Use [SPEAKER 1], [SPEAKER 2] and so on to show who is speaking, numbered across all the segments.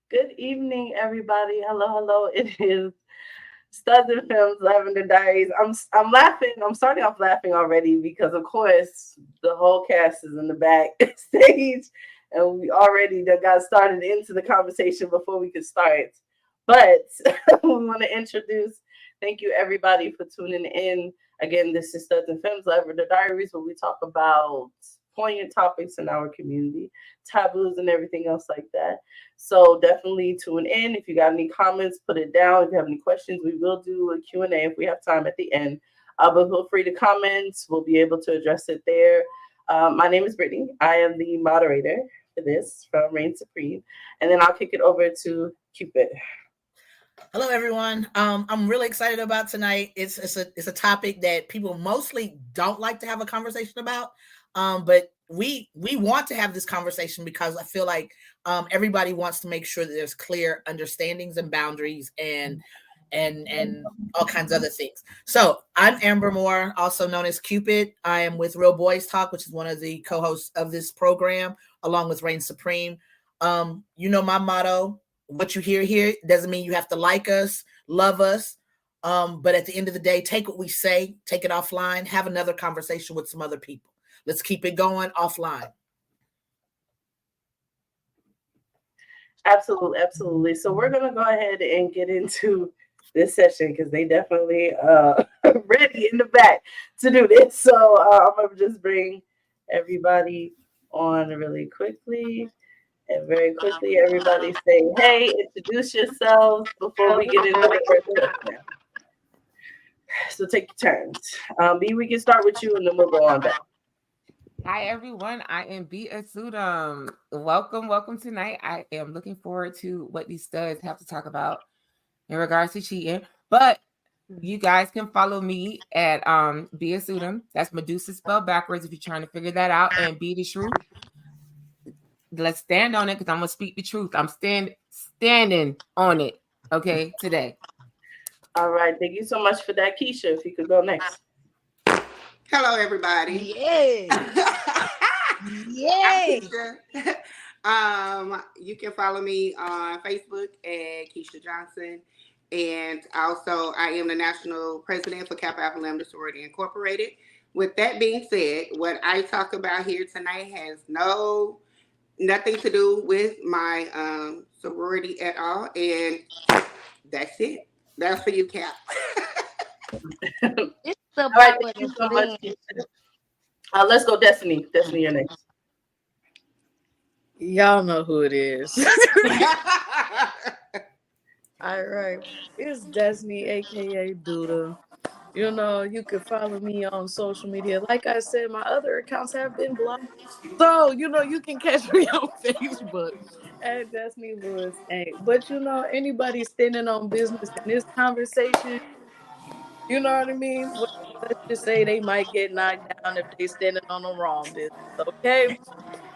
[SPEAKER 1] Good evening, everybody. Hello, hello. It is Studs and Films, Lavender Diaries. I'm laughing. I'm starting off laughing already because, of course, the whole cast is in the back stage, and we already got started into the conversation before we could start. But we want to introduce. Thank you, everybody, for tuning in. Again, this is Studs and Films, Lavender Diaries, where we talk about poignant topics in our community, taboos, and everything else like that. So definitely tune in. If you got any comments, put it down. If you have any questions, we will do a Q&A if we have time at the end. But feel free to comment. We'll be able to address it there. My name is Brittany. I am the moderator for this from Reign Supreme. And then I'll kick it over to Cupid.
[SPEAKER 2] Hello, everyone. I'm really excited about tonight. It's a topic that people mostly don't like to have a conversation about, but we want to have this conversation because I feel like everybody wants to make sure that there's clear understandings and boundaries and all kinds of other things. So I'm Amber Moore, also known as Cupid. I am with Real Boys Talk, which is one of the co-hosts of this program, along with Reign Supreme. You know my motto. What you hear here doesn't mean you have to like us, love us. But at the end of the day, take what we say, take it offline, have another conversation with some other people. Let's keep it going offline.
[SPEAKER 1] Absolutely, absolutely. So we're going to go ahead and get into this session because they definitely ready in the back to do this. So I'm going to just bring everybody on really quickly. And very quickly, everybody say, hey, introduce yourselves before we get into the first question. So take your turns. B, we can start with you and then we'll go on back.
[SPEAKER 3] Hi, everyone. I am B. Asudam. Welcome tonight. I am looking forward to what these studs have to talk about in regards to cheating. But you guys can follow me at B. Asudam. That's Medusa spelled backwards if you're trying to figure that out. And B. the Shrew. Let's stand on it because I'm gonna speak the truth. I'm standing on it. Okay, today.
[SPEAKER 1] All right, thank you so much for that, Keisha. If you could go next.
[SPEAKER 4] Hello, everybody.
[SPEAKER 5] Yay! Yay!
[SPEAKER 4] You can follow me on Facebook at Keisha Johnson, and also I am the national president for Kappa Alpha Lambda Sorority Incorporated. With that being said, what I talk about here tonight has nothing to do with my sorority at all, and that's it. That's for you, Cap.
[SPEAKER 5] It's the
[SPEAKER 1] All right, thank you so much. Let's go, Destiny. Destiny, you're next.
[SPEAKER 6] Y'all know who it is. All right, it's Destiny, aka Duda. You know, you can follow me on social media. Like I said, my other accounts have been blocked. So, you know, you can catch me on Facebook at Destiny Lewis. But, you know, anybody standing on business in this conversation, you know what I mean? Well, let's just say they might get knocked down if they standing on the wrong business, okay?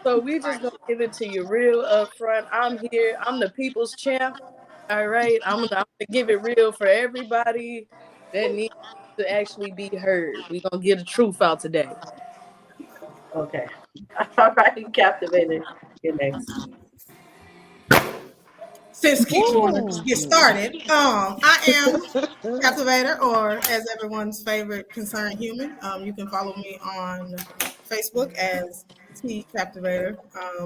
[SPEAKER 6] So we just gonna give it to you real upfront. I'm here. I'm the people's champ. All right. I'm gonna give it real for everybody that needs to actually be heard. We're gonna get the truth out today.
[SPEAKER 1] Okay. All right, Captivated. You're next.
[SPEAKER 2] Since Keisha wanted to get started, I am Captivator, or as everyone's favorite concerned human. You can follow me on Facebook as T Captivator,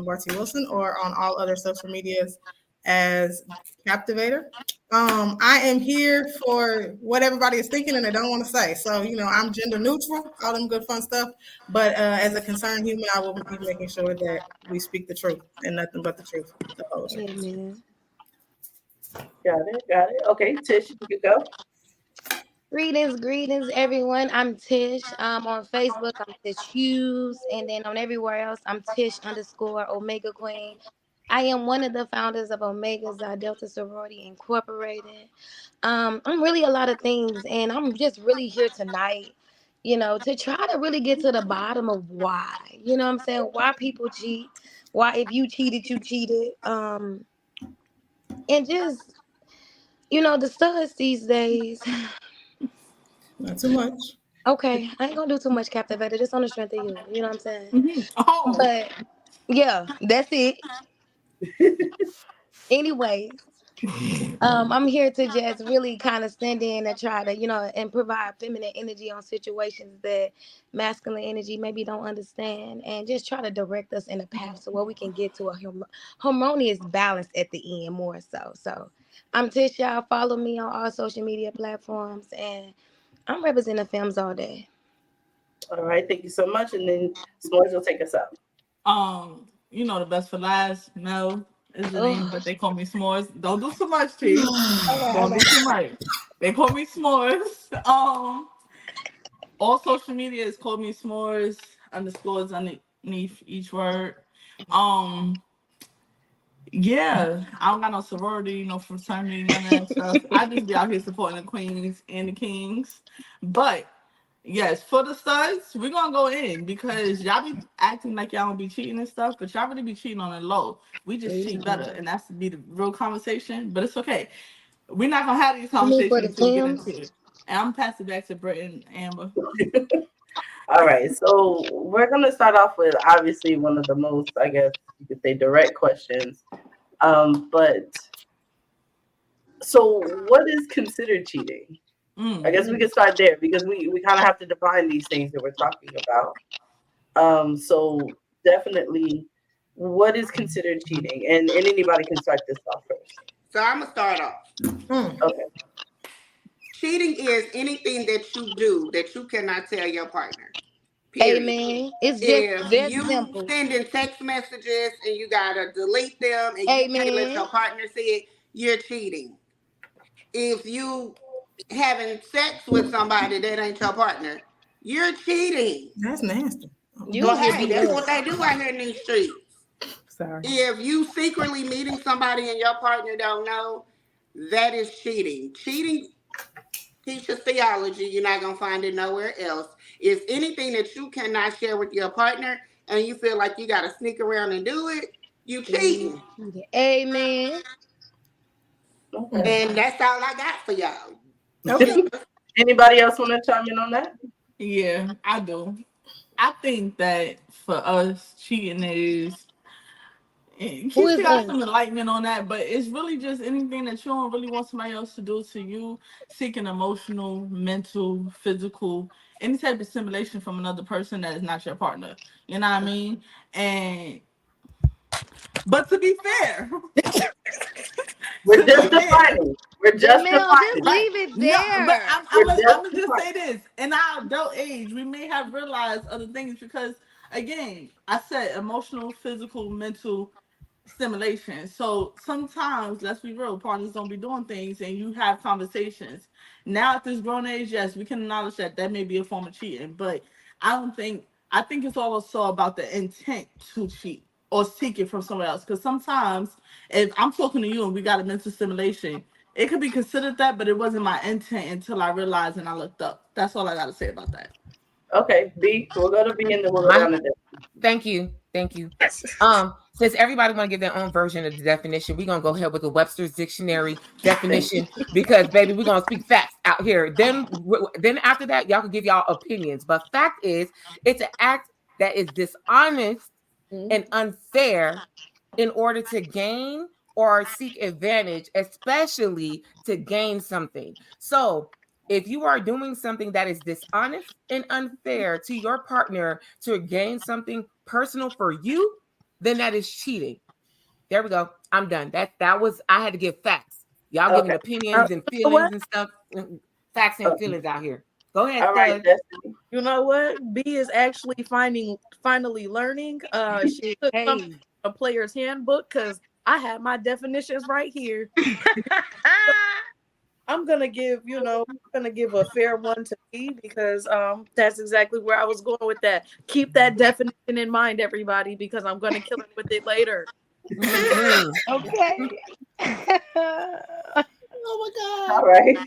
[SPEAKER 2] Barty Wilson, or on all other social medias as Captivator. I am here for what everybody is thinking and they don't want to say. So, you know, I'm gender neutral, all them good fun stuff. But as a concerned human, I will be making sure that we speak the truth and nothing but the truth. The whole truth.
[SPEAKER 1] Got it. Okay, Tish, you can go.
[SPEAKER 5] Greetings, everyone. I'm Tish. On Facebook, I'm Tish Hughes, and then on everywhere else, I'm Tish_Omega Queen. I am one of the founders of Omega Xi Delta Sorority Incorporated. I'm really a lot of things, and I'm just really here tonight, to try to really get to the bottom of why. You know what I'm saying? Why people cheat? Why if you cheated, you cheated. And just the studs these days.
[SPEAKER 2] Not too much.
[SPEAKER 5] Okay, I ain't gonna do too much captivated, just on the strength of you. You know what I'm saying?
[SPEAKER 2] Oh,
[SPEAKER 5] But yeah, that's it. Anyways, I'm here to just really kind of stand in and try to, and provide feminine energy on situations that masculine energy maybe don't understand, and just try to direct us in a path so where we can get to a harmonious balance at the end more so. So I'm Tish, y'all. Follow me on all social media platforms, and I'm representing Femmes all day.
[SPEAKER 1] All right, thank you so much. And then S'mores will take us out.
[SPEAKER 7] The best for last. Mel is the name,
[SPEAKER 5] Oh,
[SPEAKER 7] but they call me S'mores. Don't do too much, T.
[SPEAKER 5] all
[SPEAKER 7] Don't do
[SPEAKER 5] right.
[SPEAKER 7] too much. They call me S'mores. All social media is called me S'mores underscores underneath each word. Yeah, I don't got no sorority, no fraternity, none of that stuff. I just be out here supporting the queens and the kings. But yes, for the studs, we're gonna go in because y'all be acting like y'all don't be cheating and stuff, but y'all really be cheating on the low. We just cheat better, and that's to be the real conversation. But it's okay. We're not gonna have these
[SPEAKER 5] You mean for
[SPEAKER 7] conversations
[SPEAKER 5] the
[SPEAKER 7] until we get
[SPEAKER 5] Femmes?
[SPEAKER 7] into it. And I'm passing back to Britt and Amber.
[SPEAKER 1] All right, so we're gonna start off with obviously one of the most, I guess you could say, direct questions. But so what is considered cheating? I guess we could start there because we kind of have to define these things that we're talking about. So definitely, what is considered cheating? And anybody can start this off first.
[SPEAKER 4] So I'm gonna start off.
[SPEAKER 1] Okay.
[SPEAKER 4] Cheating is anything that you do that you cannot tell your partner. Period.
[SPEAKER 5] Amen. It's just
[SPEAKER 4] If
[SPEAKER 5] that
[SPEAKER 4] you
[SPEAKER 5] simple.
[SPEAKER 4] sending text messages and you gotta delete them and you can't let
[SPEAKER 5] Amen.
[SPEAKER 4] your partner see it, you're cheating. If you having sex with somebody that ain't your partner, you're cheating.
[SPEAKER 2] that's nasty.
[SPEAKER 5] You will get
[SPEAKER 4] Okay,
[SPEAKER 5] beat
[SPEAKER 4] that's
[SPEAKER 5] up.
[SPEAKER 4] what they do out here in these streets.
[SPEAKER 3] Sorry.
[SPEAKER 4] If you secretly meeting somebody and your partner don't know, that is cheating. Cheating teaches theology. You're not gonna find it nowhere else. If anything that you cannot share with your partner and you feel like you gotta sneak around and do it, you cheating.
[SPEAKER 5] Amen.
[SPEAKER 1] Okay.
[SPEAKER 4] And that's all I got for y'all.
[SPEAKER 2] Okay.
[SPEAKER 1] Anybody else want to chime in on that?
[SPEAKER 7] Yeah, I do. I think that for us, cheating is.
[SPEAKER 5] Who is
[SPEAKER 7] Keisha got
[SPEAKER 5] us?
[SPEAKER 7] some enlightenment on that, but it's really just anything that you don't really want somebody else to do to you, seeking emotional, mental, physical, any type of stimulation from another person that is not your partner. You know what I mean? And but to be fair,
[SPEAKER 1] We're
[SPEAKER 7] to be
[SPEAKER 1] just
[SPEAKER 7] fair,
[SPEAKER 1] defining. We're just
[SPEAKER 5] Jamel, just
[SPEAKER 1] defining.
[SPEAKER 7] right?
[SPEAKER 5] leave it
[SPEAKER 7] No, but
[SPEAKER 5] there.
[SPEAKER 1] We're
[SPEAKER 7] I'm
[SPEAKER 1] just
[SPEAKER 7] gonna just say
[SPEAKER 1] defining.
[SPEAKER 7] this: in our adult age, we may have realized other things because, again, I said emotional, physical, mental stimulation. So sometimes, let's be real, partners don't be doing things, and you have conversations. Now, at this grown age, yes, we can acknowledge that that may be a form of cheating, but I don't think. I think it's also about the intent to cheat or seek it from someone else. Because sometimes, if I'm talking to you and we got a mental stimulation, it could be considered that, but it wasn't my intent until I realized and I looked up. That's all I got to say about that.
[SPEAKER 1] Okay, B. We'll go to B and then we'll go
[SPEAKER 3] My
[SPEAKER 1] down to D.
[SPEAKER 3] Thank you. Since everybody want to give their own version of the definition, we're gonna go ahead with the Webster's Dictionary definition because, baby, we're gonna speak facts out here. Then after that, y'all can give y'all opinions. But fact is, it's an act that is dishonest and unfair in order to gain or seek advantage, especially to gain something. So if you are doing something that is dishonest and unfair to your partner to gain something personal for you, then that is cheating. There we go. I'm done. That was, I had to give facts. Y'all giving
[SPEAKER 1] Okay.
[SPEAKER 3] opinions and
[SPEAKER 6] You know
[SPEAKER 3] feelings
[SPEAKER 6] what?
[SPEAKER 3] and stuff. Facts and
[SPEAKER 1] Okay.
[SPEAKER 3] feelings out here. Go ahead,
[SPEAKER 1] All right,
[SPEAKER 3] Stud.
[SPEAKER 1] Destiny.
[SPEAKER 6] You know what? B is actually finally learning. She took something
[SPEAKER 5] Hey.
[SPEAKER 6] from a player's handbook because I have my definitions right here. I'm gonna give, a fair one to me because that's exactly where I was going with that. Keep that definition in mind, everybody, because I'm gonna kill it with it later.
[SPEAKER 3] Mhm.
[SPEAKER 5] Okay.
[SPEAKER 2] Oh
[SPEAKER 1] All
[SPEAKER 2] my
[SPEAKER 1] right.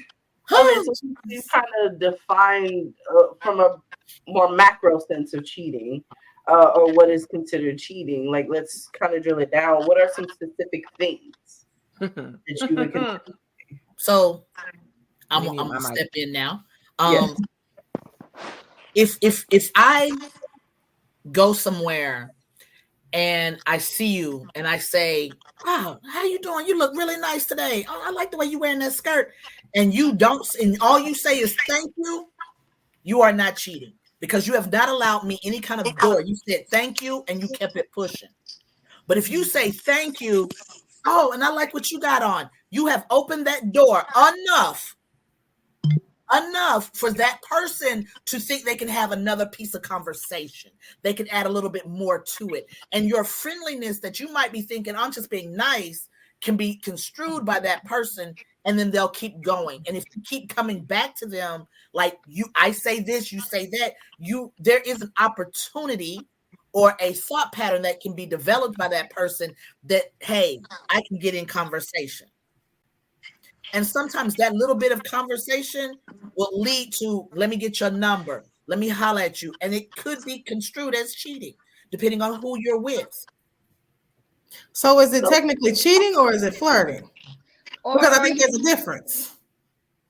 [SPEAKER 1] All right.
[SPEAKER 2] god.
[SPEAKER 1] So we've kind of defined from a more macro sense of cheating, or what is considered cheating. Like, let's kind of drill it down. What are some specific things that you would consider?
[SPEAKER 2] So I'm
[SPEAKER 3] Let me mute
[SPEAKER 2] gonna
[SPEAKER 3] my mic.
[SPEAKER 2] step in now.
[SPEAKER 1] Yes.
[SPEAKER 2] If I go somewhere and I see you and I say, "Wow, how you doing? You look really nice today. Oh, I like the way you wearing that skirt," and you don't, and all you say is "thank you," you are not cheating because you have not allowed me any kind of door. You said "thank you" and you kept it pushing. But if you say "thank you," oh, and I like what you got on, you have opened that door enough for that person to think they can have another piece of conversation. They can add a little bit more to it. And your friendliness that you might be thinking, I'm just being nice, can be construed by that person. And then they'll keep going. And if you keep coming back to them, like I say this, you say that, there is an opportunity or a thought pattern that can be developed by that person that, hey, I can get in conversation. And sometimes that little bit of conversation will lead to, let me get your number. Let me holler at you. And it could be construed as cheating, depending on who you're with.
[SPEAKER 8] So is it technically cheating or is it flirting?
[SPEAKER 5] Or
[SPEAKER 8] Because I
[SPEAKER 5] are
[SPEAKER 8] think
[SPEAKER 5] you?
[SPEAKER 8] there's a difference.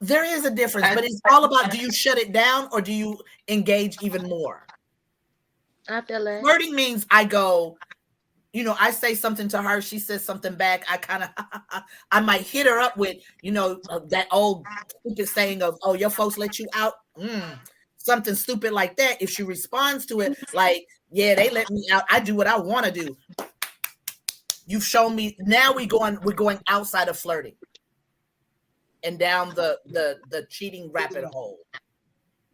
[SPEAKER 2] There is a difference, but it's all about, do you shut it down or do you engage even more?
[SPEAKER 5] I feel it.
[SPEAKER 2] Flirting means I go, I say something to her, she says something back. I kind of, I might hit her up with, that old stupid saying of, "Oh, your folks let you out." Something stupid like that. If she responds to it like, "Yeah, they let me out. I do what I want to do." You've shown me. Now we're going outside of flirting and down the cheating rabbit hole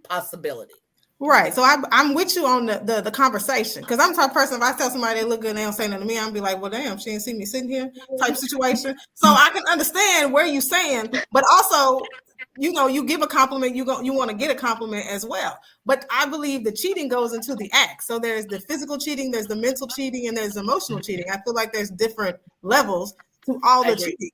[SPEAKER 2] possibility.
[SPEAKER 8] Right. So I'm with you on the conversation because I'm the type of person, if I tell somebody they look good and they don't say nothing to me, I'm be like, well, damn, she didn't see me sitting here type situation. So I can understand where you're saying, but also, you give a compliment, you want to get a compliment as well. But I believe the cheating goes into the act. So there's the physical cheating, there's the mental cheating, and there's emotional cheating. I feel like there's different levels to all the cheating.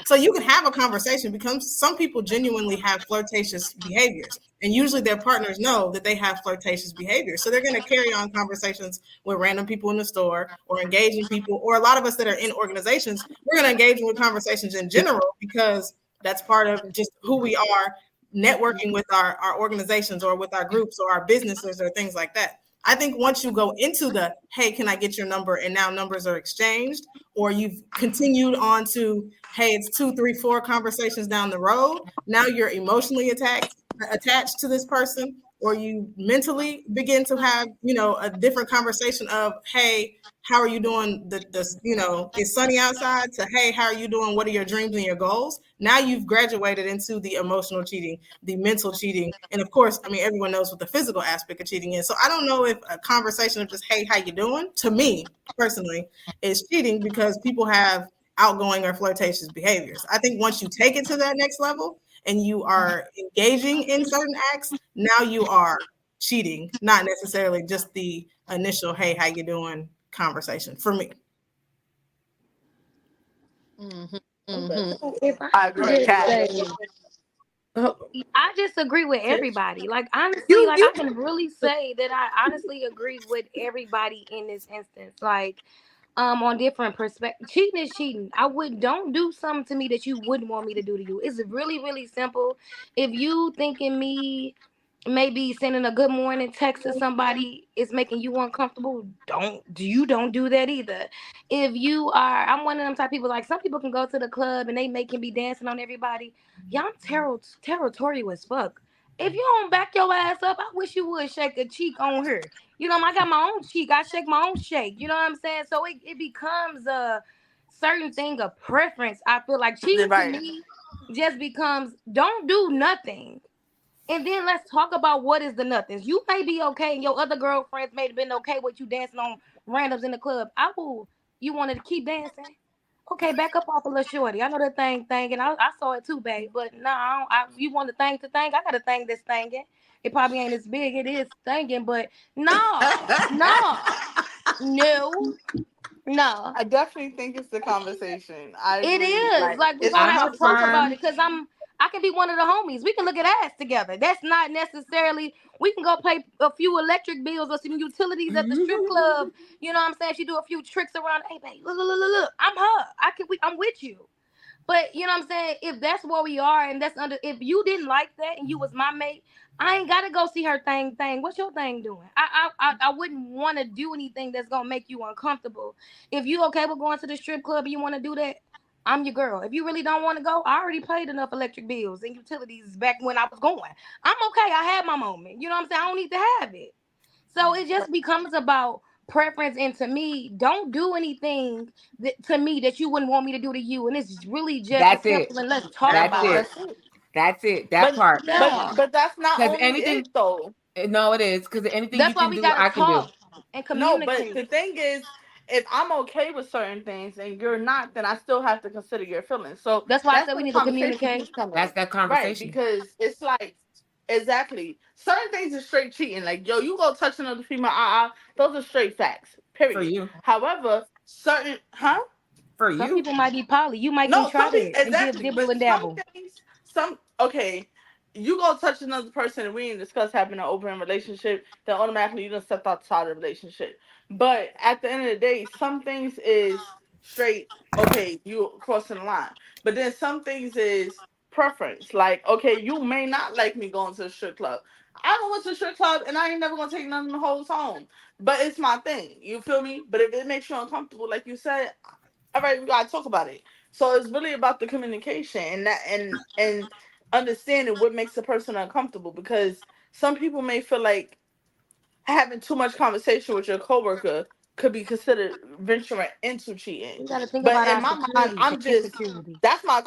[SPEAKER 8] So you can have a conversation because some people genuinely have flirtatious behaviors. And usually their partners know that they have flirtatious behavior. So they're going to carry on conversations with random people in the store or engaging people, or a lot of us that are in organizations, we're going to engage with conversations in general because that's part of just who we are, networking with our organizations or with our groups or our businesses or things like that. I think once you go into the, hey, can I get your number? And now numbers are exchanged, or you've continued on to, hey, it's 2, 3, 4 conversations down the road. Now you're emotionally attached to this person, or you mentally begin to have, a different conversation of, hey, how are you doing? It's sunny outside to, hey, how are you doing? What are your dreams and your goals? Now you've graduated into the emotional cheating, the mental cheating. And of course, everyone knows what the physical aspect of cheating is. So I don't know if a conversation of just, hey, how you doing? To me personally is cheating because people have outgoing or flirtatious behaviors. I think once you take it to that next level and you are engaging in certain acts, now you are cheating, not necessarily just the initial, hey, how you doing conversation for me.
[SPEAKER 5] If
[SPEAKER 6] I agree.
[SPEAKER 5] I just agree with everybody. Like honestly,
[SPEAKER 6] You
[SPEAKER 5] like
[SPEAKER 6] you
[SPEAKER 5] I can really say that I honestly agree with everybody in this instance. Like on different perspectives. Cheating is cheating. Don't do something to me that you wouldn't want me to do to you. It's really, really simple. If you thinking me maybe sending a good morning text to somebody is making you uncomfortable, don't do that either. If you are, I'm one of them type of people, like some people can go to the club and can be dancing on everybody. Y'all territorial as fuck. If you don't back your ass up, I wish you would shake a cheek on her. I got my own cheek. I shake my own shake. You know what I'm saying? So it becomes a certain thing of preference. I feel like cheating to me just becomes don't do nothing. And then let's talk about what is the nothings. You may be okay, and your other girlfriends may have been okay with you dancing on randoms in the club. You wanted to keep dancing? Okay, back up off a little shorty. I know that thing, and I saw it too, babe. But no, you want the thing to thing? I got a thing that's thinging. It probably ain't as big. It is thinging, but no, no.
[SPEAKER 7] I definitely think it's the conversation. I
[SPEAKER 5] It
[SPEAKER 7] agree.
[SPEAKER 5] is like we're
[SPEAKER 7] It's
[SPEAKER 5] gonna
[SPEAKER 7] the
[SPEAKER 3] I'm
[SPEAKER 5] have
[SPEAKER 3] a
[SPEAKER 5] to talk about
[SPEAKER 7] conversation.
[SPEAKER 5] it
[SPEAKER 3] firm.
[SPEAKER 5] because I can be one of the homies. We can look at ass together. That's not necessarily. We can go pay a few electric bills or some utilities at the strip club. You know what I'm saying? She do a few tricks around. Hey, babe, look. I'm her. I'm with you. But you know what I'm saying? If that's where we are and that's under if you didn't like that and you was my mate, I ain't gotta go see her thing. What's your thing doing? I wouldn't want to do anything that's gonna make you uncomfortable. If you okay with going to the strip club and you want to do that, I'm your girl. If you really don't want to go, I already paid enough electric bills and utilities back when I was going. I'm okay. I had my moment. You know what I'm saying? I don't need to have it. So it just becomes about preference. And to me, don't do anything to me that you wouldn't want me to do to you. And it's really just as
[SPEAKER 3] That's it.
[SPEAKER 5] simple. And let's talk
[SPEAKER 4] That
[SPEAKER 3] That's
[SPEAKER 5] about
[SPEAKER 3] it.
[SPEAKER 4] part.
[SPEAKER 5] it.
[SPEAKER 7] That's it.
[SPEAKER 3] That's it. That
[SPEAKER 7] But
[SPEAKER 3] part.
[SPEAKER 5] Yeah.
[SPEAKER 7] that's not
[SPEAKER 3] Because
[SPEAKER 7] only it
[SPEAKER 3] anything,
[SPEAKER 7] though.
[SPEAKER 3] no, it is. Because anything you
[SPEAKER 5] That's why
[SPEAKER 3] can
[SPEAKER 5] we
[SPEAKER 3] do,
[SPEAKER 5] gotta
[SPEAKER 3] I can do.
[SPEAKER 5] talk and
[SPEAKER 7] No, but
[SPEAKER 5] communicate.
[SPEAKER 7] the thing is, if I'm okay with certain things and you're not, then I still have to consider your feelings. So
[SPEAKER 5] That's why I
[SPEAKER 7] that's
[SPEAKER 5] said we
[SPEAKER 7] where the
[SPEAKER 5] need to
[SPEAKER 7] conversation
[SPEAKER 5] communicate.
[SPEAKER 7] piece come
[SPEAKER 3] That's
[SPEAKER 7] in.
[SPEAKER 3] that
[SPEAKER 7] Right,
[SPEAKER 3] conversation
[SPEAKER 7] because it's like exactly certain things are straight cheating. Like, yo, you go touch another female, those are straight facts.
[SPEAKER 3] for
[SPEAKER 7] Period.
[SPEAKER 3] you.
[SPEAKER 7] However, certain
[SPEAKER 3] For
[SPEAKER 5] Some
[SPEAKER 3] you.
[SPEAKER 5] people might be poly. You might can
[SPEAKER 7] no,
[SPEAKER 5] try
[SPEAKER 7] some people
[SPEAKER 5] that and
[SPEAKER 7] exactly,
[SPEAKER 5] dibble
[SPEAKER 7] but
[SPEAKER 5] and
[SPEAKER 7] some
[SPEAKER 5] dabble.
[SPEAKER 7] things, some okay. You go touch another person and we didn't discuss having an open relationship, then automatically you done stepped outside the relationship. But at the end of the day, some things is straight, okay, you crossing the line. But then some things is preference. Like, okay, you may not like me going to a strip club. I don't went to a strip club and I ain't never gonna take none of the hoes home. But it's my thing. You feel me? But if it makes you uncomfortable, like you said, all right, we gotta talk about it. So it's really about the communication and that and understanding what makes a person uncomfortable because some people may feel like having too much conversation with your coworker could be considered venturing into cheating.
[SPEAKER 5] We gotta think
[SPEAKER 7] But
[SPEAKER 5] about
[SPEAKER 7] in
[SPEAKER 5] our
[SPEAKER 7] my mind,
[SPEAKER 5] security
[SPEAKER 7] I'm
[SPEAKER 5] and his
[SPEAKER 7] just
[SPEAKER 5] security.
[SPEAKER 7] that's my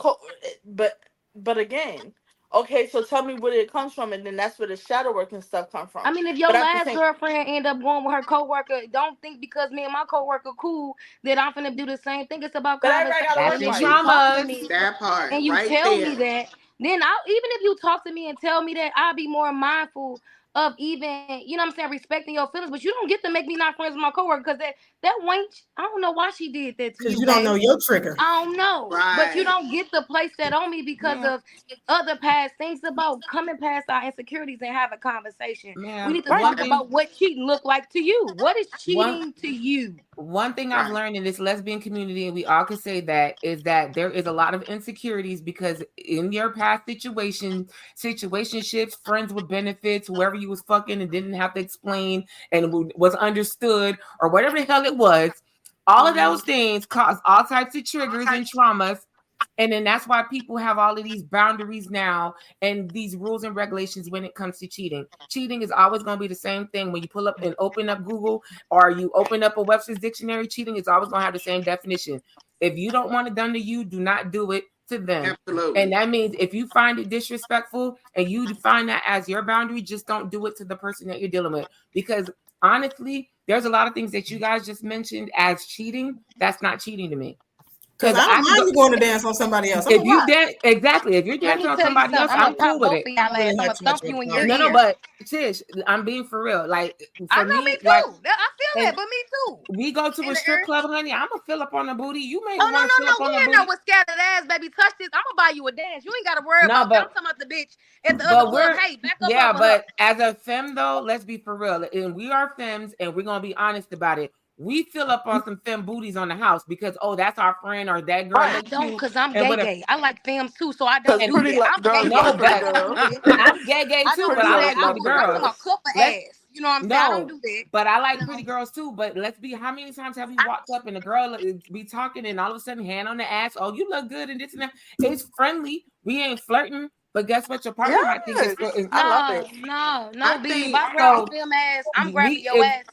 [SPEAKER 7] but again, okay, so tell me where it comes from and then that's where the shadow work and stuff come
[SPEAKER 5] I
[SPEAKER 7] from.
[SPEAKER 5] mean, if
[SPEAKER 7] But
[SPEAKER 5] your
[SPEAKER 7] at the
[SPEAKER 5] last
[SPEAKER 7] same
[SPEAKER 5] girlfriend end up going with her coworker, don't think because me and my coworker cool that I'm finna do the same thing. It's about
[SPEAKER 7] but everybody
[SPEAKER 5] conversation.
[SPEAKER 7] gotta
[SPEAKER 3] That's
[SPEAKER 7] work
[SPEAKER 5] And if
[SPEAKER 3] in
[SPEAKER 5] you
[SPEAKER 7] right.
[SPEAKER 5] talk to
[SPEAKER 3] traumas.
[SPEAKER 5] me
[SPEAKER 4] That part
[SPEAKER 5] and you
[SPEAKER 4] right
[SPEAKER 5] tell me
[SPEAKER 4] there.
[SPEAKER 5] that, then I'll even if you talk to me and tell me that, I'll be more mindful of even, you know what I'm saying, respecting your feelings. But you don't get to make me not friends with my coworker because that wench, I don't know why she did that to
[SPEAKER 8] Because
[SPEAKER 5] you,
[SPEAKER 8] you don't know
[SPEAKER 5] babe.
[SPEAKER 8] your trigger.
[SPEAKER 5] I don't know. But you
[SPEAKER 4] Right.
[SPEAKER 5] don't get to place that on me because
[SPEAKER 3] Ma'am,
[SPEAKER 5] of other past things about coming past our insecurities and have a conversation. We
[SPEAKER 3] ma'am,
[SPEAKER 5] need to
[SPEAKER 7] Right.
[SPEAKER 5] talk about what cheating look like to you. What is
[SPEAKER 3] one
[SPEAKER 5] cheating to you?
[SPEAKER 3] one thing I've
[SPEAKER 4] Right.
[SPEAKER 3] learned in this lesbian community, and we all can say that, is that there is a lot of insecurities because in your past situationships, friends with benefits, whoever you was fucking and didn't have to explain and was understood, or whatever the hell it was, all of those things cause all types of triggers and traumas. And then that's why people have all of these boundaries now and these rules and regulations when it comes to cheating. Cheating is always going to be the same thing. When you pull up and open up Google or you open up a Webster's dictionary, cheating is always going to have the same definition. If you don't want it done to you, do not do it to them. And
[SPEAKER 4] Absolutely.
[SPEAKER 3] that means if you find it disrespectful and you define that as your boundary, just don't do it to the person that you're dealing with. Because honestly, there's a lot of things that you guys just mentioned as cheating. That's not cheating to me.
[SPEAKER 8] Because
[SPEAKER 3] Because
[SPEAKER 8] I don't
[SPEAKER 3] I can go.
[SPEAKER 8] mind you going to dance on somebody else. I'm
[SPEAKER 3] If
[SPEAKER 8] gonna
[SPEAKER 3] you
[SPEAKER 8] watch.
[SPEAKER 3] dance, exactly. If you're
[SPEAKER 5] Let
[SPEAKER 3] dancing
[SPEAKER 5] me
[SPEAKER 3] on
[SPEAKER 5] tell you
[SPEAKER 3] somebody else,
[SPEAKER 5] something. I'm
[SPEAKER 3] I'm
[SPEAKER 5] gonna
[SPEAKER 3] cool
[SPEAKER 5] pop
[SPEAKER 3] with
[SPEAKER 5] both
[SPEAKER 3] it.
[SPEAKER 5] of y'all
[SPEAKER 8] I really
[SPEAKER 5] ass. I'm
[SPEAKER 8] have
[SPEAKER 5] gonna
[SPEAKER 8] too much
[SPEAKER 5] thump
[SPEAKER 8] work
[SPEAKER 5] you in your
[SPEAKER 8] tomorrow.
[SPEAKER 3] No,
[SPEAKER 5] ear.
[SPEAKER 3] but Tish, I'm being for real. Like
[SPEAKER 5] I
[SPEAKER 3] for
[SPEAKER 5] know me
[SPEAKER 3] me, like,
[SPEAKER 5] too. I feel
[SPEAKER 3] and
[SPEAKER 5] that, but me too.
[SPEAKER 3] we go to
[SPEAKER 5] In
[SPEAKER 3] a
[SPEAKER 5] the
[SPEAKER 3] strip
[SPEAKER 5] ear.
[SPEAKER 3] club, honey. I'm gonna fill up on the booty. You may
[SPEAKER 5] Oh
[SPEAKER 3] want to fill up
[SPEAKER 5] no.
[SPEAKER 3] on the
[SPEAKER 5] We ain't know
[SPEAKER 3] booty.
[SPEAKER 5] what scattered ass, baby. Touch this. I'm gonna buy you a dance. You ain't gotta worry
[SPEAKER 3] No,
[SPEAKER 5] about that. I'm
[SPEAKER 3] but
[SPEAKER 5] talking about the bitch at the other
[SPEAKER 3] but
[SPEAKER 5] club.
[SPEAKER 3] we're
[SPEAKER 5] Hey, back up
[SPEAKER 3] yeah,
[SPEAKER 5] off of her.
[SPEAKER 3] but as a femme though, let's be for real. And we are femmes, and we're gonna be honest about it. We fill up on some femme booties on the house because that's our friend or that girl
[SPEAKER 5] I
[SPEAKER 7] Right.
[SPEAKER 3] look
[SPEAKER 5] don't,
[SPEAKER 3] cute
[SPEAKER 5] cause I'm
[SPEAKER 3] and
[SPEAKER 5] gay
[SPEAKER 3] whatever.
[SPEAKER 5] gay. I like femmes too, so I don't
[SPEAKER 7] Because
[SPEAKER 3] And
[SPEAKER 5] do
[SPEAKER 7] pretty
[SPEAKER 5] that. I'm gay
[SPEAKER 7] girls
[SPEAKER 5] gay.
[SPEAKER 3] no,
[SPEAKER 7] love pretty
[SPEAKER 3] but
[SPEAKER 5] I don't
[SPEAKER 7] girls.
[SPEAKER 5] do that.
[SPEAKER 3] I'm gay
[SPEAKER 5] I
[SPEAKER 3] too,
[SPEAKER 5] don't
[SPEAKER 3] but
[SPEAKER 7] Pretty
[SPEAKER 5] do
[SPEAKER 3] I
[SPEAKER 5] that.
[SPEAKER 7] girls
[SPEAKER 3] like
[SPEAKER 5] I
[SPEAKER 7] love
[SPEAKER 3] pretty
[SPEAKER 5] want
[SPEAKER 7] pretty
[SPEAKER 5] to
[SPEAKER 3] girls.
[SPEAKER 5] a
[SPEAKER 7] girls.
[SPEAKER 5] cup of
[SPEAKER 3] Let's
[SPEAKER 5] ass. You know what I'm saying? I don't
[SPEAKER 3] No,
[SPEAKER 5] do that.
[SPEAKER 3] but I like pretty
[SPEAKER 5] No.
[SPEAKER 3] girls too. But let's be, how many times have we walked up and a girl be talking and all of a sudden hand on the ass, oh, you look good and this and that. It's friendly. We ain't flirting, but guess what? Your partner might think it's
[SPEAKER 7] Yes.
[SPEAKER 3] flirting.
[SPEAKER 7] I love
[SPEAKER 5] No,
[SPEAKER 7] it.
[SPEAKER 5] no,
[SPEAKER 4] I
[SPEAKER 5] no, B. If
[SPEAKER 4] think
[SPEAKER 5] I grab a
[SPEAKER 3] So
[SPEAKER 5] film ass, I'm grabbing
[SPEAKER 3] we,
[SPEAKER 5] your
[SPEAKER 3] if
[SPEAKER 5] ass.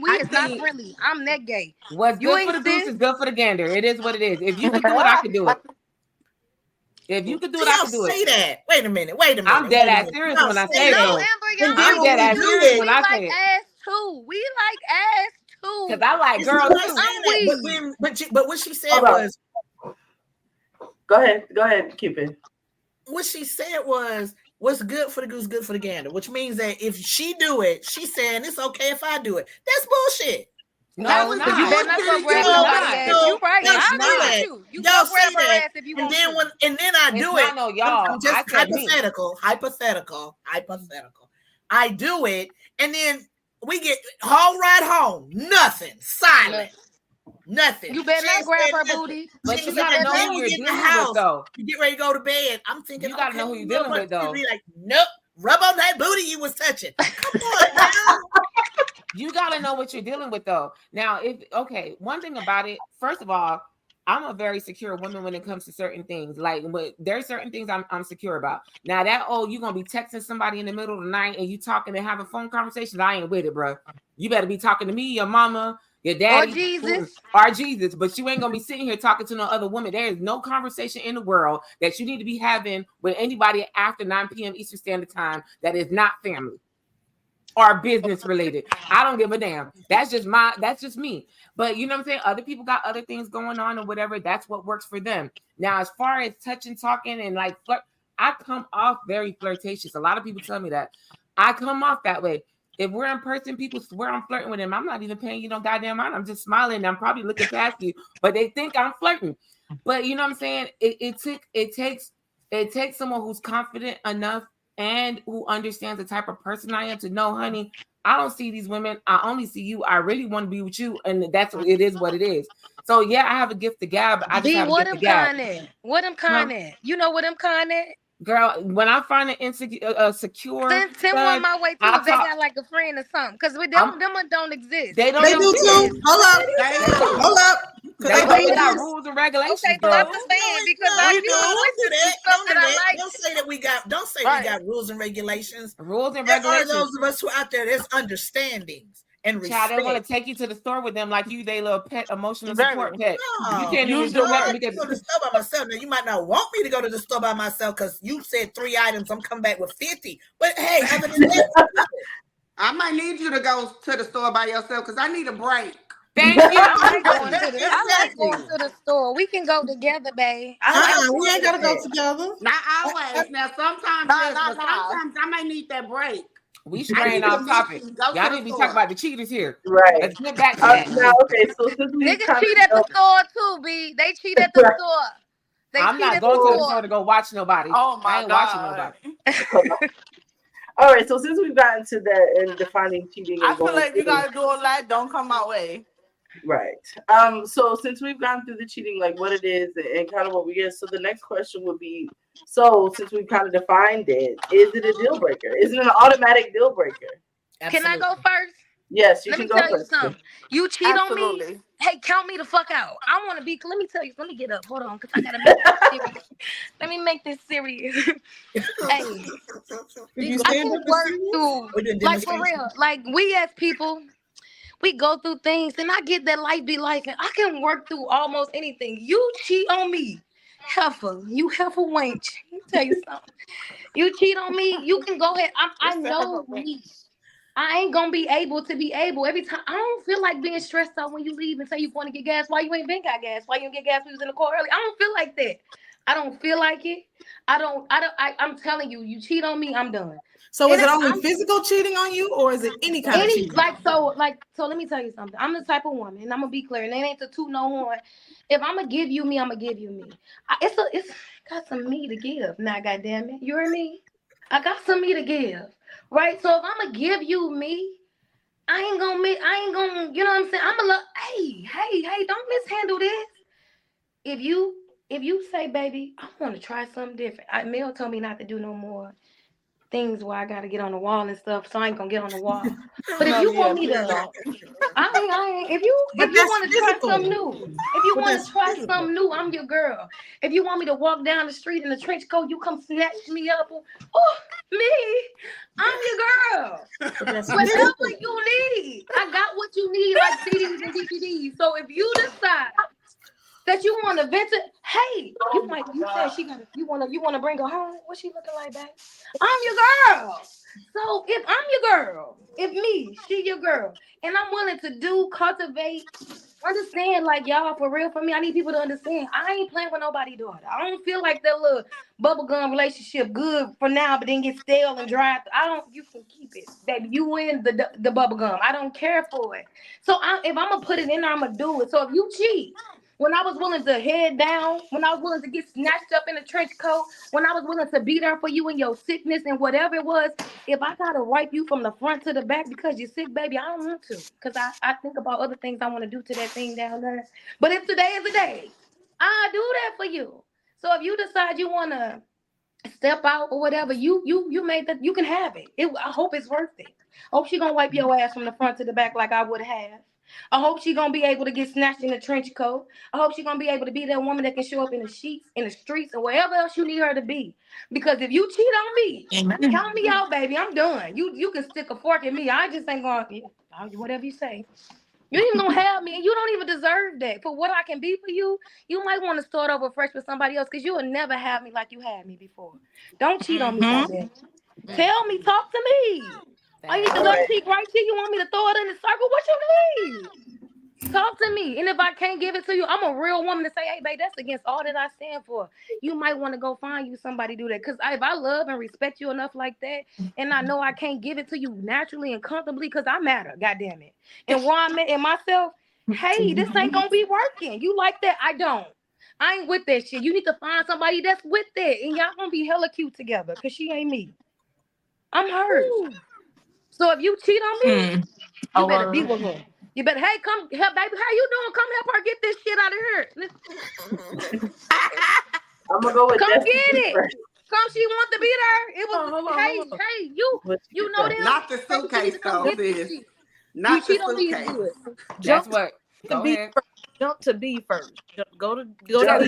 [SPEAKER 5] We
[SPEAKER 4] I
[SPEAKER 5] is not
[SPEAKER 4] think
[SPEAKER 5] friendly. I'm that gay.
[SPEAKER 3] what's
[SPEAKER 5] You
[SPEAKER 3] good for
[SPEAKER 5] ain't
[SPEAKER 3] the goose
[SPEAKER 5] sis.
[SPEAKER 3] is good for the gander. It is what it is. If you could do it, I could do it. If you could do
[SPEAKER 8] How
[SPEAKER 3] it, I
[SPEAKER 8] y'all
[SPEAKER 3] could do it.
[SPEAKER 8] say that? Wait a minute.
[SPEAKER 3] I'm dead ass serious
[SPEAKER 8] Y'all
[SPEAKER 3] when I
[SPEAKER 8] say
[SPEAKER 3] say
[SPEAKER 5] No,
[SPEAKER 3] it
[SPEAKER 8] that.
[SPEAKER 3] though.
[SPEAKER 5] Amber,
[SPEAKER 8] And
[SPEAKER 5] y'all
[SPEAKER 8] then
[SPEAKER 3] I'm
[SPEAKER 5] know
[SPEAKER 8] when
[SPEAKER 3] dead
[SPEAKER 8] we
[SPEAKER 5] we
[SPEAKER 3] ass
[SPEAKER 8] do
[SPEAKER 5] do.
[SPEAKER 3] serious
[SPEAKER 8] it,
[SPEAKER 3] when
[SPEAKER 5] We
[SPEAKER 3] I
[SPEAKER 5] like
[SPEAKER 3] say it.
[SPEAKER 5] ass too. We like ass
[SPEAKER 3] Because
[SPEAKER 5] too.
[SPEAKER 3] I like
[SPEAKER 8] it's not
[SPEAKER 3] girls
[SPEAKER 8] like
[SPEAKER 3] too.
[SPEAKER 8] saying
[SPEAKER 5] I'm
[SPEAKER 8] that.
[SPEAKER 5] weak.
[SPEAKER 8] But what she said
[SPEAKER 1] Hold on.
[SPEAKER 8] was
[SPEAKER 1] Go ahead, Cupid.
[SPEAKER 2] What she said was, what's good for the goose, good for the gander, which means that if she do it, she's saying it's okay if I do it. That's bullshit.
[SPEAKER 3] No, it's
[SPEAKER 4] But
[SPEAKER 5] You
[SPEAKER 3] not.
[SPEAKER 5] better not go grab
[SPEAKER 3] No,
[SPEAKER 5] somebody's
[SPEAKER 3] it's
[SPEAKER 5] ass.
[SPEAKER 3] not.
[SPEAKER 5] You right.
[SPEAKER 2] Y'all
[SPEAKER 5] I
[SPEAKER 2] say
[SPEAKER 5] agree
[SPEAKER 2] that.
[SPEAKER 5] with you. You
[SPEAKER 2] Y'all
[SPEAKER 5] go grab
[SPEAKER 2] say
[SPEAKER 5] her
[SPEAKER 2] that.
[SPEAKER 5] ass if you
[SPEAKER 2] And
[SPEAKER 5] want
[SPEAKER 2] then
[SPEAKER 5] to.
[SPEAKER 2] I
[SPEAKER 3] It's
[SPEAKER 2] do
[SPEAKER 3] not
[SPEAKER 2] it.
[SPEAKER 3] no y'all.
[SPEAKER 2] I'm just
[SPEAKER 3] I said me.
[SPEAKER 2] hypothetical. I do it, and then we get whole ride home. Nothing. Silent. Nothing.
[SPEAKER 5] You better
[SPEAKER 2] She
[SPEAKER 5] not
[SPEAKER 2] ain't
[SPEAKER 5] grab
[SPEAKER 2] said
[SPEAKER 5] her
[SPEAKER 2] nothing.
[SPEAKER 5] booty.
[SPEAKER 3] But
[SPEAKER 2] She
[SPEAKER 3] you
[SPEAKER 2] ain't
[SPEAKER 3] gotta
[SPEAKER 2] said
[SPEAKER 3] know
[SPEAKER 2] nothing.
[SPEAKER 3] who
[SPEAKER 2] We
[SPEAKER 3] you're
[SPEAKER 2] get in the
[SPEAKER 3] dealing with,
[SPEAKER 2] house.
[SPEAKER 3] though.
[SPEAKER 2] You get ready to go to bed. I'm thinking,
[SPEAKER 3] You gotta know who you're dealing with, though.
[SPEAKER 2] Be like, nope. Rub on that booty you was touching. Come on now.
[SPEAKER 3] You gotta know what you're dealing with, though. Now, one thing about it, first of all, I'm a very secure woman when it comes to certain things. Like, there's certain things I'm secure about. Now, you're gonna be texting somebody in the middle of the night and you talking and having phone conversations. I ain't with it, bro. You better be talking to me, your mama, your daddy,
[SPEAKER 5] Or Jesus.
[SPEAKER 3] or Jesus. But you ain't gonna be sitting here talking to no other woman. There is no conversation in the world that you need to be having with anybody after 9 p.m. Eastern Standard Time that is not family or business related. I don't give a damn. That's just me. But you know what I'm saying? Other people got other things going on or whatever. That's what works for them. Now, as far as touching, talking, and like flirt, I come off very flirtatious. A lot of people tell me that. I come off that way. If we're in person, people swear I'm flirting with them. I'm not even paying you no goddamn mind. I'm just smiling. I'm probably looking past you, but they think I'm flirting. But you know what I'm saying? It takes someone who's confident enough and who understands the type of person I am to know, honey, I don't see these women. I only see you. I really want to be with you. And it is what it is. So yeah, I have a gift to gab. I just have a
[SPEAKER 5] What
[SPEAKER 3] gift to
[SPEAKER 5] them
[SPEAKER 3] gab.
[SPEAKER 5] kind at? What them kind at? You know what them kind at?
[SPEAKER 3] Girl, when I find an secure,
[SPEAKER 5] send one my way too. If they got like a friend or something, because with them don't exist.
[SPEAKER 3] They don't
[SPEAKER 8] They do
[SPEAKER 3] exist.
[SPEAKER 8] too. Hold up.
[SPEAKER 3] They got rules and regulations.
[SPEAKER 5] Okay,
[SPEAKER 3] though.
[SPEAKER 5] so I'm just saying because I do stuff that I like.
[SPEAKER 2] Don't say that we got rules and regulations.
[SPEAKER 3] Rules and
[SPEAKER 2] There
[SPEAKER 3] regulations.
[SPEAKER 2] are those of us who out there. There's understandings and respect.
[SPEAKER 3] Child, they want to take you to the store with them like you they little pet, emotional support pet.
[SPEAKER 2] No,
[SPEAKER 3] You can't even
[SPEAKER 2] do that because go to the store by myself. Now you might not want me to go to the store by myself because you said 3 items. I'm coming back with 50. But hey, other than that,
[SPEAKER 4] I might need you to go to the store by yourself because I need a break.
[SPEAKER 3] Thank you.
[SPEAKER 5] I like going to the store. We can go together, babe.
[SPEAKER 8] We ain't gotta go together.
[SPEAKER 4] Not always. Now sometimes, sometimes I might need that break.
[SPEAKER 3] We straying off topic. Y'all need to be talking about the cheaters here.
[SPEAKER 1] Right.
[SPEAKER 3] Let's get back to that.
[SPEAKER 1] Now, okay, so since we
[SPEAKER 5] niggas cheat at the store too, B. They cheat at the store.
[SPEAKER 3] I'm not going to the store to go watch nobody.
[SPEAKER 7] Oh my
[SPEAKER 3] I ain't
[SPEAKER 7] God.
[SPEAKER 3] watching nobody.
[SPEAKER 1] All right, so since we've gotten to that and defining cheating,
[SPEAKER 7] I feel like you gotta do all that. Don't come my way.
[SPEAKER 1] Right. So since we've gone through the cheating, like what it is and kind of what we get, so the next question would be, so since we've kind of defined it, is it a deal breaker? Is it an automatic deal breaker?
[SPEAKER 5] Can I go first?
[SPEAKER 1] Yes, you
[SPEAKER 5] Let
[SPEAKER 1] can
[SPEAKER 5] me
[SPEAKER 1] go
[SPEAKER 5] tell you
[SPEAKER 1] first.
[SPEAKER 5] something. You cheat on me.
[SPEAKER 7] Absolutely.
[SPEAKER 5] Hey, count me the fuck out. I want to be. Let me tell you. Let me get up. Hold on, because I gotta make this serious. Let me make this serious. Hey, I can work through, like for real. Like we as people, we go through things, and I get that life be life, and I can work through almost anything. You cheat on me, heifer. You heifer wench. Let me tell you something. You cheat on me, you can go ahead. I know me. I ain't gonna be able to be able every time. I don't feel like being stressed out when you leave and say you want to get gas. Why you ain't been got gas? Why you didn't get gas when you was in the car early? I don't feel like that. I don't feel like it. I'm telling you, you cheat on me, I'm done.
[SPEAKER 8] So is it only physical cheating on you, or is it any kind of cheating?
[SPEAKER 5] So let me tell you something. I'm the type of woman, and I'm gonna be clear, and it ain't to toot no horn. If I'm gonna give you me, I'm gonna give you me. It's got some me to give. Now, goddamn it, you hear me? I got some me to give, right? So if I'm gonna give you me, I ain't gonna, you know what I'm saying? I'm gonna hey, don't mishandle this. If you say, baby, I want to try something different. Mel told me not to do no more things where I gotta get on the wall and stuff, so I ain't gonna get on the wall. But if you want me to, I ain't. If you want to try something new, I'm your girl. If you want me to walk down the street in a trench coat, you come snatch me up. Oh, me, I'm your girl. Whatever you need, I got what you need, like CDs and DVDs. So if you decide that you want to vent it, Hey, you said you wanna bring her home. What's she looking like, babe? I'm your girl. So if I'm your girl, if me, she your girl, and I'm willing to cultivate, understand, like y'all for real for me, I need people to understand. I ain't playing with nobody daughter. I don't feel like that little bubblegum relationship good for now, but then get stale and dry. You can keep it, baby. You win the bubblegum. I don't care for it. So if I'm gonna put it in there, I'm gonna do it. So if you cheat, when I was willing to head down, when I was willing to get snatched up in a trench coat, when I was willing to be there for you in your sickness and whatever it was, if I gotta wipe you from the front to the back because you're sick, baby, I don't want to. Because I think about other things I want to do to that thing down there. But if today is the day, I'll do that for you. So if you decide you want to step out or whatever, you made that, you can have it. I hope it's worth it. I hope she gonna wipe your ass from the front to the back like I would have. I hope she gonna be able to get snatched in a trench coat. I hope she gonna be able to be that woman that can show up in the sheets, in the streets, or wherever else you need her to be. Because if you cheat on me, count me out, baby. I'm done. You can stick a fork in me. I just ain't going, whatever you say. You ain't even gonna have me, and you don't even deserve that. For what I can be for you, you might want to start over fresh with somebody else, because you will never have me like you had me before. Don't cheat on me like that. Tell me, talk to me. I need the left cheek right here. You want me to throw it in the circle? What you need? Talk to me. And if I can't give it to you, I'm a real woman to say, hey, babe, that's against all that I stand for. You might want to go find you somebody to do that. Because if I love and respect you enough like that, and I know I can't give it to you naturally and comfortably because I matter, goddamn it. And where I'm at in myself, hey, this ain't going to be working. You like that? I don't. I ain't with that shit. You need to find somebody that's with that. And y'all going to be hella cute together because she ain't me. I'm hers. Ooh. So if you cheat on me, you better be with her. You better, hey, come help, baby. How you doing? Come help her get this shit out of here.
[SPEAKER 1] I'm gonna go with
[SPEAKER 5] come
[SPEAKER 1] Destiny
[SPEAKER 5] get it.
[SPEAKER 1] first.
[SPEAKER 5] Come, she want to be there. It was hey, you know them.
[SPEAKER 4] Not the suitcase though, sis. Not the suitcase.
[SPEAKER 3] That's what. Go ahead.
[SPEAKER 6] Jump to B first. Go to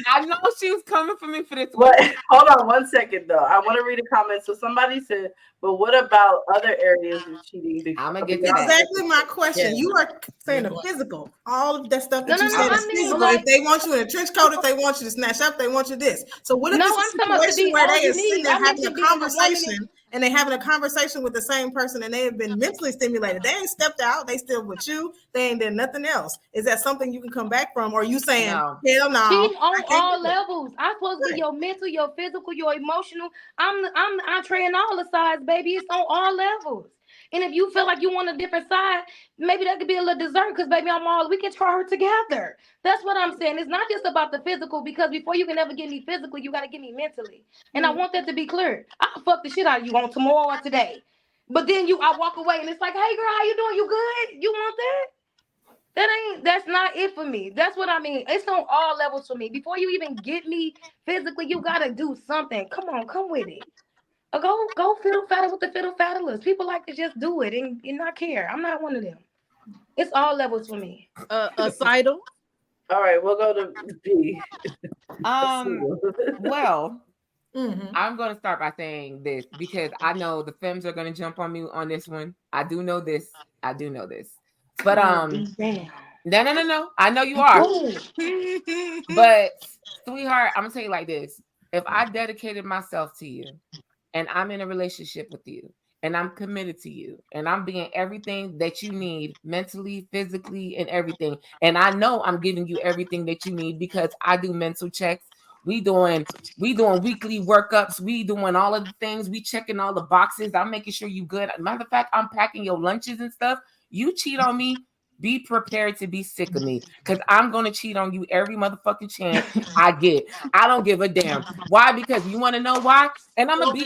[SPEAKER 3] I know she was coming for me for this
[SPEAKER 1] one. Hold on 1 second though. I want to read a comment. So somebody said, but what about other areas of cheating?
[SPEAKER 3] I'm gonna get to that.
[SPEAKER 8] Exactly my question. Yeah. You are saying the physical. All of that stuff that you said is physical. Like, if they want you in a trench coat, if they want you to snatch up, they want you this. So what if it's a situation where they are sitting there having a conversation and they're having a conversation with the same person and they have been mentally stimulated? They ain't stepped out. They still with you. They ain't done nothing else. Is that something you can come back from? Or are you saying, hell no?
[SPEAKER 5] Cheating on all levels. I'm supposed to be your mental, your physical, your emotional. I'm the entree in all the sides, baby. It's on all levels. And if you feel like you want a different side, maybe that could be a little dessert, because baby, we can try her together. That's what I'm saying. It's not just about the physical, because before you can ever get me physically, you got to get me mentally. And I want that to be clear. I'll fuck the shit out of you on tomorrow or today. But then I walk away and it's like, hey girl, how you doing? You good? You want that? That's not it for me. That's what I mean. It's on all levels for me. Before you even get me physically, you got to do something. Come on, come with it. Go fiddle faddle with the fiddle faddlers. People like to just do it and not care. I'm not one of them. It's all levels for me.
[SPEAKER 6] Sidle.
[SPEAKER 1] All right, we'll go to B.
[SPEAKER 3] Well, I'm going to start by saying this because I know the Femmes are going to jump on me on this one. I do know this. But no. I know you are. But sweetheart, I'm gonna tell you like this. If I dedicated myself to you and I'm in a relationship with you and I'm committed to you and I'm being everything that you need mentally, physically, and everything, and I know I'm giving you everything that you need because I do mental checks. We doing weekly workups. We doing all of the things. We checking all the boxes. I'm making sure you good. Matter of fact, I'm packing your lunches and stuff. You cheat on me, be prepared to be sick of me, because I'm going to cheat on you every motherfucking chance I get. I don't give a damn. Why? Because you want to know why? And I'm going to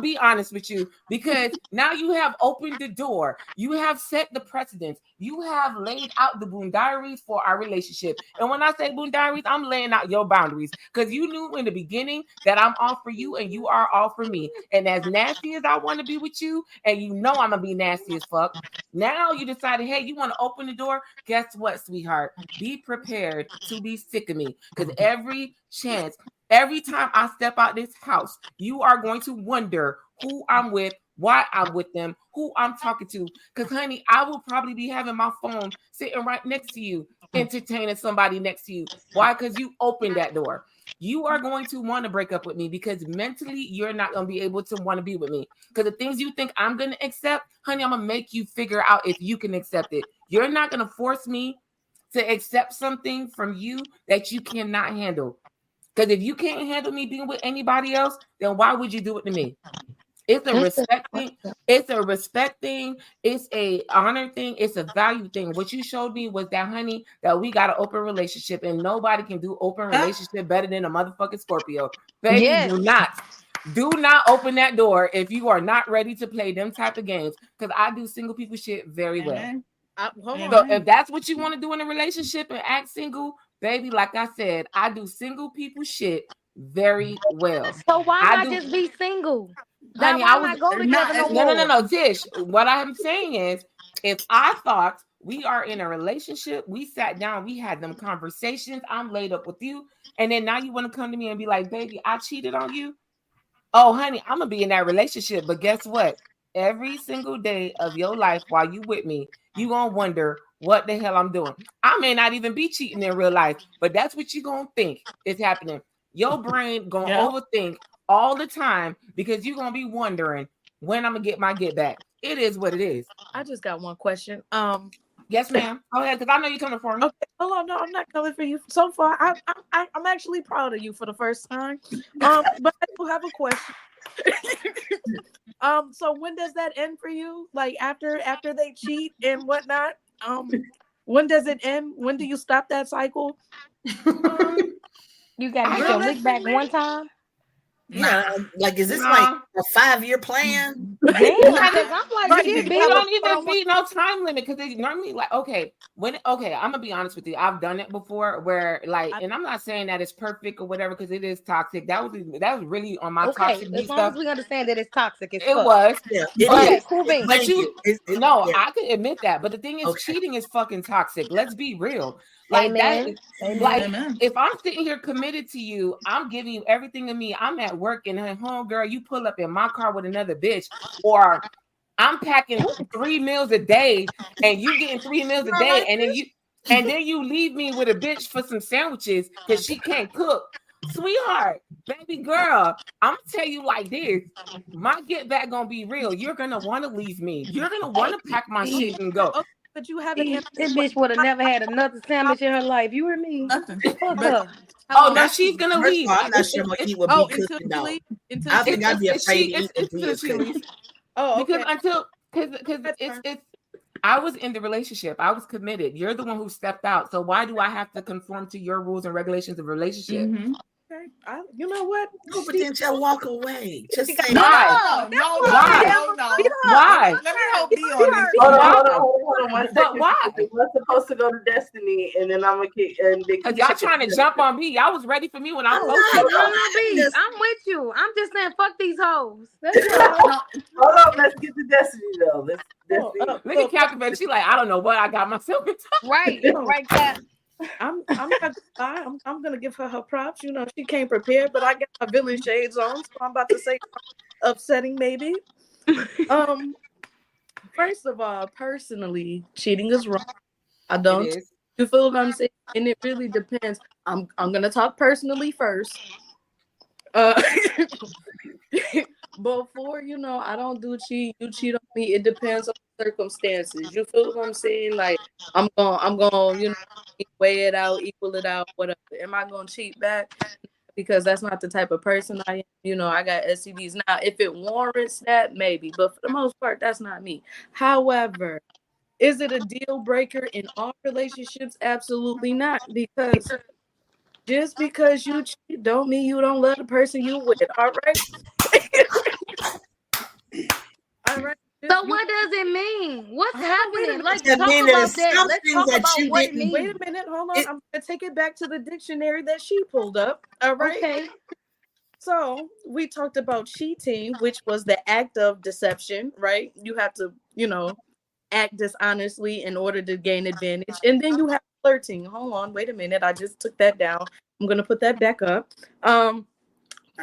[SPEAKER 3] be honest with you. Because now you have opened the door. You have set the precedence. You have laid out the Diaries for our relationship. And when I say Diaries, I'm laying out your boundaries, because you knew in the beginning that I'm all for you and you are all for me. And as nasty as I want to be with you, and you know I'm going to be nasty as fuck, now you decided, hey, you want to open the door? Guess what, sweetheart? Be prepared to be sick of me, because every time I step out this house, you are going to wonder who I'm with, why I'm with them, who I'm talking to. Because, honey, I will probably be having my phone sitting right next to you entertaining somebody next to you. Why? Because you opened that door. You are going to want to break up with me because mentally you're not going to be able to want to be with me. Because the things you think I'm going to accept, honey, I'm going to make you figure out if you can accept it. You're not going to force me to accept something from you that you cannot handle. Because if you can't handle me being with anybody else, then why would you do it to me? It's a respect thing. It's a respect thing. It's a honor thing. It's a value thing. What you showed me was that, honey, that we got an open relationship and nobody can do open relationship better than a motherfucking Scorpio. Baby,
[SPEAKER 5] Yes.
[SPEAKER 3] do not open that door if you are not ready to play them type of games. Because I do single people shit very well. So if that's what you want to do in a relationship and act single, baby, like I said, I do single people shit very well.
[SPEAKER 5] So why not just be single?
[SPEAKER 3] Honey,
[SPEAKER 5] why not go together no more?
[SPEAKER 3] No, Tish. What I'm saying is, if I thought we are in a relationship, we sat down, we had them conversations, I'm laid up with you, and then now you want to come to me and be like, baby, I cheated on you. Oh, honey, I'm gonna be in that relationship, but guess what? Every single day of your life while you with me, you gonna wonder what the hell I'm doing. I may not even be cheating in real life, but that's what you gonna think is happening. Your brain gonna overthink all the time because you're gonna be wondering when I'm gonna get my get back. It is what it is.
[SPEAKER 6] I just got one question.
[SPEAKER 3] Yes, ma'am. Go ahead, because I know you're coming for me.
[SPEAKER 6] Okay. Hold on, no, I'm not coming for you. So far, I'm actually proud of you for the first time. But I do have a question. So when does that end for you? Like after they cheat and whatnot? When does it end? When do you stop that cycle?
[SPEAKER 5] You gotta get your lick back one time.
[SPEAKER 2] Yeah, like is this like a 5-year plan?
[SPEAKER 5] Damn, because I'm like,
[SPEAKER 3] you don't even be no time limit because they normally like I'm gonna be honest with you. I've done it before where and I'm not saying that it's perfect or whatever because it is toxic. That was really on my toxic
[SPEAKER 5] as long
[SPEAKER 3] stuff.
[SPEAKER 5] as we understand that it's toxic,
[SPEAKER 3] It was.
[SPEAKER 5] Yeah, cool beans.
[SPEAKER 3] But I could admit that. But the thing is, cheating is fucking toxic. Let's be real. Like
[SPEAKER 5] Amen.
[SPEAKER 3] If I'm sitting here committed to you, I'm giving you everything of me. I'm at work and home, girl, you pull up in my car with another bitch, or I'm packing 3 meals a day and you getting 3 meals a day, and then you leave me with a bitch for some sandwiches because she can't cook. Sweetheart, baby girl, I'm gonna tell you like this: my get back gonna be real. You're gonna want to leave me. You're gonna want to pack my shit and go.
[SPEAKER 6] But you haven't.
[SPEAKER 5] This bitch would have never had another sandwich in her life. You heard me? Fuck her.
[SPEAKER 3] Oh no, she's gonna leave.
[SPEAKER 2] I'm not sure I'm gonna eat what be cooking though. I think I'd be afraid to eat what be cooking.
[SPEAKER 6] Oh, okay.
[SPEAKER 3] Because it's. I was in the relationship. I was committed. You're the one who stepped out. So why do I have to conform to your rules and regulations of relationship?
[SPEAKER 6] Mm-hmm. Okay. You know what?
[SPEAKER 2] No, but then just walk away. Just say
[SPEAKER 3] why? Why?
[SPEAKER 7] Let me help you on this.
[SPEAKER 1] Hold on 1 second.
[SPEAKER 3] But why?
[SPEAKER 1] We're supposed to go to Destiny, and then I'm gonna kick.
[SPEAKER 3] Because y'all trying to jump on me. Y'all was ready for me when I was
[SPEAKER 5] I'm with you. I'm just saying, fuck these hoes.
[SPEAKER 1] Hold on, let's get to Destiny though.
[SPEAKER 3] Look at Captain Betty. She like, I don't know what I got myself into.
[SPEAKER 5] Right, Cap.
[SPEAKER 6] I'm not I'm gonna give her props. You know, she came prepared, but I got my villain shades on, so I'm about to say upsetting maybe. First of all, personally, cheating is wrong. I don't. You feel what I'm saying? And it really depends. I'm gonna talk personally first. Before, I don't do cheat. You cheat on me. It depends on the circumstances. You feel what I'm saying? Like I'm gonna, weigh it out, equal it out, whatever. Am I gonna cheat back? Because that's not the type of person I am. I got STDs. Now, if it warrants that, maybe. But for the most part, that's not me. However, is it a deal breaker in all relationships? Absolutely not. Because just because you cheat don't mean you don't love the person you with. All right. All right.
[SPEAKER 5] So what does it mean? What's happening? Let's talk about
[SPEAKER 2] that.
[SPEAKER 5] Let's talk about what it means.
[SPEAKER 6] Wait a minute. Hold on. I'm going to take it back to the dictionary that she pulled up. All right.
[SPEAKER 5] Okay.
[SPEAKER 6] So we talked about cheating, which was the act of deception, right? You have to, act dishonestly in order to gain advantage. And then you have flirting. Hold on. Wait a minute. I just took that down. I'm going to put that back up.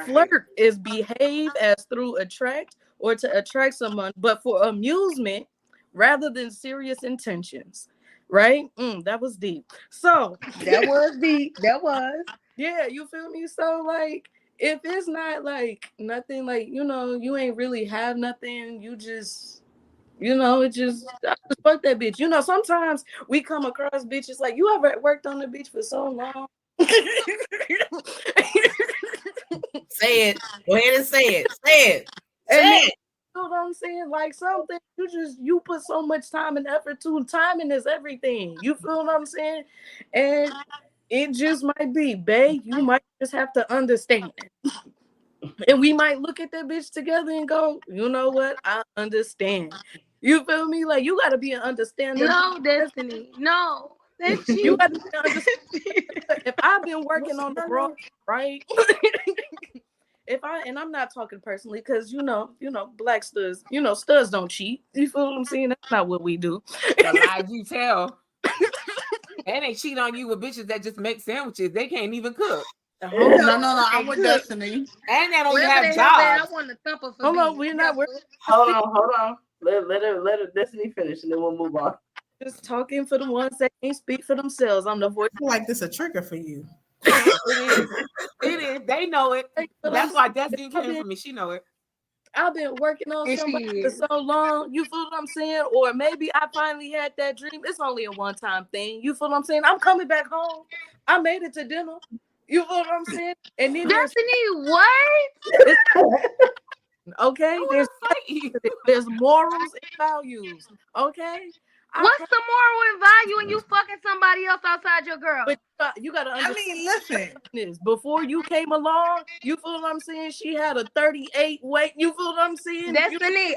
[SPEAKER 6] Flirt is behave as through attract or to attract someone, but for amusement rather than serious intentions. right? That was deep. So
[SPEAKER 5] That was deep. That was.
[SPEAKER 6] yeah, you feel me? So like, if it's not like nothing, like you ain't really have nothing. You just, it just I just fuck that bitch. Sometimes we come across bitches like you ever worked on the bitch for so long.
[SPEAKER 2] Say it. Go ahead and say it. Say it. Say
[SPEAKER 6] And
[SPEAKER 2] it.
[SPEAKER 6] you know what I'm saying? Like something you put so much time and effort to. Timing is everything. You feel what I'm saying? And it just might be, babe. You might just have to understand. And we might look at that bitch together and go, you know what? I understand. You feel me? Like you gotta be an understanding.
[SPEAKER 5] No, Destiny. No. That's
[SPEAKER 6] You
[SPEAKER 5] cheap.
[SPEAKER 6] gotta be an understanding. If I've been working on the broad, right? And I'm not talking personally, because black studs, studs don't cheat. You feel what I'm saying? That's not what we do.
[SPEAKER 3] The lies you tell. And they cheat on you with bitches that just make sandwiches. They can't even cook.
[SPEAKER 7] No. I'm with Destiny.
[SPEAKER 3] And they don't even
[SPEAKER 5] Whatever
[SPEAKER 3] have
[SPEAKER 5] the hell that, I
[SPEAKER 3] jobs.
[SPEAKER 5] want to thump her for
[SPEAKER 6] Hold on,
[SPEAKER 5] beef.
[SPEAKER 6] we're not. We're
[SPEAKER 1] Hold on. Let her Destiny finish, and then we'll move on.
[SPEAKER 6] just talking for the ones that can't speak for themselves. I'm the voice.
[SPEAKER 8] I feel like this a trigger for you.
[SPEAKER 3] It is. It is. They know it. That's why Destiny came for me. She know it.
[SPEAKER 6] I've been working on
[SPEAKER 5] And
[SPEAKER 6] somebody
[SPEAKER 5] she
[SPEAKER 6] for
[SPEAKER 5] is.
[SPEAKER 6] so long. You feel what I'm saying? Or maybe I finally had that dream. It's only a one-time thing. You feel what I'm saying? I'm coming back home. I made it to dinner. You feel what I'm saying? And then
[SPEAKER 5] Destiny, what?
[SPEAKER 6] okay, there's morals and values. Okay,
[SPEAKER 5] What's the moral and value in you fucking somebody else outside your girl?
[SPEAKER 6] but you gotta understand.
[SPEAKER 7] I mean, listen.
[SPEAKER 6] This before you came along. You feel what I'm saying? She had a 38 weight. You feel what I'm saying?
[SPEAKER 5] Destiny,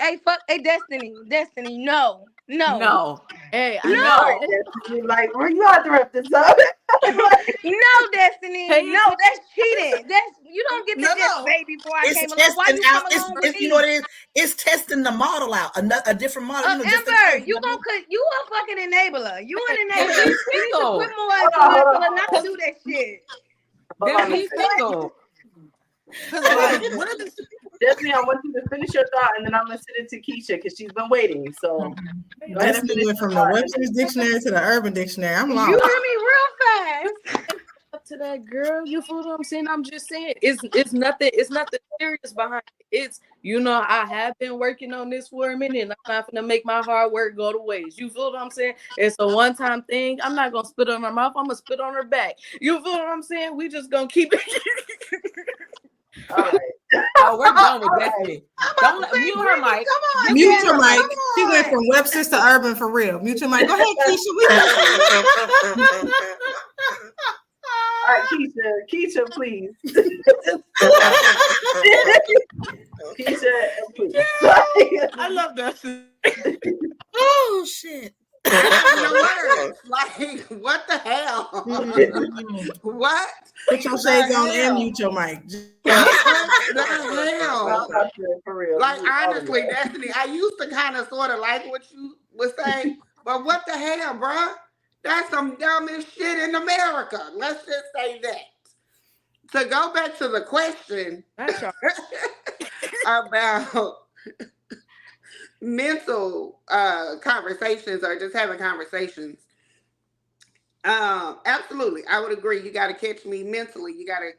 [SPEAKER 5] Destiny, no.
[SPEAKER 3] No.
[SPEAKER 6] Hey, I
[SPEAKER 5] No.
[SPEAKER 6] know.
[SPEAKER 1] Destiny, like, where you have to wrap this up?
[SPEAKER 5] No, Destiny.
[SPEAKER 6] Hey,
[SPEAKER 5] No, that's cheating. You don't get to just say before I
[SPEAKER 2] It's
[SPEAKER 5] came along. Why
[SPEAKER 2] testing
[SPEAKER 5] you
[SPEAKER 2] out.
[SPEAKER 5] come along with
[SPEAKER 2] It's
[SPEAKER 5] me?
[SPEAKER 2] you know what it is? It's testing the model out. A different model.
[SPEAKER 5] Amber, you a fucking enabler. You an
[SPEAKER 3] Then
[SPEAKER 5] enabler.
[SPEAKER 3] he's
[SPEAKER 5] You need to
[SPEAKER 3] single.
[SPEAKER 5] quit more and not to do that shit.
[SPEAKER 3] Then he's single.
[SPEAKER 7] What are the
[SPEAKER 1] Destiny, I want you to finish your thought, and then I'm gonna send it to Keisha because she's been waiting. So go ahead and
[SPEAKER 8] Destiny
[SPEAKER 1] finish
[SPEAKER 8] went
[SPEAKER 1] your
[SPEAKER 8] from the
[SPEAKER 1] thought.
[SPEAKER 8] Webster's dictionary to the Urban Dictionary. I'm
[SPEAKER 5] You
[SPEAKER 8] lost.
[SPEAKER 5] hear me real fast.
[SPEAKER 6] Up to that girl. You feel what I'm saying? I'm just saying it's nothing serious behind it. It's I have been working on this for a minute, and I'm not gonna make my hard work go to waste. You feel what I'm saying? It's a one-time thing. I'm not gonna spit on her mouth, I'm gonna spit on her back. You feel what I'm saying? We just gonna keep it.
[SPEAKER 1] All right.
[SPEAKER 3] Oh, we're done with Destiny. Don't mute her mic.
[SPEAKER 5] Come on,
[SPEAKER 8] Mute your
[SPEAKER 5] Karen,
[SPEAKER 8] mic.
[SPEAKER 5] come
[SPEAKER 8] She went
[SPEAKER 5] on.
[SPEAKER 8] from Webster's to Urban for real. Mute your mic. Go ahead, Keisha.
[SPEAKER 1] All right, Keisha, please. Keisha, please.
[SPEAKER 7] I love Destiny.
[SPEAKER 2] Oh shit.
[SPEAKER 4] The words. Like, what the hell? What?
[SPEAKER 8] Put your shades on
[SPEAKER 4] hell?
[SPEAKER 8] and mute your mic.
[SPEAKER 4] What the hell?
[SPEAKER 1] For real.
[SPEAKER 4] Like, honestly, Destiny, I used to kind of sort of like what you would say, but what the hell, bruh? That's some dumbest shit in America. Let's just say that. To go back to the question about mental conversations or just having conversations, absolutely, I would agree. You got to catch me mentally. You got to,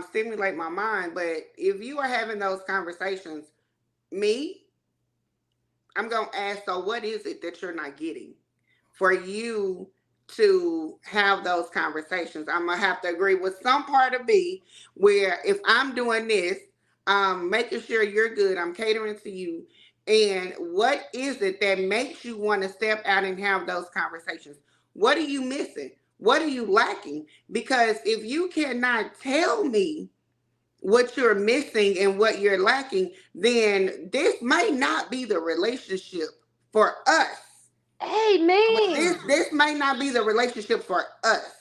[SPEAKER 4] stimulate my mind. But if you are having those conversations, I'm going to ask, so what is it that you're not getting for you to have those conversations? I'm going to have to agree with some part of me where if I'm doing this, making sure you're good, I'm catering to you. And what is it that makes you want to step out and have those conversations? What are you missing? What are you lacking? Because if you cannot tell me what you're missing and what you're lacking, then this might not be the relationship for us.
[SPEAKER 5] Hey, man.
[SPEAKER 4] This might not be the relationship for us.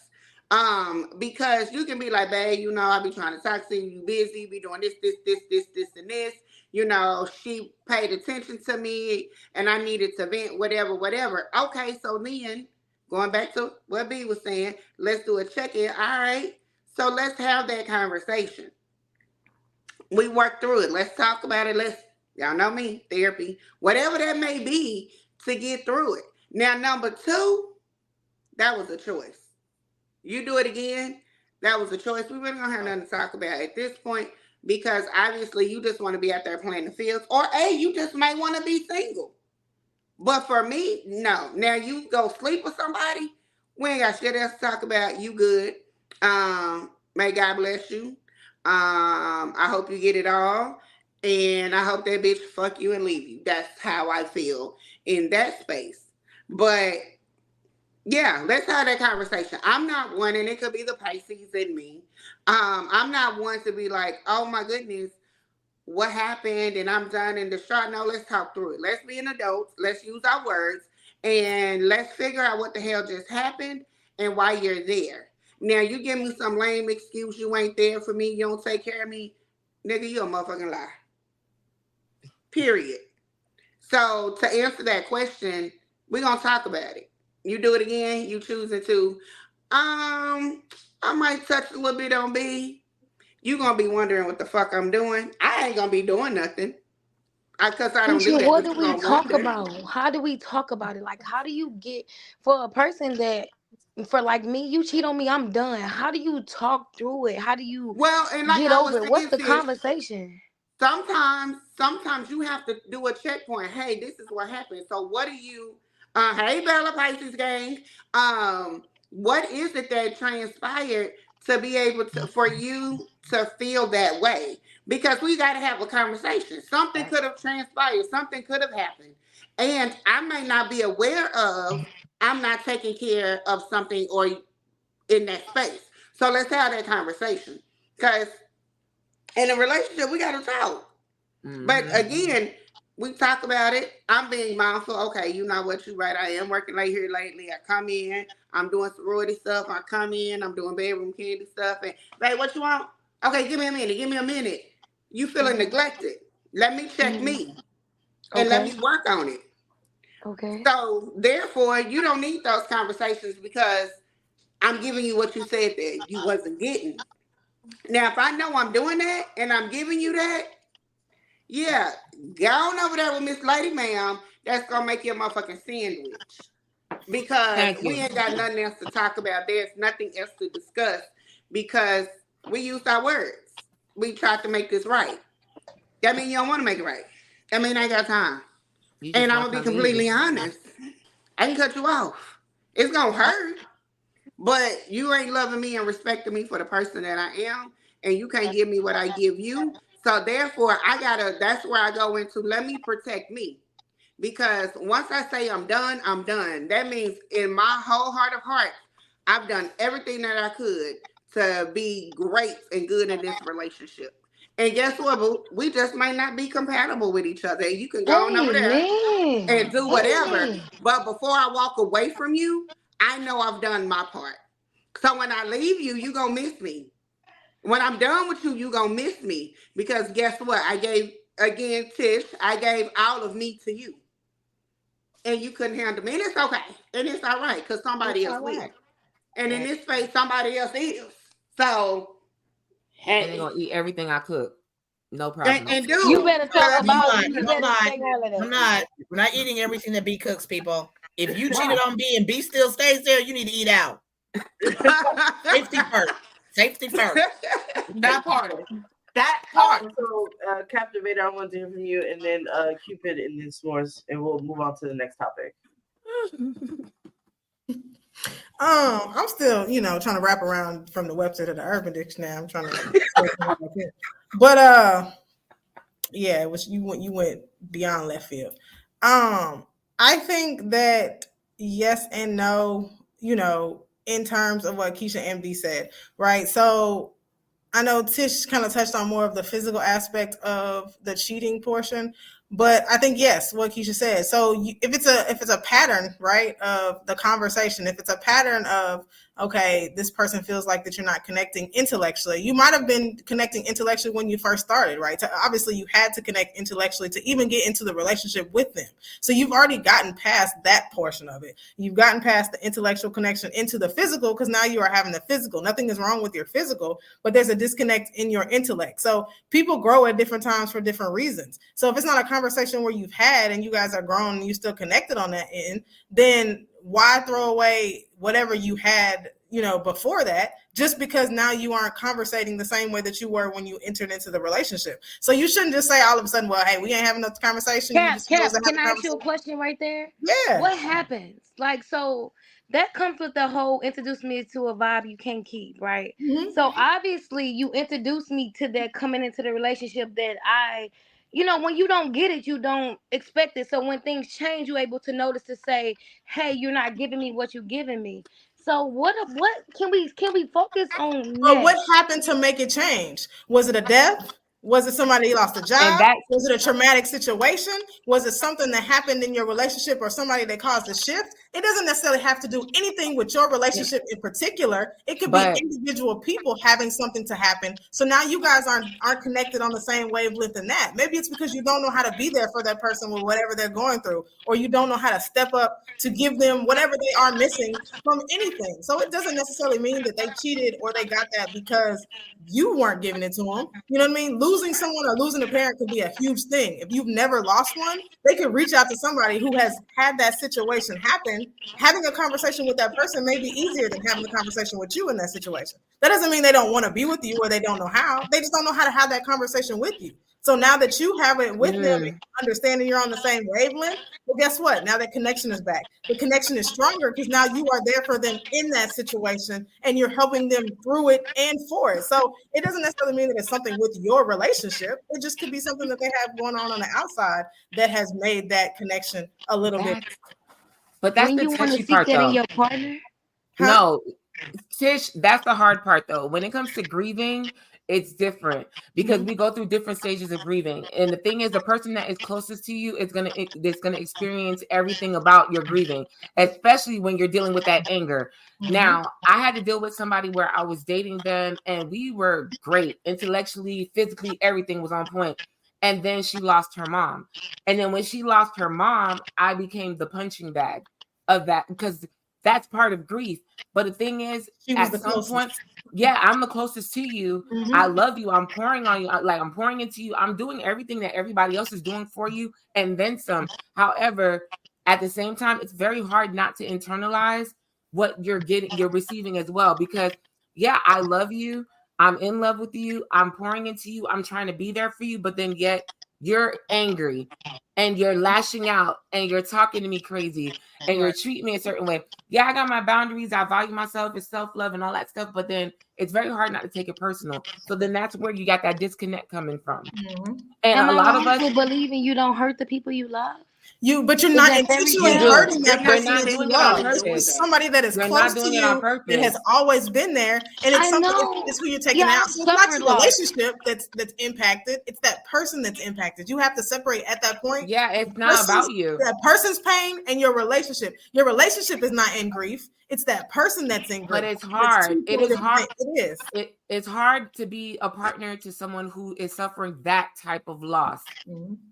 [SPEAKER 4] Because you can be like, babe, I be trying to talk to you, busy, be doing this, and this. She paid attention to me and I needed to vent, whatever. Okay, so then going back to what B was saying, let's do a check-in. All right. So let's have that conversation. We work through it. Let's talk about it. Y'all know me, therapy, whatever that may be, to get through it. Now, number two, that was a choice. You do it again, that was a choice. We really don't have nothing to talk about at this point because obviously you just want to be out there playing the fields, or A, you just might want to be single. But for me, no. Now you go sleep with somebody, we ain't got shit else to talk about. You good. May God bless you. I hope you get it all. And I hope that bitch fuck you and leave you. That's how I feel in that space. But yeah, let's have that conversation. I'm not one, and it could be the Pisces in me. I'm not one to be like, oh my goodness, what happened and I'm done and distraught. No, let's talk through it. Let's be an adult. Let's use our words and let's figure out what the hell just happened and why you're there. Now, you give me some lame excuse you ain't there for me, you don't take care of me, nigga, you a motherfucking lie. Period. So to answer that question, we're gonna talk about it. You do it again, you choosing to. I might touch a little bit on B. You gonna be wondering what the fuck I'm doing. I ain't gonna be doing nothing. Cause I don't do that.
[SPEAKER 5] What
[SPEAKER 4] But
[SPEAKER 5] do
[SPEAKER 4] you
[SPEAKER 5] we
[SPEAKER 4] gonna
[SPEAKER 5] talk
[SPEAKER 4] wonder.
[SPEAKER 5] about? How do we talk about it? Like, how do you get for a person that, for like me, you cheat on me, I'm done. How do you talk through it? How do you
[SPEAKER 4] Well, and like
[SPEAKER 5] get
[SPEAKER 4] I was
[SPEAKER 5] over it? What's
[SPEAKER 4] saying,
[SPEAKER 5] the
[SPEAKER 4] sis,
[SPEAKER 5] conversation?
[SPEAKER 4] sometimes you have to do a checkpoint. Hey, this is what happened. So what do you hey Bella Pisces gang. What is it that transpired to be able to for you to feel that way? Because we gotta have a conversation. Something could have transpired, something could have happened. And I may not be aware of I'm not taking care of something or in that space. So let's have that conversation. Because in a relationship, we got to talk.
[SPEAKER 3] Mm-hmm.
[SPEAKER 4] But again, we talk about it. I'm being mindful. Okay, you know what? You right. I am working late here lately. I come in. I'm doing sorority stuff. I come in. I'm doing bedroom candy stuff. And babe, what you want? Okay, give me a minute. Give me a minute. You feeling neglected? Let me check me and let me work on it.
[SPEAKER 5] Okay.
[SPEAKER 4] So therefore, you don't need those conversations because I'm giving you what you said that you wasn't getting. Now, if I know I'm doing that and I'm giving you that, yeah, go on over there with Miss Lady Ma'am. That's gonna make you a motherfucking sandwich because we ain't got nothing else to talk about. There's nothing else to discuss because we used our words. We tried to make this right. That mean you don't want to make it right. I mean, I ain't got time. And I'm gonna be completely honest. I can cut you off. It's gonna hurt. But you ain't loving me and respecting me for the person that I am, and you can't give me what I give you. So therefore, that's where I go into, let me protect me. Because once I say I'm done, I'm done. That means in my whole heart of hearts, I've done everything that I could to be great and good in this relationship. And guess what, boo? We just might not be compatible with each other. You can go on over there and do whatever. But before I walk away from you, I know I've done my part. So when I leave you, you're going to miss me. When I'm done with you, you're going to miss me. Because guess what? I gave, again, Tish, I gave all of me to you. And you couldn't handle me. And it's okay. And it's all right because somebody else will. And in this space, somebody else is. So, hey.
[SPEAKER 3] And they're going to eat everything I cook. No problem.
[SPEAKER 5] And dude, you better talk about it. You better say all of that.
[SPEAKER 2] We're not eating everything that B cooks, people. If you cheated on B and B still stays there, you need to eat out. Safety first. Safety first.
[SPEAKER 7] That part. That part.
[SPEAKER 1] So, Captivator, I want to hear from you, and then Cupid, and then S'mores, and we'll move on to the next topic.
[SPEAKER 8] I'm still, trying to wrap around from the website of the Urban Dictionary. I'm trying to, but yeah, it was you went beyond left field. I think that yes and no, in terms of what Keisha MD said, right? So I know Tish kind of touched on more of the physical aspect of the cheating portion, but I think yes, what Keisha said. So if it's a pattern, right, of the conversation, if it's a pattern of okay, this person feels like that you're not connecting intellectually. You might have been connecting intellectually when you first started, right? So obviously, you had to connect intellectually to even get into the relationship with them. So you've already gotten past that portion of it. You've gotten past the intellectual connection into the physical, because now you are having the physical. Nothing is wrong with your physical, but there's a disconnect in your intellect. So people grow at different times for different reasons. So if it's not a conversation where you've had and you guys are grown and you're still connected on that end, then why throw away whatever you had, before that, just because now you aren't conversating the same way that you were when you entered into the relationship? So you shouldn't just say all of a sudden, well, hey, we ain't having enough conversation.
[SPEAKER 5] Cap, can I ask you a question right there?
[SPEAKER 8] Yeah.
[SPEAKER 5] What happens? Like, so that comes with the whole introduce me to a vibe you can't keep, right?
[SPEAKER 8] Mm-hmm.
[SPEAKER 5] So obviously you introduced me to that coming into the relationship that when you don't get it, you don't expect it. So when things change, you're able to notice to say, hey, you're not giving me what you're giving me. So what can we focus on
[SPEAKER 8] But what
[SPEAKER 5] next?
[SPEAKER 8] happened to make it change? Was it a death? Was it somebody lost a
[SPEAKER 3] And
[SPEAKER 8] job?
[SPEAKER 3] that
[SPEAKER 8] Was it a traumatic situation? Was it something that happened in your relationship or somebody that caused a shift? It doesn't necessarily have to do anything with your relationship in particular. It could be
[SPEAKER 3] but
[SPEAKER 8] individual people having something to happen. So now you guys aren't connected on the same wavelength in that. Maybe it's because you don't know how to be there for that person with whatever they're going through, or you don't know how to step up to give them whatever they are missing from anything. So it doesn't necessarily mean that they cheated or they got that because you weren't giving it to them. You know what I mean? Losing someone or losing a parent could be a huge thing. If you've never lost one, they could reach out to somebody who has had that situation happen. Having a conversation with that person may be easier than having a conversation with you in that situation. That doesn't mean they don't want to be with you or they don't know how. They just don't know how to have that conversation with you. So now that you have it with them, understanding you're on the same wavelength, well, guess what? Now that connection is back. The connection is stronger because now you are there for them in that situation and you're helping them through it and for it. So it doesn't necessarily mean that it's something with your relationship. It just could be something that they have going on the outside that has made that connection a little bit.
[SPEAKER 3] but that's
[SPEAKER 5] When
[SPEAKER 3] the
[SPEAKER 5] you want to
[SPEAKER 3] touchy
[SPEAKER 5] seek
[SPEAKER 3] part,
[SPEAKER 5] that in
[SPEAKER 3] though.
[SPEAKER 5] your partner?
[SPEAKER 3] No, Tish, that's the hard part, though. When it comes to grieving, it's different because we go through different stages of grieving. And the thing is, the person that is closest to you is gonna experience everything about your grieving, especially when you're dealing with that anger. Now, I had to deal with somebody where I was dating them and we were great intellectually, physically, everything was on point. And then she lost her mom. And then when she lost her mom, I became the punching bag of that because that's part of grief. But the thing is, at some point, yeah, I'm the closest to you. I love you. I'm pouring on you. Like I'm pouring into you. I'm doing everything that everybody else is doing for you and then some. However, at the same time, it's very hard not to internalize what you're receiving as well. Because yeah, I love you. I'm in love with you. I'm pouring into you. I'm trying to be there for you. But then yet you're angry and you're lashing out and you're talking to me crazy and you're treating me a certain way. Yeah, I got my boundaries. I value myself. It's self-love and all that stuff. But then it's very hard not to take it personal. So then that's where you got that disconnect coming from. And
[SPEAKER 5] Am
[SPEAKER 3] a
[SPEAKER 5] I
[SPEAKER 3] lot of
[SPEAKER 5] wrong
[SPEAKER 3] us
[SPEAKER 5] for believing you don't hurt the people you love?
[SPEAKER 8] But you're not intentionally hurting that
[SPEAKER 3] You're
[SPEAKER 8] person
[SPEAKER 3] not
[SPEAKER 8] that you
[SPEAKER 3] doing it on
[SPEAKER 8] love.
[SPEAKER 3] purpose.
[SPEAKER 8] It's somebody that is
[SPEAKER 3] You're
[SPEAKER 8] close
[SPEAKER 3] not doing
[SPEAKER 8] to
[SPEAKER 3] it on
[SPEAKER 8] you,
[SPEAKER 3] purpose.
[SPEAKER 8] that has always been there, and it's something. It's who you're taking out. So it's not your relationship that's impacted. It's that person that's impacted. You have to separate at that point.
[SPEAKER 3] Yeah, it's not about you.
[SPEAKER 8] That person's pain and your relationship. Your relationship is not in grief. It's that person that's in grief.
[SPEAKER 3] But it's hard. It is hard.
[SPEAKER 8] It is.
[SPEAKER 3] It's hard to be a partner to someone who is suffering that type of loss.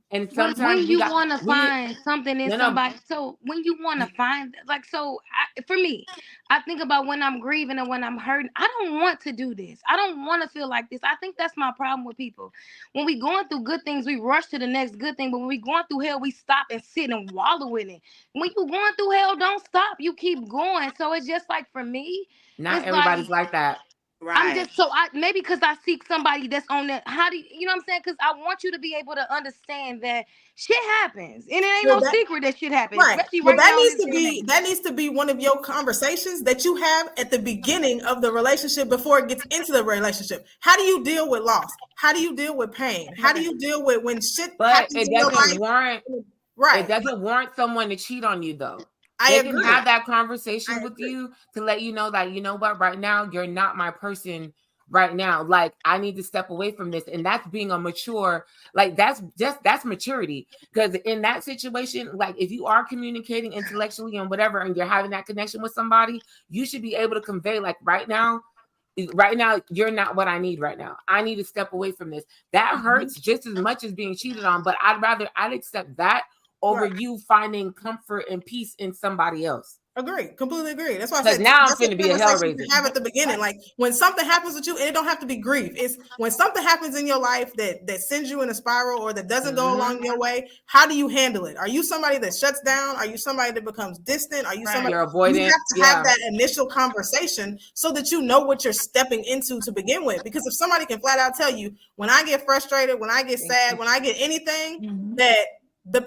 [SPEAKER 3] And sometimes
[SPEAKER 5] when you want to find something in somebody, so when you want to find, like, so for me, I think about when I'm grieving and when I'm hurting. I don't want to do this. I don't want to feel like this. I think that's my problem with people. When we going through good things, we rush to the next good thing. But when we going through hell, we stop and sit and wallow in it. When you going through hell, don't stop. You keep going. So it's just like, for me,
[SPEAKER 3] not everybody's like that.
[SPEAKER 4] Right.
[SPEAKER 5] I'm just maybe because I seek somebody that's on that. How do you know what I'm saying? Because I want you to be able to understand that shit happens, and it ain't no secret that shit happens.
[SPEAKER 8] Right.
[SPEAKER 5] Especially
[SPEAKER 8] Well,
[SPEAKER 5] right now.
[SPEAKER 8] that needs to be one of your conversations that you have at the beginning of the relationship before it gets into the relationship. How do you deal with loss? How do you deal with pain? How do you deal with when shit happens in your life?
[SPEAKER 3] It doesn't warrant someone to cheat on you, though. They can have that conversation with you to let you know that, you know what, right now, you're not my person right now. Like, I need to step away from this. And that's being a mature, like, that's maturity. Because in that situation, like, if you are communicating intellectually and whatever, and you're having that connection with somebody, you should be able to convey, like, right now, you're not what I need right now. I need to step away from this. That hurts just as much as being cheated on, but I'd accept that over you finding comfort and peace in somebody else.
[SPEAKER 8] Agree, completely agree. That's why I said
[SPEAKER 3] now I'm
[SPEAKER 8] that's
[SPEAKER 3] finna be a hellraiser.
[SPEAKER 8] you have at the beginning. Like when something happens with you, and it don't have to be grief. It's when something happens in your life that sends you in a spiral or that doesn't go along your way. How do you handle it? Are you somebody that shuts down? Are you somebody that becomes distant? Are you somebody
[SPEAKER 3] you're avoidant?
[SPEAKER 8] You have to have that initial conversation so that you know what you're stepping into to begin with. Because if somebody can flat out tell you, when I get frustrated, when I get sad, when I get anything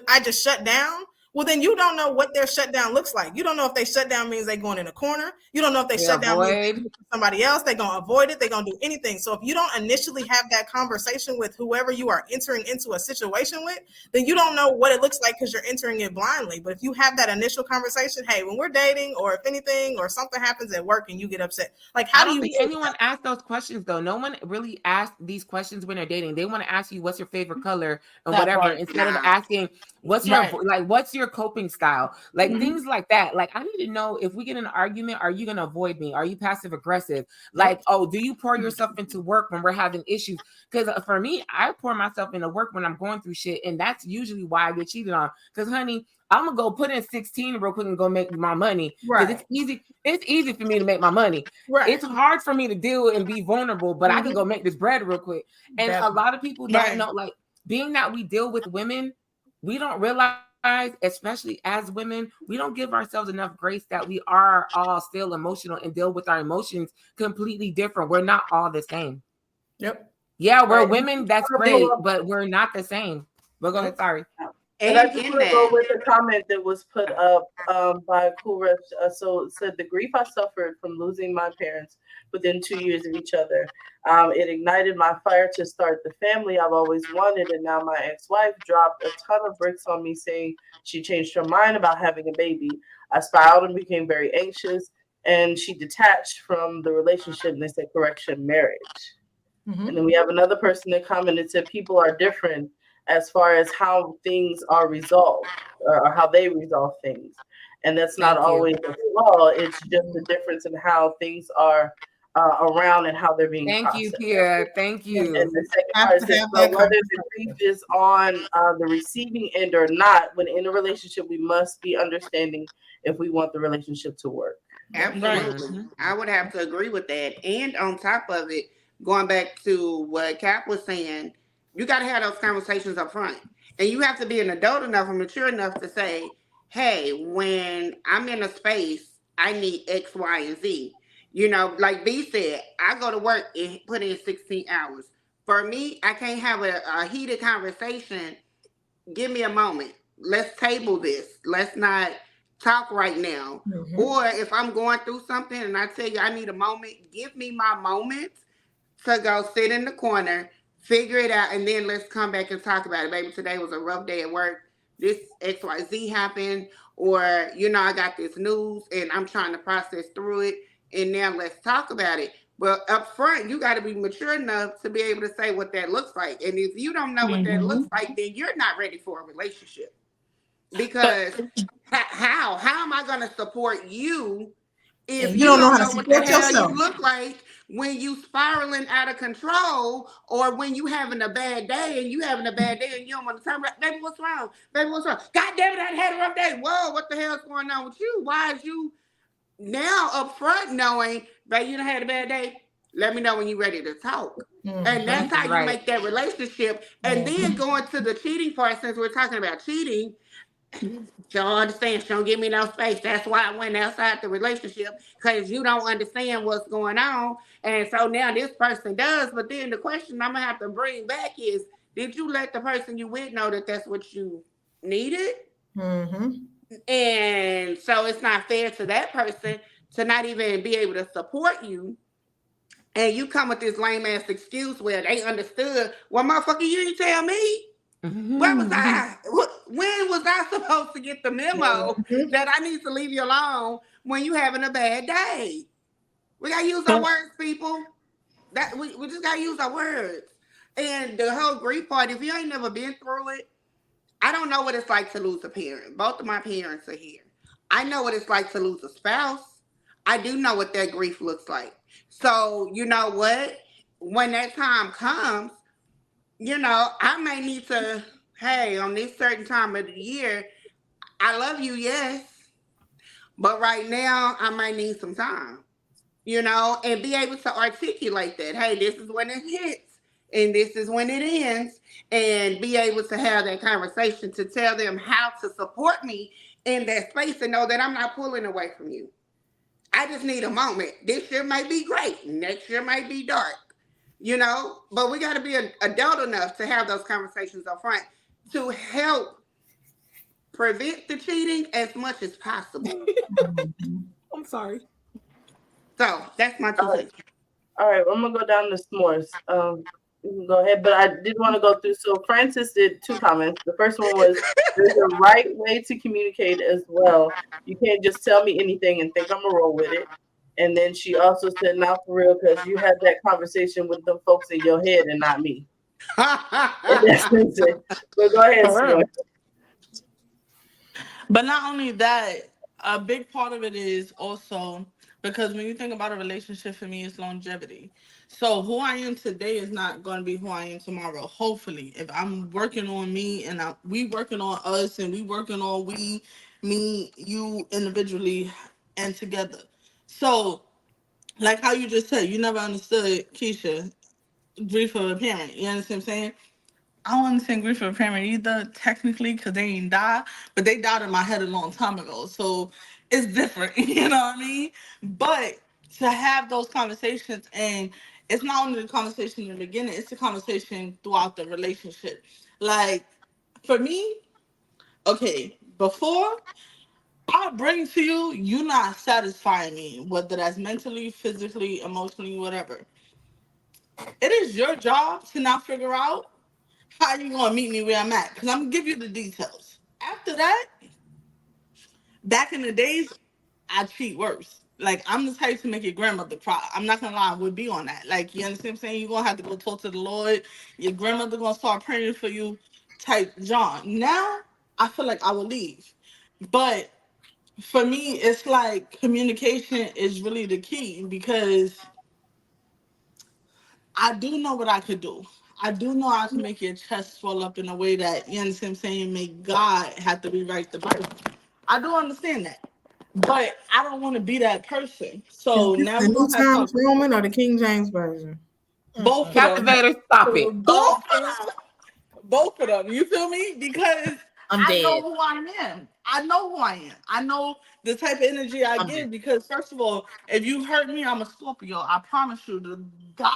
[SPEAKER 8] I just shut down. Well, then you don't know what their shutdown looks like. You don't know if they shut down means they're going in a corner. You don't know if they shut down means somebody else. They're going to avoid it. They're going to do anything. So if you don't initially have that conversation with whoever you are entering into a situation with, then you don't know what it looks like because you're entering it blindly. But if you have that initial conversation, hey, when we're dating or if anything or something happens at work and you get upset, like how do you
[SPEAKER 3] think anyone ask those questions though? No one really asks these questions when they're dating. They want to ask you what's your favorite color and whatever instead of asking what's your coping style, like things like that. Like, I need to know if we get in an argument, are you gonna avoid me? Are you passive aggressive? Like, oh, do you pour yourself into work when we're having issues? Because for me, I pour myself into work when I'm going through shit, and that's usually why I get cheated on. Because honey, I'm gonna go put in 16 real quick and go make my money. Because it's easy for me to make my money. It's hard for me to deal and be vulnerable, but I can go make this bread real quick. And a lot of people don't know, like, being that we deal with women, we don't realize, especially as women, we don't give ourselves enough grace that we are all still emotional and deal with our emotions completely different. We're not all the same. Yeah, we're women. That's great, but we're not the same. But go ahead. Sorry.
[SPEAKER 1] And I just want to go with the comment that was put up by Kura. So it said, the grief I suffered from losing my parents within 2 years of each other. It ignited my fire to start the family I've always wanted. And now my ex-wife dropped a ton of bricks on me saying she changed her mind about having a baby. I spiraled and became very anxious. And she detached from the relationship and they said, correction, marriage. And then we have another person that commented, said people are different as far as how things are resolved or how they resolve things. And that's not always a flaw. It's just a difference in how things are around and how they're being processed.
[SPEAKER 3] Thank you, Pierre. Thank you.
[SPEAKER 1] And the second part is that whether the grief is on the receiving end or not, when in a relationship, we must be understanding if we want the relationship to work.
[SPEAKER 4] Absolutely. I would have to agree with that. And on top of it, going back to what Cap was saying, you got to have those conversations up front. And you have to be an adult enough and mature enough to say, hey, when I'm in a space, I need X, Y, and Z. You know, like B said, I go to work and put in 16 hours. For me, I can't have a heated conversation. Give me a moment. Let's table this. Let's not talk right now. Or if I'm going through something and I tell you I need a moment, give me my moment to go sit in the corner, figure it out, and then let's come back and talk about it. Baby, today was a rough day at work. This XYZ happened, or, you know, I got this news and I'm trying to process through it, and now let's talk about it. But up front, you got to be mature enough to be able to say what that looks like. And if you don't know what that looks like, then you're not ready for a relationship. Because how am I going to support you if you don't know what the hell you look like when you spiraling out of control, or when you having a bad day and you don't want to talk about, baby, what's wrong? Baby, what's wrong? God damn it, I had a rough day. Whoa, what the hell's going on with you? Why is you now up front knowing, baby, you done had a bad day? Let me know when you're ready to talk. And that's how you make that relationship. And then going to the cheating part, since we're talking about cheating, she don't understand. She don't give me no space. That's why I went outside the relationship, because you don't understand what's going on. And so now this person does. But then the question I'm going to have to bring back is, did you let the person you with know that that's what you needed? And so it's not fair to that person to not even be able to support you. And you come with this lame ass excuse where they understood, well, motherfucker, you didn't tell me. Where was I? When was I supposed to get the memo that I need to leave you alone when you having a bad day? We got to use our words, people. That we just gotta use our words. And the whole grief part, if you ain't never been through it, I don't know what it's like to lose a parent. Both of my parents are here. I know what it's like to lose a spouse. I do know what that grief looks like. So, you know what? When that time comes, I may need to, hey, on this certain time of the year, I love you, yes, but right now I might need some time, and be able to articulate that. Hey, this is when it hits and this is when it ends, and be able to have that conversation to tell them how to support me in that space and know that I'm not pulling away from you. I just need a moment. This year might be great, next year might be dark, but we got to be adult enough to have those conversations up front to help prevent the cheating as much as possible.
[SPEAKER 2] I'm sorry.
[SPEAKER 4] So that's my 2 cents.
[SPEAKER 1] All right, I'm gonna go down to s'mores. You can go ahead, but I did want to go through. So Francis did 2 comments. The first one was, "There's a right way to communicate as well. You can't just tell me anything and think I'm gonna roll with it." And then she also said, "Not for real, because you had that conversation with them folks in your head and not me." And that's it. But go ahead, s'mores.
[SPEAKER 7] But not only that, a big part of it is also because when you think about a relationship, for me, it's longevity. So who I am today is not going to be who I am tomorrow. Hopefully, if I'm working on me and we working on us and we working on me, you individually and together. So like how you just said, you never understood Keisha grief of a parent. You understand what I'm saying? I don't understand grief of a parent either, technically, because they ain't die, but they died in my head a long time ago. So it's different, you know what I mean? But to have those conversations, and it's not only the conversation in the beginning, it's the conversation throughout the relationship. Like, for me, okay, before I bring to you, you not satisfying me, whether that's mentally, physically, emotionally, whatever. It is your job to now figure out how you gonna meet me where I'm at? Because I'm gonna give you the details. After that, back in the days, I treat worse. Like I'm the type to make your grandmother cry. I'm not gonna lie, I would be on that. Like you understand what I'm saying? You're gonna have to go talk to the Lord. Your grandmother gonna start praying for you, type John. Now I feel like I will leave. But for me, it's like communication is really the key because I do know what I could do. I do know I can make your chest swell up in a way that you understand what I'm saying, make God have to rewrite the Bible. I do understand that. But I don't want to be that person.
[SPEAKER 8] Is
[SPEAKER 7] So
[SPEAKER 8] this
[SPEAKER 7] now
[SPEAKER 8] the
[SPEAKER 7] we're
[SPEAKER 8] New
[SPEAKER 7] gonna have to
[SPEAKER 8] Times
[SPEAKER 7] talk
[SPEAKER 8] Roman or the King James Version?
[SPEAKER 7] both of them.
[SPEAKER 3] Captivator, stop it.
[SPEAKER 7] Both of them. Both of them. You feel me? Because
[SPEAKER 2] I'm
[SPEAKER 7] I know
[SPEAKER 2] dead.
[SPEAKER 7] who I am. I know who I am. I know the type of energy I
[SPEAKER 2] I'm
[SPEAKER 7] give
[SPEAKER 2] dead.
[SPEAKER 7] because first of all, if you hurt me, I'm a Scorpio. I promise you to God,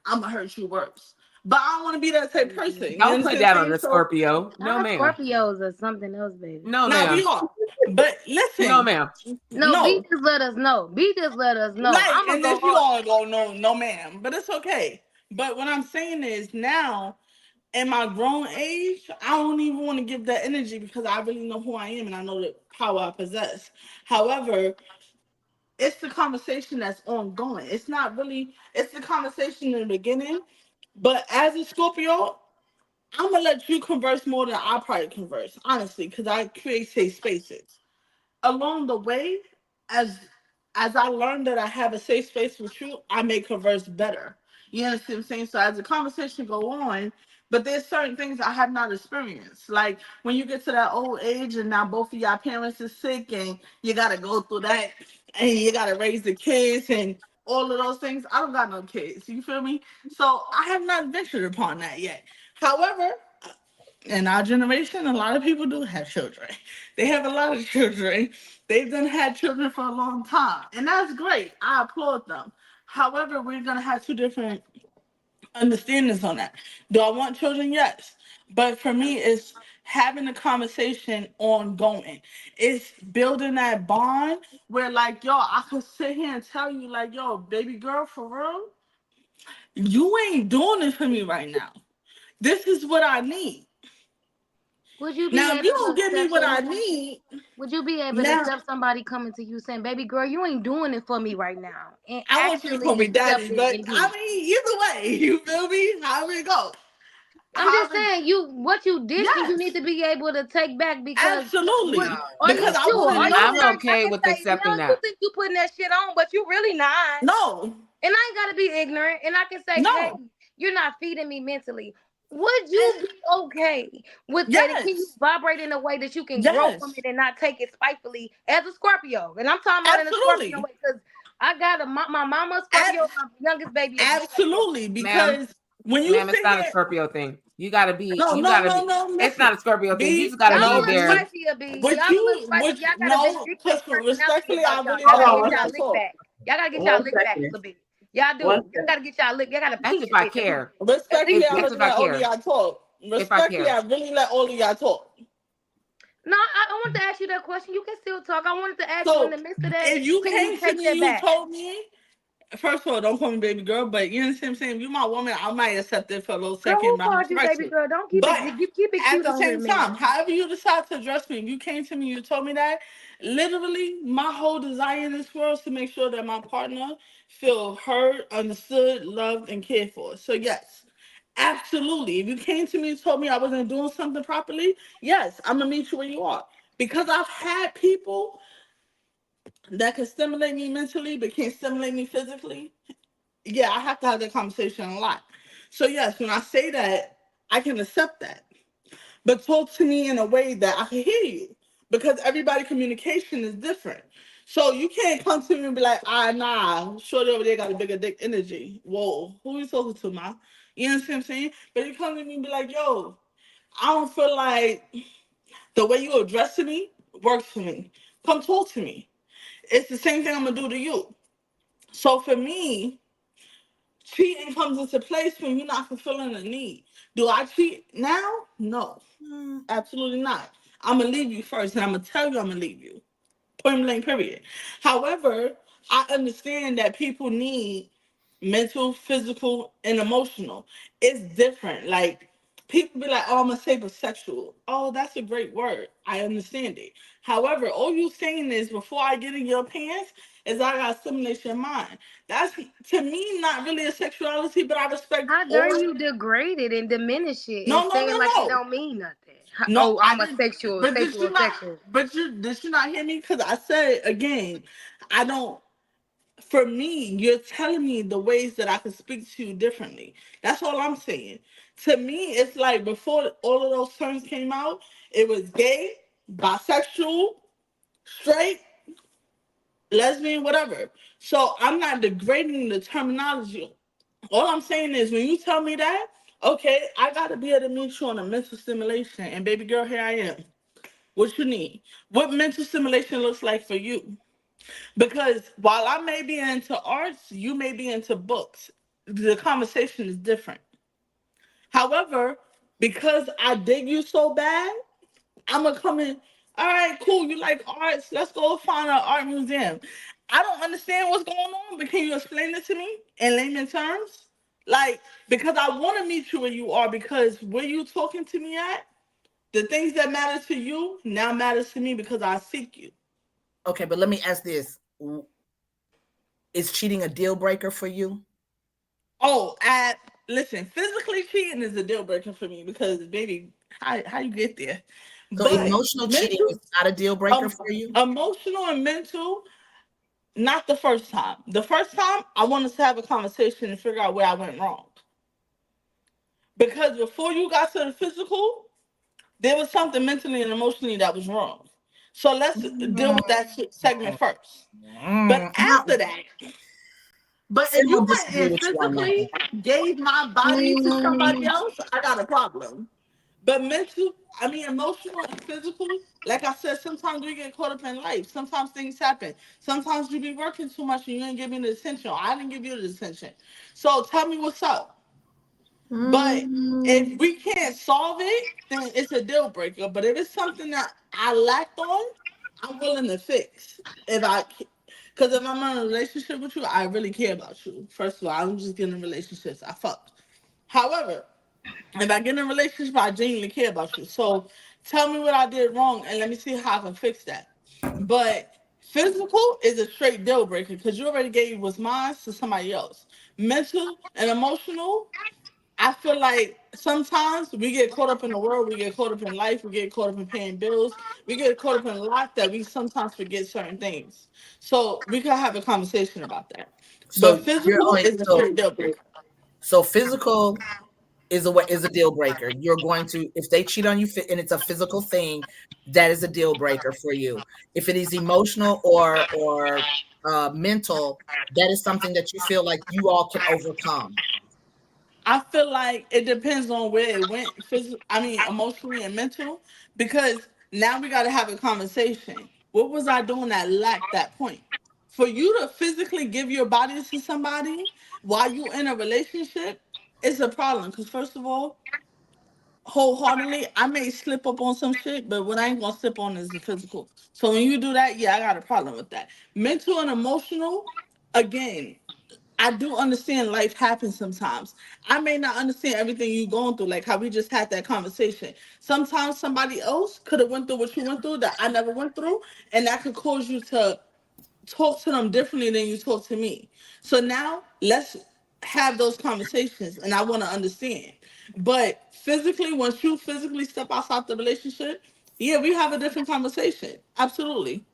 [SPEAKER 7] I'm gonna hurt you worse. But I don't want to be that type of person. You
[SPEAKER 3] Don't put
[SPEAKER 7] understand what I'm
[SPEAKER 3] that on
[SPEAKER 7] saying?
[SPEAKER 3] the
[SPEAKER 7] So
[SPEAKER 3] Scorpio. No,
[SPEAKER 5] Y'all
[SPEAKER 3] ma'am.
[SPEAKER 5] Scorpios or something else, baby.
[SPEAKER 3] No,
[SPEAKER 7] now we
[SPEAKER 3] ma'am.
[SPEAKER 7] are. But
[SPEAKER 3] No,
[SPEAKER 7] listen,
[SPEAKER 3] ma'am.
[SPEAKER 5] No, B
[SPEAKER 7] no.
[SPEAKER 5] just let us know. B just let us know.
[SPEAKER 7] Right,
[SPEAKER 5] I'ma
[SPEAKER 7] and
[SPEAKER 5] go
[SPEAKER 7] if you
[SPEAKER 5] hard.
[SPEAKER 7] all go, no, no, ma'am. But it's okay. But what I'm saying is now, in my grown age, I don't even want to give that energy because I really know who I am and I know the power I possess. However, it's the conversation that's ongoing. It's not really, it's the conversation in the beginning. But as a Scorpio, I'm gonna let you converse more than I probably converse, honestly, because I create safe spaces along the way, as I learned that I have a safe space with you, I make converse better. You understand what I'm saying? So as the conversation go on, but there's certain things I have not experienced. Like when you get to that old age and now both of your parents are sick and you gotta go through that and you gotta raise the kids and all of those things. I don't got no kids. You feel me? So I have not ventured upon that yet. However, in our generation, a lot of people do have children. They have a lot of children. They've done had children for a long time. And that's great. I applaud them. However, we're gonna have two different understandings on that. Do I want children? Yes. But for me, it's having a conversation ongoing. It's building that bond where like, yo, I could sit here and tell you, like, yo, baby girl, for real, you ain't doing it for me right now. This is what I need.
[SPEAKER 5] Would you be
[SPEAKER 7] Now, if
[SPEAKER 5] able
[SPEAKER 7] you
[SPEAKER 5] to
[SPEAKER 7] don't give me
[SPEAKER 5] accept
[SPEAKER 7] what I
[SPEAKER 5] anyone?
[SPEAKER 7] need,
[SPEAKER 5] Would you be able to
[SPEAKER 7] now
[SPEAKER 5] accept somebody coming to you saying, "Baby girl, you ain't doing it for me right now," and
[SPEAKER 7] I want you to call
[SPEAKER 5] actually
[SPEAKER 7] me
[SPEAKER 5] accept
[SPEAKER 7] daddy.
[SPEAKER 5] it
[SPEAKER 7] But
[SPEAKER 5] and do
[SPEAKER 7] I
[SPEAKER 5] it?
[SPEAKER 7] mean, either way, you feel me? However it go.
[SPEAKER 5] I'm just
[SPEAKER 7] However,
[SPEAKER 5] saying, what you dishing, you need
[SPEAKER 7] yes,
[SPEAKER 5] to be able to take back because what?
[SPEAKER 7] absolutely.
[SPEAKER 3] No,
[SPEAKER 5] Are you
[SPEAKER 7] Because
[SPEAKER 3] that's
[SPEAKER 7] I
[SPEAKER 5] sure?
[SPEAKER 7] want
[SPEAKER 5] Are
[SPEAKER 7] to
[SPEAKER 5] you
[SPEAKER 3] I'm
[SPEAKER 7] know.
[SPEAKER 5] think I
[SPEAKER 3] okay
[SPEAKER 5] can
[SPEAKER 3] with
[SPEAKER 5] say
[SPEAKER 3] accepting
[SPEAKER 5] now you
[SPEAKER 3] that.
[SPEAKER 5] think you putting that shit on, but you really not?
[SPEAKER 7] No,
[SPEAKER 5] And I ain't gotta be ignorant, and I can say, hey,
[SPEAKER 7] no.
[SPEAKER 5] you're not feeding me mentally. Would you
[SPEAKER 7] And
[SPEAKER 5] be okay with that? And can you
[SPEAKER 7] yes,
[SPEAKER 5] vibrate in a way that you can grow from
[SPEAKER 7] yes,
[SPEAKER 5] it and not take it spitefully as a Scorpio? And I'm talking about in a Scorpio
[SPEAKER 7] absolutely.
[SPEAKER 5] way because I got my mama a Scorpio, my youngest baby is a Scorpio.
[SPEAKER 7] Absolutely,
[SPEAKER 3] Ma'am,
[SPEAKER 7] because when you
[SPEAKER 3] ma'am, it's
[SPEAKER 7] sit
[SPEAKER 3] not a
[SPEAKER 7] here,
[SPEAKER 3] Scorpio thing. You gotta be,
[SPEAKER 7] no,
[SPEAKER 3] you
[SPEAKER 7] no,
[SPEAKER 3] gotta
[SPEAKER 7] no,
[SPEAKER 3] be,
[SPEAKER 7] no,
[SPEAKER 3] it's
[SPEAKER 7] listen,
[SPEAKER 3] not a Scorpio thing. You
[SPEAKER 7] B,
[SPEAKER 3] just gotta
[SPEAKER 5] Y'all
[SPEAKER 3] be
[SPEAKER 5] a
[SPEAKER 7] no,
[SPEAKER 5] little
[SPEAKER 3] very,
[SPEAKER 7] B,
[SPEAKER 5] spicy, a B.
[SPEAKER 7] what
[SPEAKER 5] Y'all a little
[SPEAKER 7] you,
[SPEAKER 5] spicy.
[SPEAKER 7] what,
[SPEAKER 5] Y'all got a big
[SPEAKER 7] no,
[SPEAKER 5] dick
[SPEAKER 7] because
[SPEAKER 5] personality
[SPEAKER 7] respectfully, I
[SPEAKER 5] about y'all.
[SPEAKER 7] really
[SPEAKER 5] Y'all
[SPEAKER 7] let
[SPEAKER 1] Hold
[SPEAKER 5] gotta
[SPEAKER 1] on
[SPEAKER 7] all
[SPEAKER 5] get
[SPEAKER 7] of
[SPEAKER 1] one
[SPEAKER 5] y'all
[SPEAKER 7] y'all
[SPEAKER 1] second.
[SPEAKER 5] lick
[SPEAKER 7] talk.
[SPEAKER 5] back. Y'all gotta get y'all
[SPEAKER 1] One
[SPEAKER 5] lick back a
[SPEAKER 1] second.
[SPEAKER 5] little bit. Y'all do.
[SPEAKER 1] One
[SPEAKER 5] Y'all
[SPEAKER 1] second.
[SPEAKER 5] gotta get y'all lick. Y'all gotta
[SPEAKER 3] that's
[SPEAKER 5] peach
[SPEAKER 3] if
[SPEAKER 5] a
[SPEAKER 3] I
[SPEAKER 5] bit, at least.
[SPEAKER 3] care.
[SPEAKER 5] At
[SPEAKER 7] Respectfully,
[SPEAKER 5] least
[SPEAKER 7] I
[SPEAKER 3] That's
[SPEAKER 5] peach
[SPEAKER 7] really
[SPEAKER 3] if
[SPEAKER 5] a
[SPEAKER 3] I
[SPEAKER 7] let
[SPEAKER 5] bit.
[SPEAKER 7] all of
[SPEAKER 3] care.
[SPEAKER 7] y'all talk.
[SPEAKER 3] If I
[SPEAKER 7] Respectfully,
[SPEAKER 3] care.
[SPEAKER 7] I really let all of y'all talk.
[SPEAKER 5] No, I want to ask you that question. You can still talk. I wanted to ask you in
[SPEAKER 7] So
[SPEAKER 5] the midst of that.
[SPEAKER 7] if you
[SPEAKER 5] Can you
[SPEAKER 7] came to
[SPEAKER 5] take
[SPEAKER 7] me,
[SPEAKER 5] that
[SPEAKER 7] you
[SPEAKER 5] back?
[SPEAKER 7] told me, first of all, don't call me baby girl, but you understand what I'm saying? If you're my woman, I might accept it for a little
[SPEAKER 5] Girl,
[SPEAKER 7] second,
[SPEAKER 5] who
[SPEAKER 7] but I'm gonna
[SPEAKER 5] called you
[SPEAKER 7] correct
[SPEAKER 5] baby
[SPEAKER 7] you.
[SPEAKER 5] girl? Don't
[SPEAKER 7] But
[SPEAKER 5] keep it
[SPEAKER 7] at
[SPEAKER 5] cute
[SPEAKER 7] the
[SPEAKER 5] on here,
[SPEAKER 7] same
[SPEAKER 5] man.
[SPEAKER 7] time, however you decide to address me, if you came to me, you told me that, literally, my whole desire in this world is to make sure that my partner feel heard, understood, loved, and cared for. So yes, absolutely. If you came to me and told me I wasn't doing something properly, yes, I'm gonna meet you where you are. Because I've had people that can stimulate me mentally but can't stimulate me physically, yeah, I have to have that conversation a lot. So yes, when I say that, I can accept that. But talk to me in a way that I can hear you. Because everybody communication is different. So you can't come to me and be like, nah, shorty over there got a bigger dick energy. Whoa, who you talking to, ma? You understand what I'm saying? But you come to me and be like, yo, I don't feel like the way you addressing me works for me. Come talk to me. It's the same thing I'm gonna do to you. So for me, cheating comes into place when you're not fulfilling a need. Do I cheat now? No, absolutely not. I'm gonna leave you first, and I'm gonna tell you I'm gonna leave you. Point blank, period. However, I understand that people need mental, physical, and emotional. It's different. Like people be like, "Oh, I'm a sapiosexual." Oh, that's a great word. I understand it. However, all you saying is before I get in your pants is I got to stimulate your mind. That's to me not really a sexuality, but I respect
[SPEAKER 5] How dare
[SPEAKER 7] all.
[SPEAKER 5] you degrade it and diminish it and
[SPEAKER 7] No, no,
[SPEAKER 5] say it
[SPEAKER 7] no,
[SPEAKER 5] like it
[SPEAKER 7] no.
[SPEAKER 5] don't mean nothing?
[SPEAKER 7] No,
[SPEAKER 5] Oh,
[SPEAKER 7] I
[SPEAKER 5] I'm a
[SPEAKER 7] didn't.
[SPEAKER 5] sexual,
[SPEAKER 7] But did
[SPEAKER 5] sexual,
[SPEAKER 7] you not?
[SPEAKER 5] sexual.
[SPEAKER 7] But did you not hear me? Because I said again, I don't. For me, you're telling me the ways that I can speak to you differently. That's all I'm saying. To me, it's like before all of those terms came out, it was gay, bisexual, straight, lesbian, whatever. So I'm not degrading the terminology. All I'm saying is when you tell me that, okay, I gotta be able to meet you on a mental stimulation. And baby girl, here I am. What you need? What mental stimulation looks like for you? Because while I may be into arts, you may be into books. The conversation is different. However, because I dig you so bad, I'm gonna come in. All right, cool. You like arts? Let's go find an art museum. I don't understand what's going on, but can you explain it to me in layman terms? Like, because I want to meet you where you are, because where you talking to me at, the things that matter to you now matters to me because I seek you.
[SPEAKER 2] Okay, but let me ask this: is cheating a deal breaker for you?
[SPEAKER 7] Oh, listen, physically cheating is a deal breaker for me because baby, how you get there?
[SPEAKER 2] So
[SPEAKER 7] But
[SPEAKER 2] emotional cheating
[SPEAKER 7] mental,
[SPEAKER 2] is not a deal breaker for you?
[SPEAKER 7] emotional and mental, not the first time. The first time I wanted to have a conversation and figure out where I went wrong. Because before you got to the physical, there was something mentally and emotionally that was wrong. So let's deal with that segment first. But after that, but
[SPEAKER 2] See,
[SPEAKER 7] if
[SPEAKER 2] I'm
[SPEAKER 7] you
[SPEAKER 2] gonna
[SPEAKER 7] went
[SPEAKER 2] disagree
[SPEAKER 7] and
[SPEAKER 2] with you on that.
[SPEAKER 7] physically gave my body to somebody else, I got a problem. But mental, I mean, emotional and physical, like I said, sometimes we get caught up in life. Sometimes things happen. Sometimes you be working too much and you didn't give me the attention. Or I didn't give you the attention. So tell me what's up. But if we can't solve it, then it's a deal breaker. But if it's something that I lacked on, I'm willing to fix. Because if I'm in a relationship with you, I really care about you. First of all, I don't just get in relationships. I fuck. However, if I get in a relationship, I genuinely care about you. So Tell me what I did wrong, and let me see how I can fix that. But physical is a straight deal breaker because you already gave what's mine to somebody else. Mental and emotional, I feel like sometimes we get caught up in the world, we get caught up in life, we get caught up in paying bills, we get caught up in a lot that we sometimes forget certain things. So we could have a conversation about that. But
[SPEAKER 2] So you're
[SPEAKER 7] physical
[SPEAKER 2] only
[SPEAKER 7] is a straight deal breaker.
[SPEAKER 2] so physical is a deal breaker. You're going to, if they cheat on you and it's a physical thing, that is a deal breaker for you. If it is emotional or mental, that is something that you feel like you all can overcome.
[SPEAKER 7] I feel like it depends on where it went, emotionally and mental, because now we got to have a conversation. What was I doing that lacked that point? For you to physically give your body to somebody while you in a relationship, it's a problem. Because first of all, wholeheartedly, I may slip up on some shit, but what I ain't gonna slip on is the physical. So when you do that, yeah, I got a problem with that. Mental and emotional, again, I do understand life happens sometimes. I may not understand everything you're going through, like how we just had that conversation. Sometimes somebody else could have went through what you went through that I never went through, and that could cause you to talk to them differently than you talk to me. So now let's have those conversations, and I want to understand. But physically, once you physically step outside the relationship, yeah, we have a different conversation. Absolutely.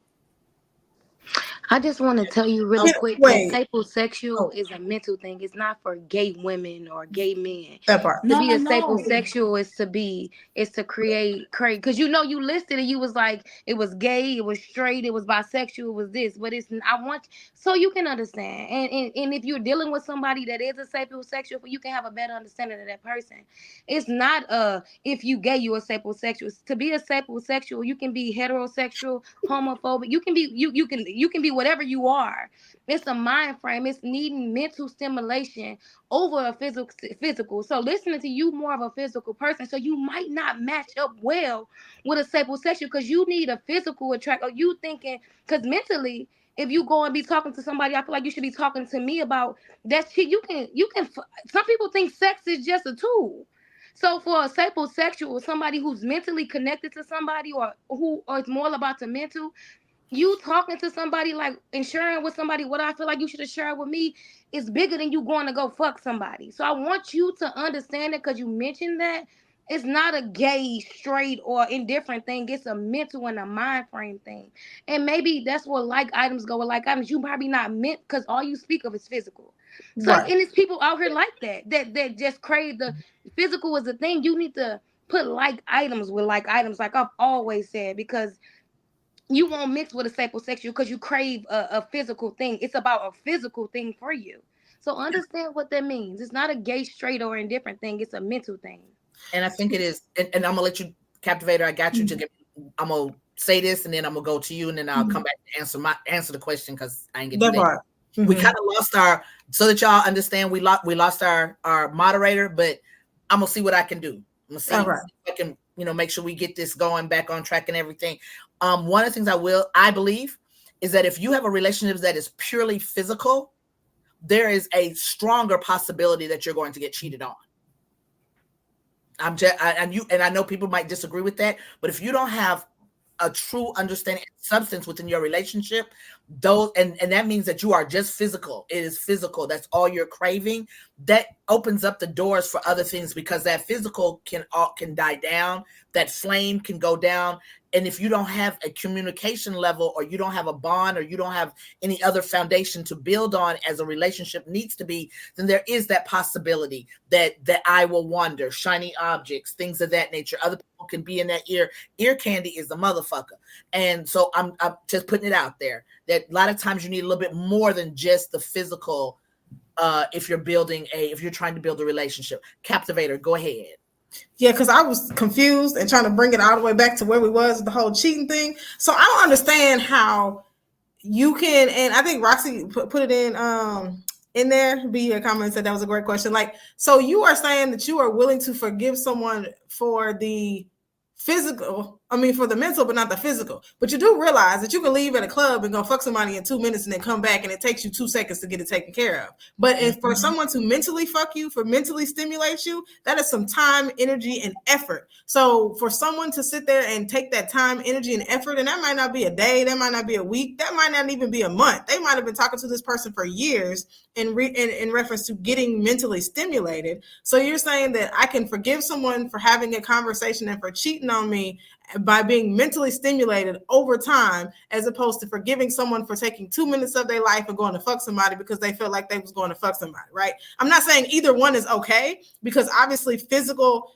[SPEAKER 5] I just want to tell you really quick that
[SPEAKER 8] Wait.
[SPEAKER 5] sapiosexual
[SPEAKER 8] Oh,
[SPEAKER 5] is a mental thing. It's not for gay women or gay men.
[SPEAKER 8] that part.
[SPEAKER 5] To be a
[SPEAKER 7] No.
[SPEAKER 5] sapiosexual is to create because you listed it. You was like it was gay, it was straight, it was bisexual, it was this. But it's I want so you can understand. And if you're dealing with somebody that is a sapiosexual, you can have a better understanding of that person. It's not if you gay you a sapiosexual. To be a sapiosexual, you can be heterosexual, homophobic. You can be whatever you are. It's a mind frame. It's needing mental stimulation over a physical. So listening to you more of a physical person. So you might not match up well with a sapiosexual because you need a physical attract. Or you thinking because mentally, if you go and be talking to somebody, I feel like you should be talking to me about that shit. You can. Some people think sex is just a tool. So for a sapiosexual, somebody who's mentally connected to somebody or it's more about the mental, you talking to somebody like and sharing with somebody what I feel like you should have shared with me is bigger than you going to go fuck somebody. So I want you to understand it because you mentioned that it's not a gay, straight, or indifferent thing. It's a mental and a mind frame thing. And maybe that's where like items go with like items. You probably not meant because all you speak of is physical. So
[SPEAKER 8] Right.
[SPEAKER 5] and it's people out here like that just crave the physical is a thing. You need to put like items with like items, like I've always said, because you won't mix with a sapiosexual because you crave a physical thing. It's about a physical thing for you. So understand what that means. It's not a gay, straight, or indifferent thing. It's a mental thing.
[SPEAKER 2] And I think it is, and I'm gonna let you, Captivator. I got you to get. I'm gonna say this, and then I'm gonna go to you, and then I'll come back and answer the question because I ain't get to
[SPEAKER 8] That
[SPEAKER 2] that.
[SPEAKER 8] part.
[SPEAKER 2] We kind of lost our, so that y'all understand, we lost our moderator, but I'm gonna see what I can do. I'm gonna see if I can, make sure we get this going back on track and everything. One of the things I believe is that if you have a relationship that is purely physical, there is a stronger possibility that you're going to get cheated on. And I know people might disagree with that, but if you don't have a true understanding and substance within your relationship, and that means that you are just physical. It is physical. That's all you're craving. That opens up the doors for other things because that physical can die down. That flame can go down. And if you don't have a communication level, or you don't have a bond, or you don't have any other foundation to build on as a relationship needs to be, then there is that possibility that I will wander, shiny objects, things of that nature. Other people can be in that ear. Ear candy is a motherfucker. And so I'm just putting it out there that a lot of times you need a little bit more than just the physical if you're trying to build a relationship. Captivator, go ahead.
[SPEAKER 8] Yeah, because I was confused and trying to bring it all the way back to where we was with the whole cheating thing. So I don't understand how you can, and I think Roxy put it in there. Be a comment said that was a great question. Like, so you are saying that you are willing to forgive someone for the for the mental, but not the physical. But you do realize that you can leave at a club and go fuck somebody in 2 minutes and then come back and it takes you 2 seconds to get it taken care of. But if for someone to mentally fuck you, for mentally stimulate you, that is some time, energy, and effort. So for someone to sit there and take that time, energy, and effort, and that might not be a day, that might not be a week, that might not even be a month. They might have been talking to this person for years in reference to getting mentally stimulated. So you're saying that I can forgive someone for having a conversation and for cheating on me by being mentally stimulated over time, as opposed to forgiving someone for taking 2 minutes of their life and going to fuck somebody because they felt like they was going to fuck somebody, right? I'm not saying either one is okay, because obviously physically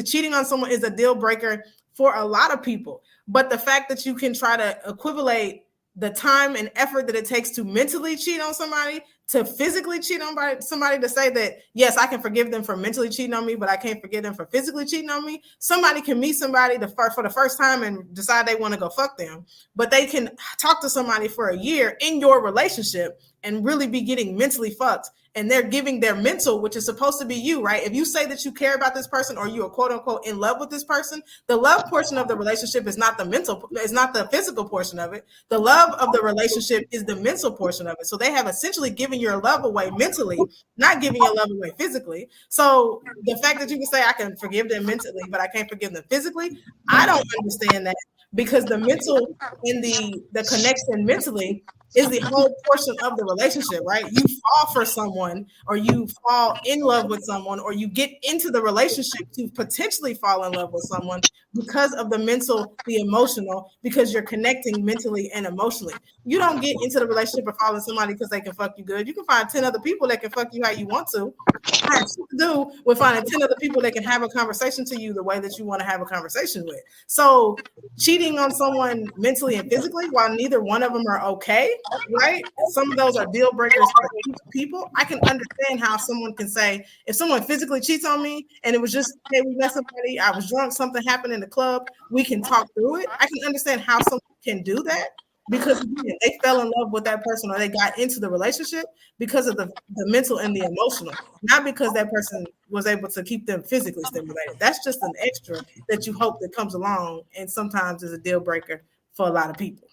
[SPEAKER 8] cheating on someone is a deal breaker for a lot of people. But the fact that you can try to equivalate the time and effort that it takes to mentally cheat on somebody to physically cheat on somebody, to say that, yes, I can forgive them for mentally cheating on me, but I can't forgive them for physically cheating on me. Somebody can meet somebody for the first time and decide they want to go fuck them, but they can talk to somebody for a year in your relationship and really be getting mentally fucked. And they're giving their mental, which is supposed to be you, right? If you say that you care about this person or you are quote unquote in love with this person, the love portion of the relationship is not the mental, is not the physical portion of it. The love of the relationship is the mental portion of it. So they have essentially given your love away mentally, not giving your love away physically. So the fact that you can say I can forgive them mentally, but I can't forgive them physically, I don't understand that, because the mental and the connection mentally is the whole portion of the relationship, right? You fall for someone, or you fall in love with someone, or you get into the relationship to potentially fall in love with someone because of the mental, the emotional, because you're connecting mentally and emotionally. You don't get into the relationship or fall in somebody because they can fuck you good. You can find 10 other people that can fuck you how you want to. It has to do with finding 10 other people that can have a conversation to you the way that you want to have a conversation with. So cheating on someone mentally and physically, while neither one of them are okay, right? Some of those are deal breakers for people. I can understand how someone can say, if someone physically cheats on me and it was just, hey, we met somebody, I was drunk, something happened in the club, we can talk through it. I can understand how someone can do that, because again, they fell in love with that person or they got into the relationship because of the mental and the emotional, not because that person was able to keep them physically stimulated. That's just an extra that you hope that comes along, and sometimes is a deal breaker for a lot of people.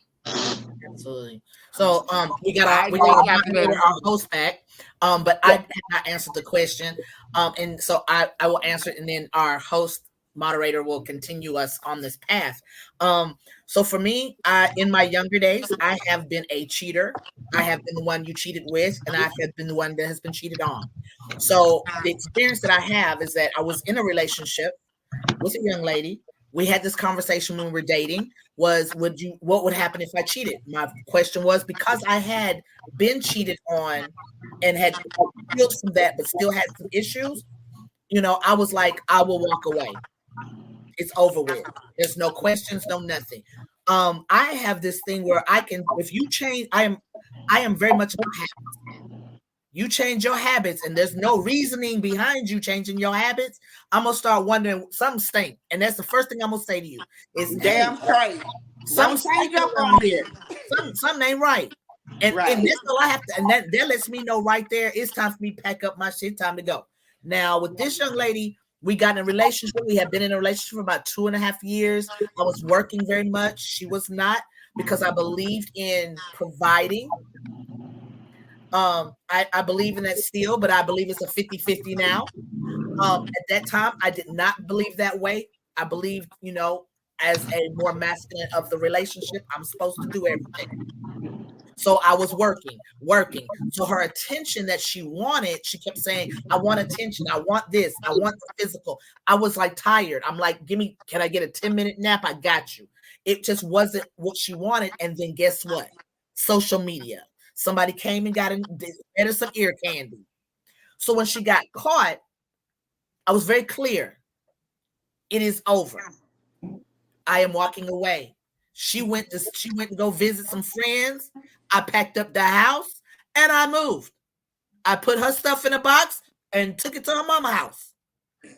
[SPEAKER 2] Absolutely. So we got our host back, but I have not answered the question, and so I will answer it, and then our host moderator will continue us on this path. So for me, in my younger days, I have been a cheater. I have been the one you cheated with, and I have been the one that has been cheated on. So the experience that I have is that I was in a relationship with a young lady. We had this conversation when we were dating, what would happen if I cheated? My question was, because I had been cheated on and had healed from that, but still had some issues, I was like, I will walk away. It's over with. There's no questions, no nothing. I have this thing where if you change, I am very much about habits. You change your habits and there's no reasoning behind you changing your habits, I'm gonna start wondering something stink. And that's the first thing I'm gonna say to you. Is
[SPEAKER 4] damn straight.
[SPEAKER 2] Something
[SPEAKER 4] change up on
[SPEAKER 2] here. Something ain't right. And that's all I have to, and that lets me know right there, it's time for me to pack up my shit, time to go. Now with this young lady, we got in a relationship. We had been in a relationship for about 2.5 years. I was working very much. She was not, because I believed in providing. I believe in that still, but I believe it's a 50-50 now. At that time, I did not believe that way. I believed, as a more masculine of the relationship, I'm supposed to do everything. So I was working. So her attention that she wanted, she kept saying, I want attention. I want this. I want the physical. I was like tired. I'm like, can I get a 10-minute nap? I got you. It just wasn't what she wanted. And then guess what? Social media. Somebody came and got her some ear candy. So when she got caught, I was very clear. It is over. I am walking away. She went to go visit some friends. I packed up the house and I moved. I put her stuff in a box and took it to her mama's house.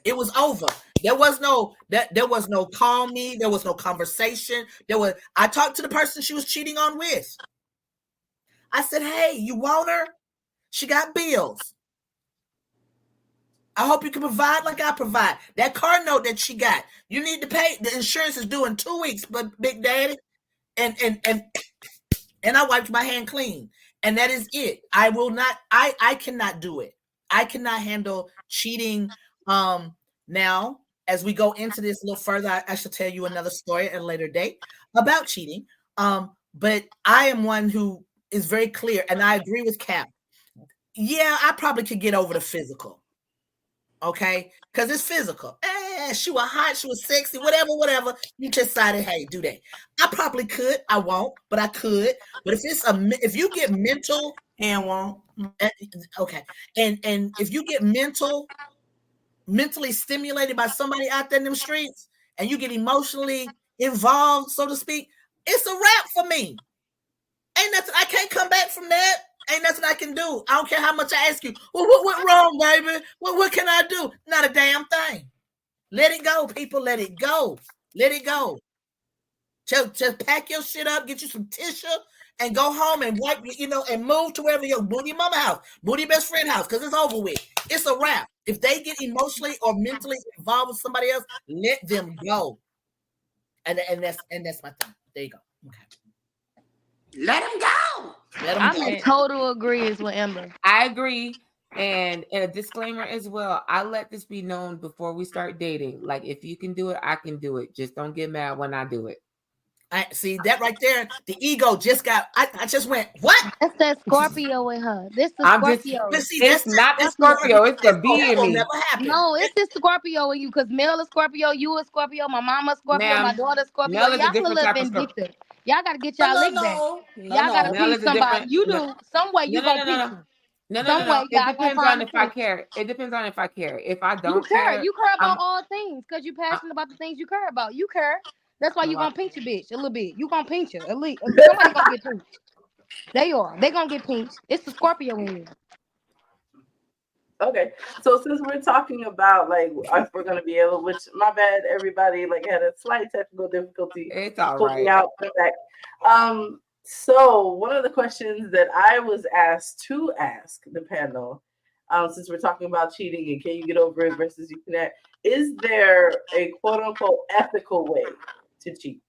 [SPEAKER 2] It was over. There was no call me. There was no conversation. I talked to the person she was cheating on with. I said, hey, you want her? She got bills. I hope you can provide like I provide. That car note that she got, you need to pay. The insurance is due in 2 weeks, but Big Daddy, and I wiped my hand clean, and that is it. I will not. I cannot do it. I cannot handle cheating. Now, as we go into this a little further, I should tell you another story at a later date about cheating. But I am one who is very clear, and I agree with Cap. Yeah, I probably could get over the physical. Okay, because it's physical. She was hot, she was sexy, whatever. You just decided, hey, do that. I probably could. I won't, but I could. But if you get mental
[SPEAKER 8] And won't.
[SPEAKER 2] okay, and if you get mentally stimulated by somebody out there in them streets, and you get emotionally involved, so to speak, it's a wrap for me. Ain't nothing. I can't come back from that. Ain't nothing I can do. I don't care how much I ask you. Well, what went wrong, baby? What can I do? Not a damn thing. Let it go, people. Let it go. Let it go. Just pack your shit up, get you some tissue, and go home and wipe, and move to wherever your mama house, your best friend house, because it's over with. It's a wrap. If they get emotionally or mentally involved with somebody else, let them go. And that's my thing. There you go. Okay.
[SPEAKER 4] Let them go.
[SPEAKER 5] I'm in total agreement with Ember.
[SPEAKER 3] I agree. And a disclaimer as well. I let this be known before we start dating. Like, if you can do it, I can do it. Just don't get mad when I do it.
[SPEAKER 2] I see that right there. The ego just got. I just went, what?
[SPEAKER 5] That's that Scorpio in her. This the Scorpio.
[SPEAKER 3] It's not the Scorpio. It's the B in me.
[SPEAKER 2] Never happen.
[SPEAKER 5] No, it's the Scorpio in you. Because Mel is Scorpio, you a Scorpio, my mama Scorpio, my daughter Scorpio.
[SPEAKER 3] Mel is
[SPEAKER 5] y'all
[SPEAKER 3] a different type of Scorpio.
[SPEAKER 5] Y'all gotta get y'all lick back. Y'all gotta pinch somebody. You do some way. You gonna pinch them.
[SPEAKER 3] No. It depends on if I care. It depends on if I care. If I don't care,
[SPEAKER 5] you care about all things because you're passionate about the things you care about. You care. That's why you gonna pinch a bitch a little bit. You gonna pinch her. Somebody gonna get pinched. They gonna get pinched. It's the Scorpio in you.
[SPEAKER 1] Okay, so since we're talking about like if we're gonna be able, which my bad, everybody had a slight technical difficulty.
[SPEAKER 3] It's all right.
[SPEAKER 1] Out back. So one of the questions that I was asked to ask the panel, since we're talking about cheating and can you get over it versus you cannot, is there a quote unquote ethical way to cheat?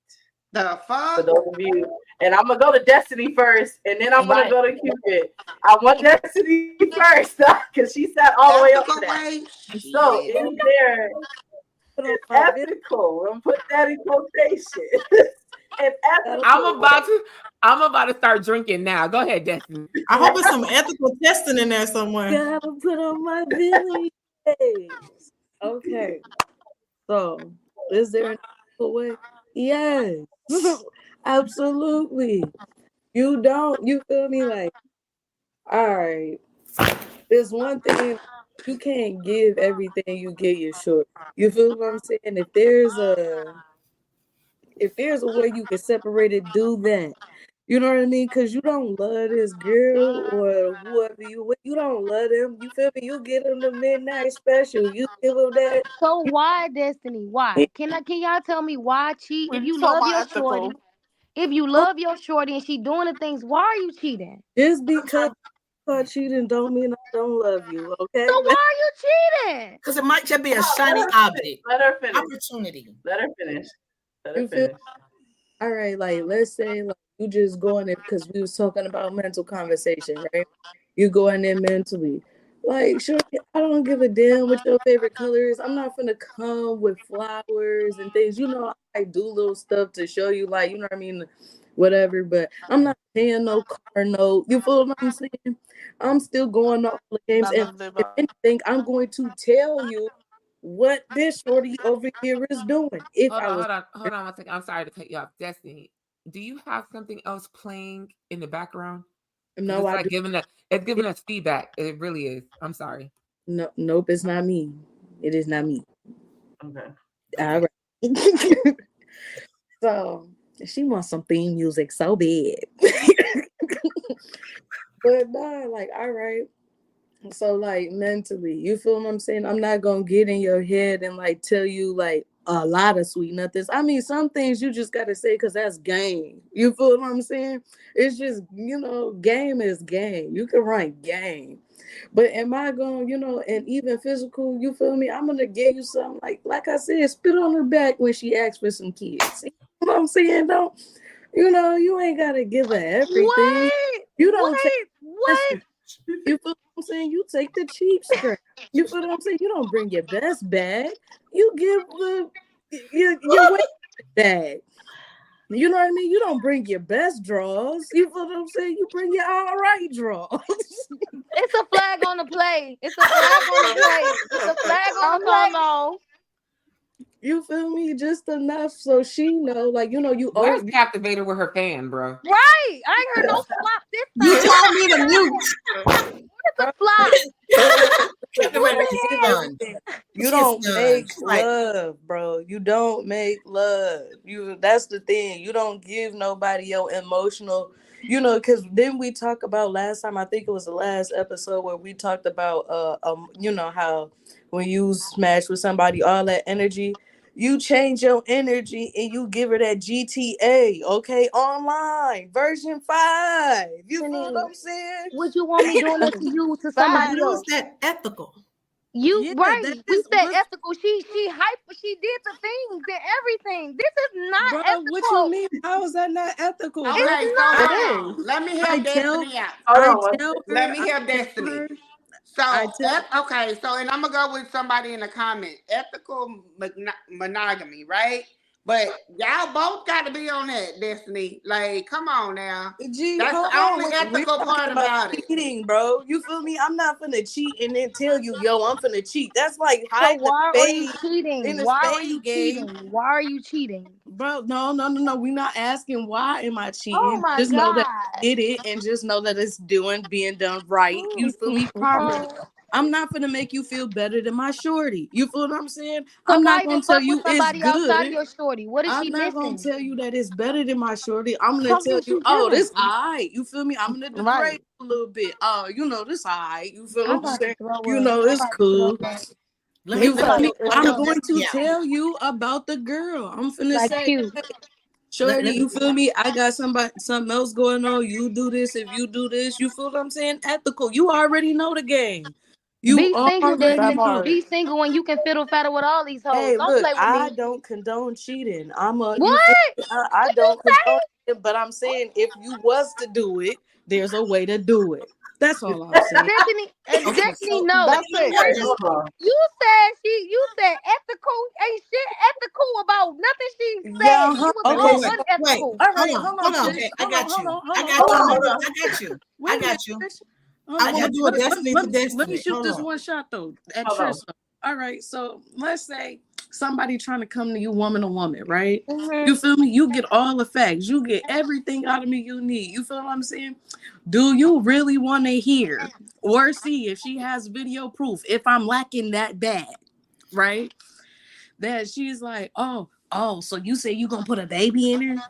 [SPEAKER 4] The fuck?
[SPEAKER 1] For those of you, and I'm gonna go to Destiny first, and then I'm gonna go to Cupid. I want Destiny first because she sat all the way up to that. So, is there an ethical? I'm put that in quotation.
[SPEAKER 3] I'm about to start drinking now. Go ahead, Destiny.
[SPEAKER 8] I hope it's some ethical testing in there somewhere.
[SPEAKER 6] Gotta put on my Billy face. Okay. So, is there an ethical way? Yes. Absolutely. You feel me? Like, all right. There's one thing, you can't give everything you get your short. You feel what I'm saying? If there's a way you can separate it, do that. You know what I mean? Because you don't love this girl or whoever you don't love them. You feel me? You get them the midnight special. You give them that.
[SPEAKER 5] So why, Destiny? Why? Can y'all tell me why cheat? If you love your shorty, and she doing the things, why are you cheating?
[SPEAKER 6] Just because cheating don't mean I don't love you, okay?
[SPEAKER 5] So why are you cheating?
[SPEAKER 2] Because it might just be a shiny object.
[SPEAKER 1] Let her finish.
[SPEAKER 2] Opportunity.
[SPEAKER 1] Let her finish.
[SPEAKER 6] All right, like let's say like you just go in there because we was talking about mental conversation, right? You go in there mentally. Like, sure, I don't give a damn what your favorite color is. I'm not gonna come with flowers and things. You know, I do little stuff to show you, like, you know what I mean, whatever. But I'm not paying no car note. You feel what I'm saying? I'm still going off the games. And if anything, I'm going to tell you what this shorty over here is doing.
[SPEAKER 3] Hold on 1 second. I'm sorry to cut you off. Destiny, do you have something else playing in the background?
[SPEAKER 6] No,
[SPEAKER 3] it's giving us feedback. It really is. I'm sorry.
[SPEAKER 6] No, nope, it's not me. It is not me.
[SPEAKER 1] Okay.
[SPEAKER 6] All right. So she wants some theme music so bad. But no, like, all right. So like mentally, you feel what I'm saying? I'm not gonna get in your head and like tell you like, a lot of sweet nothings. I mean, some things you just gotta say because that's game. You feel what I'm saying? It's just, game is game. You can run game. But am I going, and even physical, you feel me? I'm gonna give you something like I said, spit on her back when she asks for some kids. You know what I'm saying? Don't, you ain't gotta give her everything.
[SPEAKER 5] What?
[SPEAKER 6] You don't
[SPEAKER 5] What?
[SPEAKER 6] you feel what I'm saying? You take the cheap strap. You feel what I'm saying? You don't bring your best bag. You give your way bag. You know what I mean? You don't bring your best draws. You feel what I'm saying? You bring your all right draws.
[SPEAKER 5] It's a flag on the play. It's a flag on the play. It's a flag on the play.
[SPEAKER 9] No.
[SPEAKER 6] You feel me? Just enough so she know, you
[SPEAKER 3] Where's Captivator with her fan, bro?
[SPEAKER 5] Right. I ain't heard no flop this time.
[SPEAKER 8] You told me to mute.
[SPEAKER 5] It's a flop.
[SPEAKER 6] You don't make love, bro. You don't make love. That's the thing. You don't give nobody your emotional, because then we talk about last time, I think it was the last episode where we talked about how when you smash with somebody, all that energy, you change your energy and you give her that GTA, okay? Online, version 5. You feel what I'm saying?
[SPEAKER 5] Would you want me doing that to you to somebody
[SPEAKER 8] How
[SPEAKER 5] else?
[SPEAKER 8] is that ethical?
[SPEAKER 5] You right. We said ethical. She hyper. She did the things and everything. This is not ethical.
[SPEAKER 6] What you mean? How is that not ethical?
[SPEAKER 4] Okay,
[SPEAKER 5] It's
[SPEAKER 4] so
[SPEAKER 5] not.
[SPEAKER 4] hold on. Let me help Destiny out. Let me help Destiny. And I'm gonna go with somebody in the comment. Ethical monogamy, right? But y'all both got to be on that, Destiny. Like, come on now. That's the only ethical part about it.
[SPEAKER 6] Cheating, bro. You feel me? I'm not finna cheat and then tell you, yo, I'm finna cheat. That's like hiding
[SPEAKER 5] why
[SPEAKER 6] the
[SPEAKER 5] are you
[SPEAKER 6] spade
[SPEAKER 5] cheating?
[SPEAKER 6] in the
[SPEAKER 5] Why are
[SPEAKER 6] spade
[SPEAKER 5] you
[SPEAKER 6] game.
[SPEAKER 5] cheating? Why are you cheating?
[SPEAKER 6] Bro, no. We're not asking why am I cheating.
[SPEAKER 5] Oh my
[SPEAKER 6] just
[SPEAKER 5] God.
[SPEAKER 6] know that I did it and just know that it's being done right. You feel me? Properly. I'm not gonna make you feel better than my shorty. You feel what I'm saying?
[SPEAKER 5] So
[SPEAKER 6] I'm
[SPEAKER 5] why
[SPEAKER 6] not
[SPEAKER 5] even
[SPEAKER 6] gonna tell
[SPEAKER 5] fuck
[SPEAKER 6] you
[SPEAKER 5] with
[SPEAKER 6] it's
[SPEAKER 5] somebody outside of
[SPEAKER 6] good.
[SPEAKER 5] your shorty? What is
[SPEAKER 6] I'm
[SPEAKER 5] she
[SPEAKER 6] not gonna
[SPEAKER 5] missing?
[SPEAKER 6] tell you that it's better than my shorty. I'm gonna
[SPEAKER 5] Fuck
[SPEAKER 6] tell
[SPEAKER 5] is
[SPEAKER 6] you,
[SPEAKER 5] she
[SPEAKER 6] oh,
[SPEAKER 5] doing?
[SPEAKER 6] this alright. You feel me? I'm gonna degrade a little bit. Oh, this alright. You feel what I'm saying? It's cool. You feel me? I'm going to tell you about the girl. I'm finna say, hey, shorty, you feel me? I got something else going on. You do this. If you do this, you feel what I'm saying? Ethical. You already know the game.
[SPEAKER 5] Be single, Destiny. Be single when you can fiddle faddle with all these hoes.
[SPEAKER 6] Hey,
[SPEAKER 5] don't
[SPEAKER 6] look,
[SPEAKER 5] play with
[SPEAKER 6] I
[SPEAKER 5] me.
[SPEAKER 6] don't condone cheating. I
[SPEAKER 5] What
[SPEAKER 6] don't condone it, but I'm saying if you was to do it, there's a way to do it. That's all I'm saying.
[SPEAKER 5] Destiny, no.
[SPEAKER 9] That's it.
[SPEAKER 5] You said ethical. Ain't shit ethical about nothing she said. It was all unethical.
[SPEAKER 6] All right, hold on.
[SPEAKER 8] Okay, I got you.
[SPEAKER 6] I
[SPEAKER 8] got you. I want to do a Destiny to Destiny.
[SPEAKER 6] Let me shoot this one shot though at Trisha. All right, so let's say somebody trying to come to you woman to woman, right?
[SPEAKER 5] Mm-hmm.
[SPEAKER 6] You feel me? You get all the facts. You get everything out of me you need. You feel what I'm saying? Do you really want to hear or see if she has video proof if I'm lacking that bad, right? That she's like, oh, so you say you gonna put a baby in her?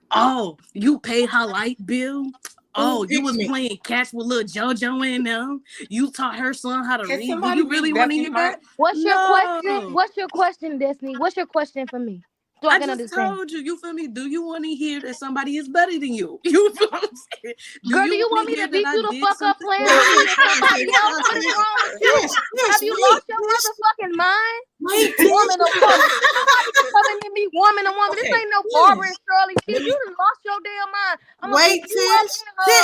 [SPEAKER 6] Oh, you paid her light bill? Oh, you was playing catch with little JoJo and them. You taught her son how to read. Do you really want to hear that?
[SPEAKER 5] What's your question? What's your question, Destiny? What's your question for me? So I can
[SPEAKER 6] just
[SPEAKER 5] understand.
[SPEAKER 6] told you. You feel me? Do you want to hear that somebody is better than you? You feel what I'm saying?
[SPEAKER 5] Girl, do you want me to beat you the fuck up playing with me and somebody else? What is wrong with you? Have you lost your motherfucking mind? Woman to woman. Nobody coming to me woman to woman. This ain't no Barbara and Shirley shit. You done lost your damn mind. I'm gonna beat you up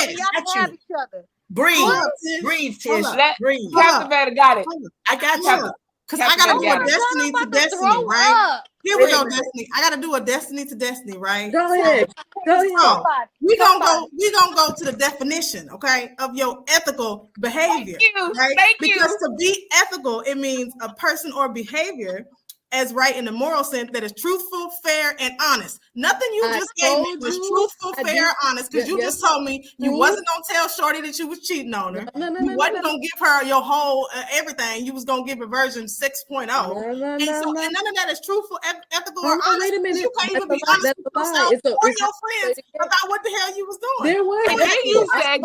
[SPEAKER 5] and y'all can have each other.
[SPEAKER 2] Breathe, Tish. Breathe.
[SPEAKER 3] Captivator got it.
[SPEAKER 2] I got you.
[SPEAKER 8] Because I gotta do a Destiny to Destiny, right? Here we go, Destiny. I gotta do a Destiny to Destiny, right?
[SPEAKER 6] Go ahead.
[SPEAKER 8] So, we gonna go to the definition, okay, of your ethical behavior. Right? Because to be ethical, it means a person or behavior as right in the moral sense that is truthful, fair, and honest. Nothing you just gave me was truthful, fair, honest, because you just told me you wasn't gonna tell Shorty that you was cheating on her. You wasn't gonna give her your whole everything. You was gonna give her version 6.0. And none of that is truthful, ethical, or honest.
[SPEAKER 6] Wait a minute.
[SPEAKER 8] You can't even be honest with yourself or your friends about what the hell you was doing.
[SPEAKER 3] Then you said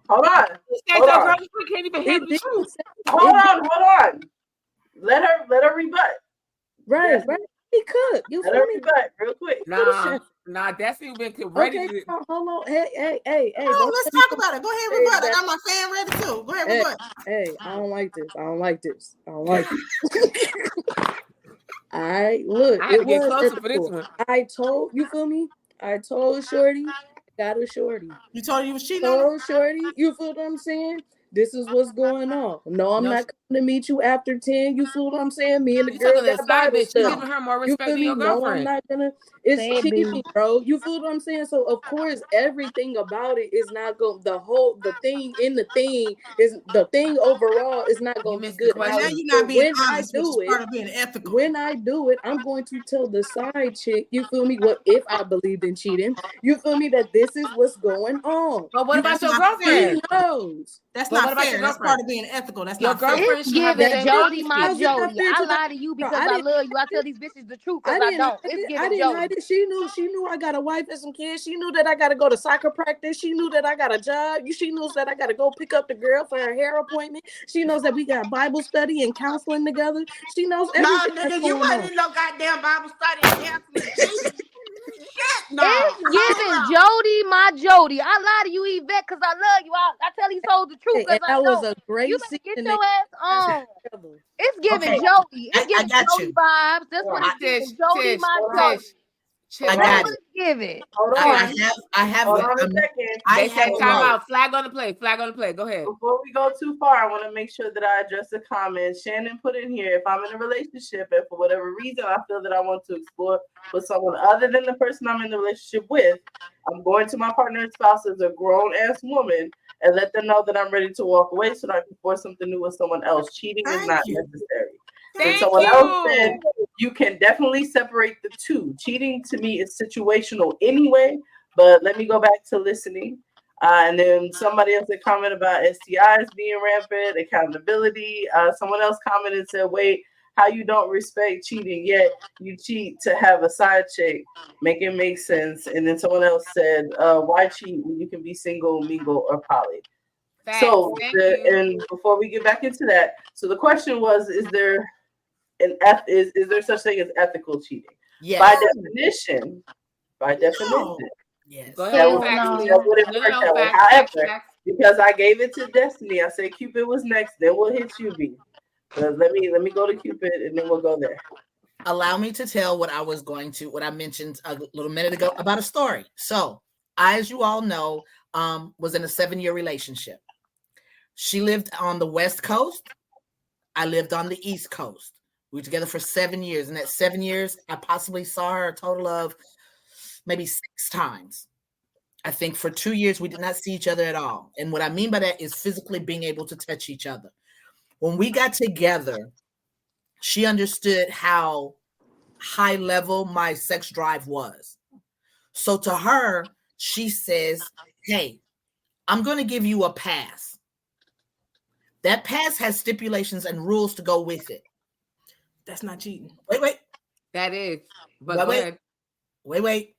[SPEAKER 1] Hold on.
[SPEAKER 3] You said your girl can't even handle the truth.
[SPEAKER 1] Hold on. Let her rebut.
[SPEAKER 6] Right,
[SPEAKER 1] Yes.
[SPEAKER 6] right. He could. You
[SPEAKER 1] Let
[SPEAKER 6] feel
[SPEAKER 1] her
[SPEAKER 6] me?
[SPEAKER 1] be back real quick.
[SPEAKER 3] Nah, Destiny been ready
[SPEAKER 6] Okay,
[SPEAKER 3] to.
[SPEAKER 6] hold on. Hey,
[SPEAKER 8] Oh,
[SPEAKER 6] don't
[SPEAKER 8] let's
[SPEAKER 6] let me
[SPEAKER 8] talk about it. Go ahead,
[SPEAKER 6] say
[SPEAKER 8] rebut. I
[SPEAKER 6] that.
[SPEAKER 8] got my fan ready too. Go ahead,
[SPEAKER 6] Hey,
[SPEAKER 8] rebut.
[SPEAKER 6] hey, I don't like this. I don't like this. I don't like it. I look,
[SPEAKER 3] I had
[SPEAKER 6] it
[SPEAKER 3] to get
[SPEAKER 6] was
[SPEAKER 3] closer for this
[SPEAKER 6] ethical.
[SPEAKER 3] one.
[SPEAKER 6] I told you feel me? I told Shorty, got a Shorty.
[SPEAKER 8] You told her you was cheating on her?
[SPEAKER 6] Told Shorty, you feel what I'm saying? This is what's going on. No, I'm
[SPEAKER 3] No,
[SPEAKER 6] not coming to meet you after 10. You feel what I'm saying? Me and the
[SPEAKER 3] you
[SPEAKER 6] girl
[SPEAKER 3] talking to the
[SPEAKER 6] got
[SPEAKER 3] side
[SPEAKER 6] Bible
[SPEAKER 3] bitch. You
[SPEAKER 6] study.
[SPEAKER 3] giving her more
[SPEAKER 6] You
[SPEAKER 3] respect
[SPEAKER 6] feel
[SPEAKER 3] than
[SPEAKER 6] me?
[SPEAKER 3] your
[SPEAKER 6] No, I'm
[SPEAKER 3] girlfriend.
[SPEAKER 6] not gonna. It's
[SPEAKER 5] Baby.
[SPEAKER 6] cheating, bro. You feel what I'm saying? So of course, everything about it is not going. The thing in the thing is the thing overall is not
[SPEAKER 3] You
[SPEAKER 6] going to be
[SPEAKER 3] missed the
[SPEAKER 6] good.
[SPEAKER 8] Well, now
[SPEAKER 3] question.
[SPEAKER 8] you're not being
[SPEAKER 6] When I
[SPEAKER 8] honest, which is
[SPEAKER 6] do
[SPEAKER 8] part
[SPEAKER 6] it,
[SPEAKER 8] of being ethical.
[SPEAKER 6] when I do it, I'm going to tell the side chick. You feel me? What if I believed in cheating? You feel me? That this is what's going on.
[SPEAKER 3] But what about
[SPEAKER 8] That's
[SPEAKER 3] your
[SPEAKER 8] not fair.
[SPEAKER 6] She
[SPEAKER 3] girlfriend?
[SPEAKER 6] knows.
[SPEAKER 8] That's
[SPEAKER 3] But what
[SPEAKER 8] not
[SPEAKER 3] about
[SPEAKER 8] fair.
[SPEAKER 3] your
[SPEAKER 8] That's
[SPEAKER 3] girlfriend?
[SPEAKER 8] part of being ethical. That's
[SPEAKER 3] Your
[SPEAKER 8] not fair.
[SPEAKER 3] girlfriend
[SPEAKER 5] It's
[SPEAKER 3] should have the
[SPEAKER 5] giving
[SPEAKER 3] same
[SPEAKER 5] Jody, my
[SPEAKER 3] honesty.
[SPEAKER 6] How's it not
[SPEAKER 5] Jody.
[SPEAKER 6] fair
[SPEAKER 5] I
[SPEAKER 6] to the
[SPEAKER 5] lie to you
[SPEAKER 6] bro?
[SPEAKER 5] because I love you. I tell these bitches the truth because I don't. It's
[SPEAKER 6] I
[SPEAKER 5] giving
[SPEAKER 6] didn't hide
[SPEAKER 5] Jody.
[SPEAKER 6] it. She knew I got a wife and some kids. She knew that I got to go to soccer practice. She knew that I got a job. She knows that I got to go pick up the girl for her hair appointment. She knows that we got Bible study and counseling together. She knows
[SPEAKER 4] No,
[SPEAKER 6] everything that's
[SPEAKER 4] nigga, you
[SPEAKER 6] going
[SPEAKER 4] wasn't
[SPEAKER 6] on.
[SPEAKER 4] in no goddamn Bible study and counseling. Jesus. Shit, no.
[SPEAKER 5] It's giving
[SPEAKER 4] Hold on.
[SPEAKER 5] Jody, my Jody. I lie to you, Yvette, because I love you. I tell these hoes the truth
[SPEAKER 6] Hey,
[SPEAKER 5] because
[SPEAKER 6] and
[SPEAKER 5] I
[SPEAKER 6] that was
[SPEAKER 5] don't.
[SPEAKER 6] a
[SPEAKER 5] You
[SPEAKER 6] great
[SPEAKER 5] better get
[SPEAKER 6] season they
[SPEAKER 5] your ass
[SPEAKER 6] had
[SPEAKER 5] on.
[SPEAKER 6] together.
[SPEAKER 5] It's giving
[SPEAKER 8] Okay,
[SPEAKER 5] Jody. It's
[SPEAKER 8] I
[SPEAKER 5] giving
[SPEAKER 8] got
[SPEAKER 5] Jody
[SPEAKER 8] you.
[SPEAKER 5] vibes. That's what it's
[SPEAKER 3] Tish,
[SPEAKER 5] giving. Jody,
[SPEAKER 3] Tish,
[SPEAKER 5] my
[SPEAKER 1] Hold on.
[SPEAKER 5] Jody.
[SPEAKER 3] Tish,
[SPEAKER 8] I
[SPEAKER 3] chill
[SPEAKER 5] That's
[SPEAKER 8] got
[SPEAKER 3] out.
[SPEAKER 5] what
[SPEAKER 8] it.
[SPEAKER 5] it's giving.
[SPEAKER 1] Hold
[SPEAKER 8] I
[SPEAKER 1] on.
[SPEAKER 8] have
[SPEAKER 1] Hold
[SPEAKER 8] it.
[SPEAKER 1] on a second.
[SPEAKER 8] I
[SPEAKER 3] They
[SPEAKER 8] have
[SPEAKER 3] say
[SPEAKER 8] a
[SPEAKER 3] time
[SPEAKER 8] note.
[SPEAKER 3] out. Flag on the play. Flag on the play. Go ahead.
[SPEAKER 1] Before we go too far, I want to make sure that I address the comments. Shannon put in here, if I'm in a relationship and for whatever reason I feel that I want to explore with someone other than the person I'm in the relationship with, I'm going to my partner's spouse as a grown-ass woman and let them know that I'm ready to walk away so that I can force something new with someone else. Cheating is
[SPEAKER 8] Thank
[SPEAKER 1] not
[SPEAKER 8] you.
[SPEAKER 1] necessary. And
[SPEAKER 3] Thank
[SPEAKER 1] someone else said,
[SPEAKER 3] you.
[SPEAKER 1] you can definitely separate the two. Cheating to me is situational anyway, but let me go back to listening. And then somebody else had commented about STIs being rampant, accountability. Someone else commented and said, wait, how you don't respect cheating, yet you cheat to have a side chick. Make it make sense. And then someone else said, why cheat when you can be single, mingle, or poly?
[SPEAKER 3] Facts.
[SPEAKER 1] So,
[SPEAKER 3] Thank you.
[SPEAKER 1] and before we get back into that, so the question was, is there is there such thing as ethical cheating?
[SPEAKER 2] Yes.
[SPEAKER 1] By definition,
[SPEAKER 8] No.
[SPEAKER 2] Yes.
[SPEAKER 3] Go
[SPEAKER 1] that
[SPEAKER 3] ahead.
[SPEAKER 1] would
[SPEAKER 3] Facts,
[SPEAKER 5] no.
[SPEAKER 3] Leah.
[SPEAKER 1] that wouldn't
[SPEAKER 3] No,
[SPEAKER 1] work that way.
[SPEAKER 3] facts, facts,
[SPEAKER 1] However,
[SPEAKER 3] facts.
[SPEAKER 1] because I gave it to Destiny, I said Cupid was next, then we'll hit you, B. But let me go to Cupid and then we'll go there.
[SPEAKER 2] Allow me to tell what I mentioned a little minute ago about a story. So, as you all know, was in a 7-year relationship. She lived on the West Coast. I lived on the East Coast. We were together for 7 years. In that 7 years, I possibly saw her a total of maybe 6 times. I think for 2 years, we did not see each other at all. And what I mean by that is physically being able to touch each other. When we got together, she understood how high level my sex drive was. So to her, she says, hey, I'm going to give you a pass. That pass has stipulations and rules to go with it.
[SPEAKER 8] That's not cheating.
[SPEAKER 2] Wait.
[SPEAKER 3] That is. But go ahead.
[SPEAKER 2] Wait.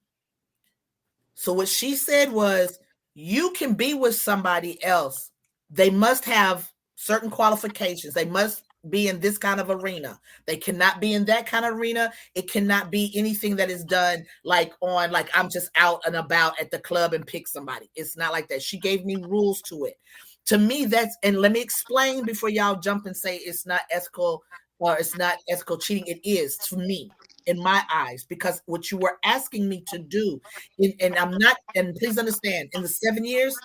[SPEAKER 2] So what she said was, you can be with somebody else. They must have certain qualifications. They must be in this kind of arena. They cannot be in that kind of arena. It cannot be anything that is done like I'm just out and about at the club and pick somebody. It's not like that. She gave me rules to it. To me, and let me explain before y'all jump and say it's not ethical or it's not ethical cheating. It is to me, in my eyes, because what you were asking me to do, and I'm not, and please understand, in the 7 years,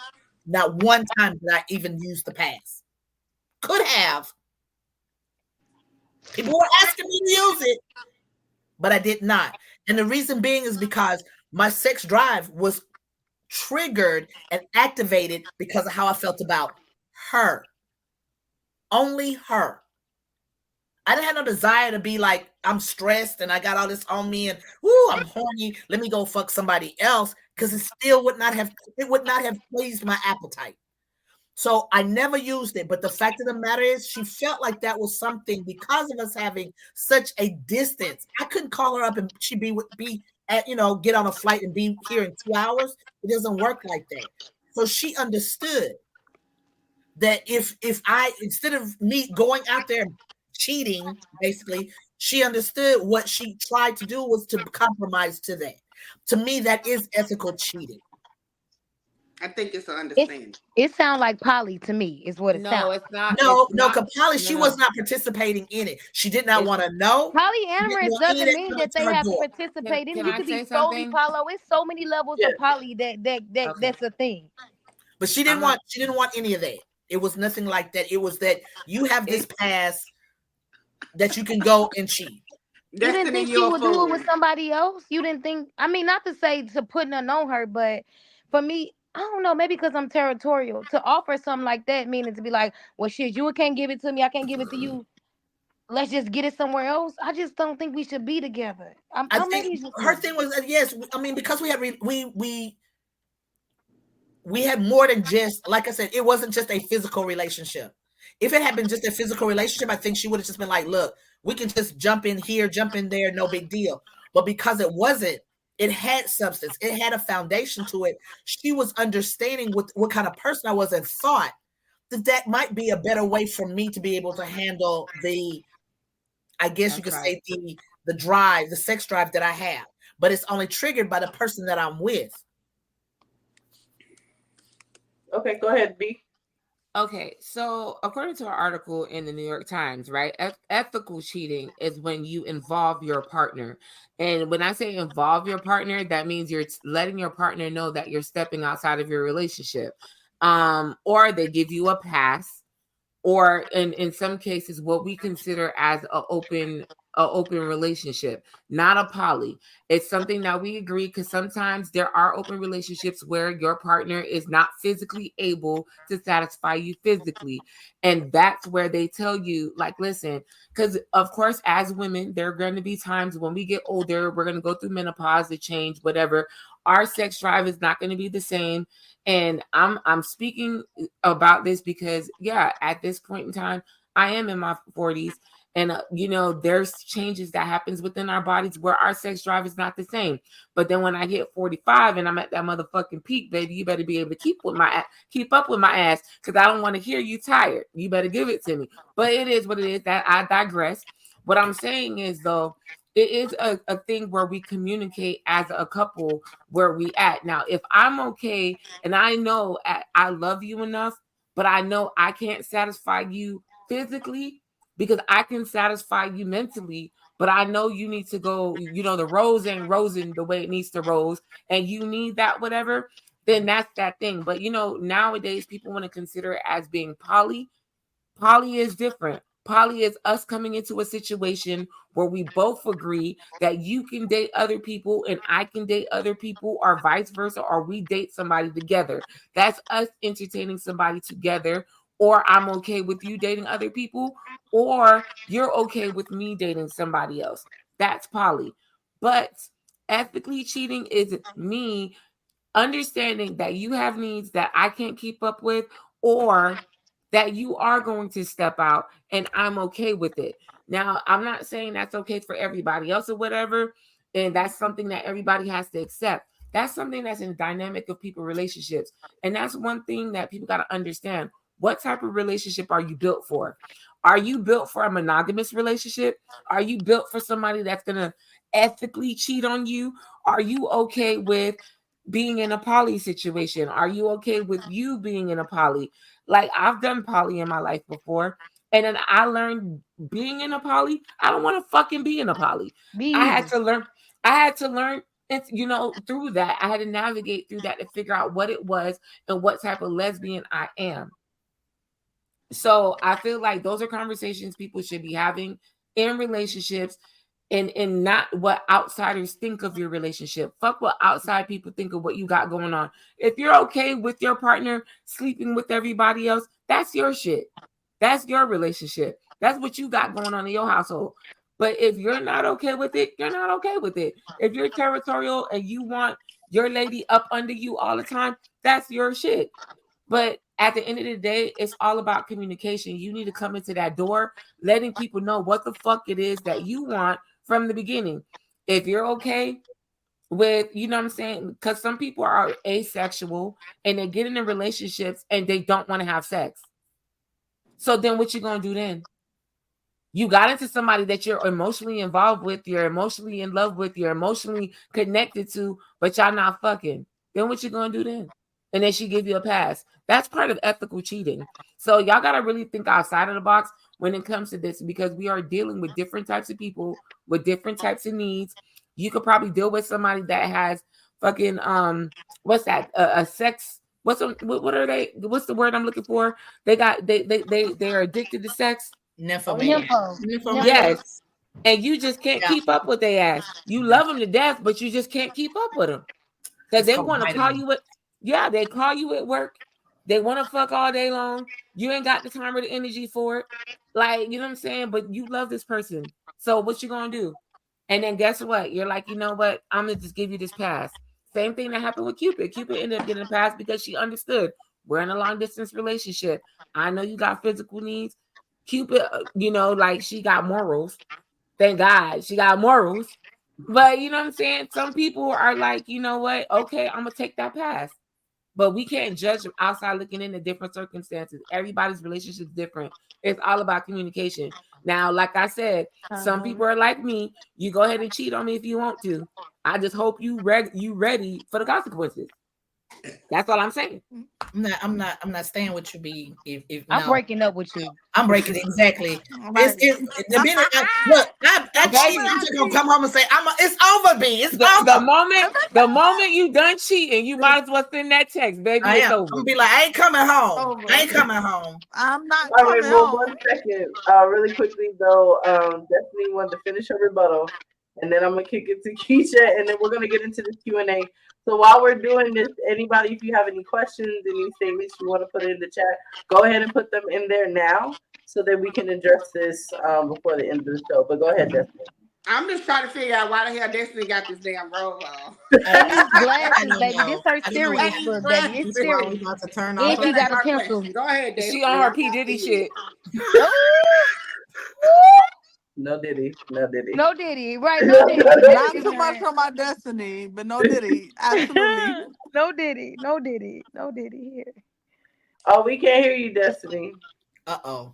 [SPEAKER 2] not one time did I even use the pass. Could have. People were asking me to use it, but I did not. And the reason being is because my sex drive was triggered and activated because of how I felt about her. Only her. I didn't have no desire to be like, I'm stressed and I got all this on me and I'm horny. Let me go fuck somebody else, because it would not have pleased my appetite. So I never used it. But the fact of the matter is, she felt like that was something because of us having such a distance. I couldn't call her up and she'd be at, get on a flight and be here in 2 hours. It doesn't work like that. So she understood that if I, instead of me going out there cheating, basically, She understood what she tried to do was to compromise to that. To me, that is ethical cheating.
[SPEAKER 4] I think it's an understanding.
[SPEAKER 5] It sounds like poly to me, is what it
[SPEAKER 3] No,
[SPEAKER 5] sounds.
[SPEAKER 3] it's not.
[SPEAKER 2] No,
[SPEAKER 3] It's
[SPEAKER 2] no,
[SPEAKER 3] not.
[SPEAKER 2] Kapali, she was
[SPEAKER 3] No,
[SPEAKER 2] not participating in it. She did not
[SPEAKER 3] it's.
[SPEAKER 2] want to know. She didn't
[SPEAKER 5] Polyamorous
[SPEAKER 2] want any of
[SPEAKER 5] doesn't
[SPEAKER 2] that
[SPEAKER 5] mean
[SPEAKER 2] coming
[SPEAKER 5] that
[SPEAKER 2] to
[SPEAKER 5] they
[SPEAKER 2] her
[SPEAKER 5] have to
[SPEAKER 2] door.
[SPEAKER 5] participate in it.
[SPEAKER 3] Can
[SPEAKER 5] You
[SPEAKER 3] I
[SPEAKER 5] could be
[SPEAKER 3] say
[SPEAKER 5] solely
[SPEAKER 3] something?
[SPEAKER 5] poly. It's so many levels
[SPEAKER 1] Yeah.
[SPEAKER 5] of poly
[SPEAKER 3] Okay,
[SPEAKER 5] that's a thing.
[SPEAKER 2] But she
[SPEAKER 3] I'm
[SPEAKER 2] didn't
[SPEAKER 3] not.
[SPEAKER 2] want any of that. It was nothing like that. It was that you have this
[SPEAKER 3] It.
[SPEAKER 2] pass that you can go and cheat.
[SPEAKER 5] You didn't
[SPEAKER 4] Destiny,
[SPEAKER 5] think she
[SPEAKER 4] you're a
[SPEAKER 5] would do it
[SPEAKER 4] fool.
[SPEAKER 5] with somebody else? You didn't think, I mean, not to say to put nothing on her, but for me, I don't know, maybe because I'm territorial. To offer something like that, meaning to be like, well, shit, you can't give it to me, I can't give it to you. Let's just get it somewhere else. I just don't think we should be together.
[SPEAKER 2] I
[SPEAKER 5] I'm
[SPEAKER 2] think
[SPEAKER 5] maybe it's just
[SPEAKER 2] her
[SPEAKER 5] me.
[SPEAKER 2] thing was that, yes, I mean, because we had more than just, like I said, it wasn't just a physical relationship. If it had been just a physical relationship, I think she would have just been like, look, we can just jump in here, jump in there, no big deal. But because it wasn't, it had substance, it had a foundation to it. She was understanding what kind of person I was and thought that might be a better way for me to be able to handle the, I guess you
[SPEAKER 3] That's
[SPEAKER 2] could
[SPEAKER 3] right.
[SPEAKER 2] say the drive, the sex drive that I have. But it's only triggered by the person that I'm with.
[SPEAKER 1] Okay, go ahead, B.
[SPEAKER 3] Okay, so according to an article in the New York Times, right, ethical cheating is when you involve your partner. And when I say involve your partner, that means you're letting your partner know that you're stepping outside of your relationship. Or they give you a pass, or in some cases what we consider as a open relationship, not a poly. It's something that we agree, because sometimes there are open relationships where your partner is not physically able to satisfy you physically, and that's where they tell you, like, listen, because of course as women there are going to be times when we get older, we're going to go through menopause, the change, whatever. Our sex drive is not going to be the same. And I'm speaking about this because, yeah, at this point in time, I am in my 40s, and there's changes that happens within our bodies where our sex drive is not the same. But then when I hit 45 and I'm at that motherfucking peak, baby, you better be able to keep up with my ass, because I don't want to hear you tired. You better give it to me. But it is what it is. That I digress. What I'm saying is, though, it is a thing where we communicate as a couple where we at. Now, if I'm okay and I know I love you enough, but I know I can't satisfy you physically, because I can satisfy you mentally, but I know you need to go, the rose ain't rosing the way it needs to rose, and you need that whatever, then that's that thing. But nowadays people want to consider it as being poly. Poly is different. Poly is us coming into a situation where we both agree that you can date other people and I can date other people, or vice versa, or we date somebody together. That's us entertaining somebody together, or I'm okay with you dating other people, or you're okay with me dating somebody else. That's poly. But ethically cheating is me understanding that you have needs that I can't keep up with, or that you are going to step out, and I'm okay with it. Now, I'm not saying that's okay for everybody else or whatever, and that's something that everybody has to accept. That's something that's in the dynamic of people relationships. And that's one thing that people got to understand. What type of relationship are you built for? Are you built for a monogamous relationship? Are you built for somebody that's going to ethically cheat on you? Are you okay with being in a poly situation? Are you okay with you being in a poly? Like, I've done poly in my life before, and then I learned, being in a poly, I don't want to fucking be in a poly.
[SPEAKER 5] Me
[SPEAKER 3] I had
[SPEAKER 5] either.
[SPEAKER 3] to learn. I had to learn. It's, through that, I had to navigate through that to figure out what it was and what type of lesbian I am. So I feel like those are conversations people should be having in relationships, and not what outsiders think of your relationship. Fuck what outside people think of what you got going on. If you're okay with your partner sleeping with everybody else, that's your shit. That's your relationship. That's what you got going on in your household. But if you're not okay with it, you're not okay with it. If you're territorial and you want your lady up under you all the time, that's your shit. But at the end of the day, it's all about communication. You need to come into that door, letting people know what the fuck it is that you want from the beginning. If you're okay with, you know what I'm saying? Because some people are asexual and they get into relationships and they don't want to have sex. So then what you going to do then? You got into somebody that you're emotionally involved with, you're emotionally in love with, you're emotionally connected to, but y'all not fucking. Then what you gonna do then? And then she give you a pass. That's part of ethical cheating. So y'all gotta really think outside of the box when it comes to this, because we are dealing with different types of people with different types of needs. You could probably deal with somebody that has fucking what's that? A sex. What are they? What's the word I'm looking for? They're addicted to sex.
[SPEAKER 2] Nymphomania.
[SPEAKER 3] Yes. And you just can't
[SPEAKER 2] Yeah.
[SPEAKER 3] keep up with their ass. You love them to death, but you just can't keep up with them. Because
[SPEAKER 2] It's
[SPEAKER 3] they
[SPEAKER 2] called
[SPEAKER 3] want to call
[SPEAKER 2] vitamin.
[SPEAKER 3] you they call you at work. They want to fuck all day long. You ain't got the time or the energy for it. Like, you know what I'm saying? But you love this person. So what you gonna do? And then guess what? You're like, you know what? I'm gonna just give you this pass. Same thing that happened with Cupid. Cupid ended up getting a pass because she understood we're in a long distance relationship. I know you got physical needs. Cupid, like she got morals. Thank God she got morals. But you know what I'm saying? Some people are like, you know what? Okay, I'm gonna take that pass. But we can't judge them outside looking into different circumstances. Everybody's relationship is different. It's all about communication. Now, like I said, some people are like me. You go ahead and cheat on me if you want to. I just hope you ready for the consequences. That's all I'm saying.
[SPEAKER 2] I'm not staying with you, B. If
[SPEAKER 5] I'm
[SPEAKER 2] no,
[SPEAKER 5] breaking up with you.
[SPEAKER 2] I'm breaking exactly.
[SPEAKER 7] Right.
[SPEAKER 2] Look, I cheated. I'm just gonna come home and say, it's over, B. It's over.
[SPEAKER 3] The moment you done cheating, you might as well send that text, baby. It's over.
[SPEAKER 2] I'm gonna be like, I ain't coming home.
[SPEAKER 7] Over.
[SPEAKER 2] I ain't coming home.
[SPEAKER 7] I'm not
[SPEAKER 1] All right,
[SPEAKER 7] coming
[SPEAKER 1] well,
[SPEAKER 7] home.
[SPEAKER 1] 1 second. Really quickly though, Destiny wanted to finish her rebuttal, and then I'm gonna kick it to Keisha, and then we're gonna get into the Q&A. So while we're doing this, anybody, if you have any questions, any statements you want to put in the chat, go ahead and put them in there now, so that we can address this before the end of the show. But go ahead, Destiny.
[SPEAKER 4] I'm just trying to figure out why the hell Destiny got this damn robe on.
[SPEAKER 5] And these glasses, baby. This her serious look, baby. It's
[SPEAKER 8] While
[SPEAKER 5] serious.
[SPEAKER 8] we about to turn
[SPEAKER 5] And
[SPEAKER 8] off.
[SPEAKER 5] she got
[SPEAKER 4] That's
[SPEAKER 5] a
[SPEAKER 4] my
[SPEAKER 5] pencil.
[SPEAKER 4] question. Go ahead, Destiny.
[SPEAKER 3] She on her P. Diddy shit.
[SPEAKER 1] No Diddy. No Diddy.
[SPEAKER 5] No Diddy. Right, no Diddy.
[SPEAKER 7] Not too much on my Destiny, but no Diddy. Absolutely.
[SPEAKER 5] No Diddy. No Diddy. No Diddy here.
[SPEAKER 1] Oh, we can't hear you, Destiny.
[SPEAKER 2] Uh-oh.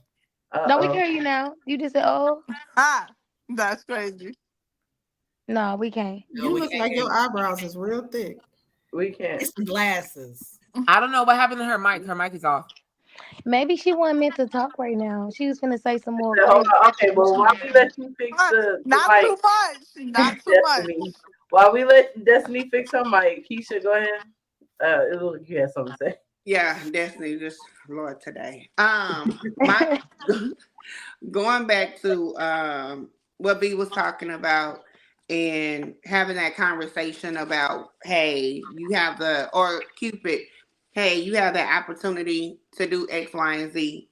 [SPEAKER 5] No, we can hear you now. You just said, oh.
[SPEAKER 7] Ha! That's crazy.
[SPEAKER 5] No, we can't.
[SPEAKER 2] No,
[SPEAKER 8] You
[SPEAKER 2] we
[SPEAKER 8] look
[SPEAKER 2] can't
[SPEAKER 8] like
[SPEAKER 2] hear
[SPEAKER 8] your
[SPEAKER 2] you.
[SPEAKER 8] eyebrows is real thick.
[SPEAKER 1] We can't.
[SPEAKER 2] It's the glasses.
[SPEAKER 3] I don't know what happened to her mic. Her mic is off.
[SPEAKER 5] Maybe she wasn't meant to talk right now. She was gonna say some more.
[SPEAKER 1] Hold on. Okay, well, while we let you fix the
[SPEAKER 7] Not
[SPEAKER 1] mic,
[SPEAKER 7] too much. Not too
[SPEAKER 1] Destiny.
[SPEAKER 7] much.
[SPEAKER 1] While we let Destiny fix her mic, Keisha, go ahead. It looked like you had something to say.
[SPEAKER 4] Yeah, Destiny, just Lord today. Going back to what B was talking about and having that conversation about, hey, you have or Cupid, hey, you have the opportunity to do X, Y, and Z.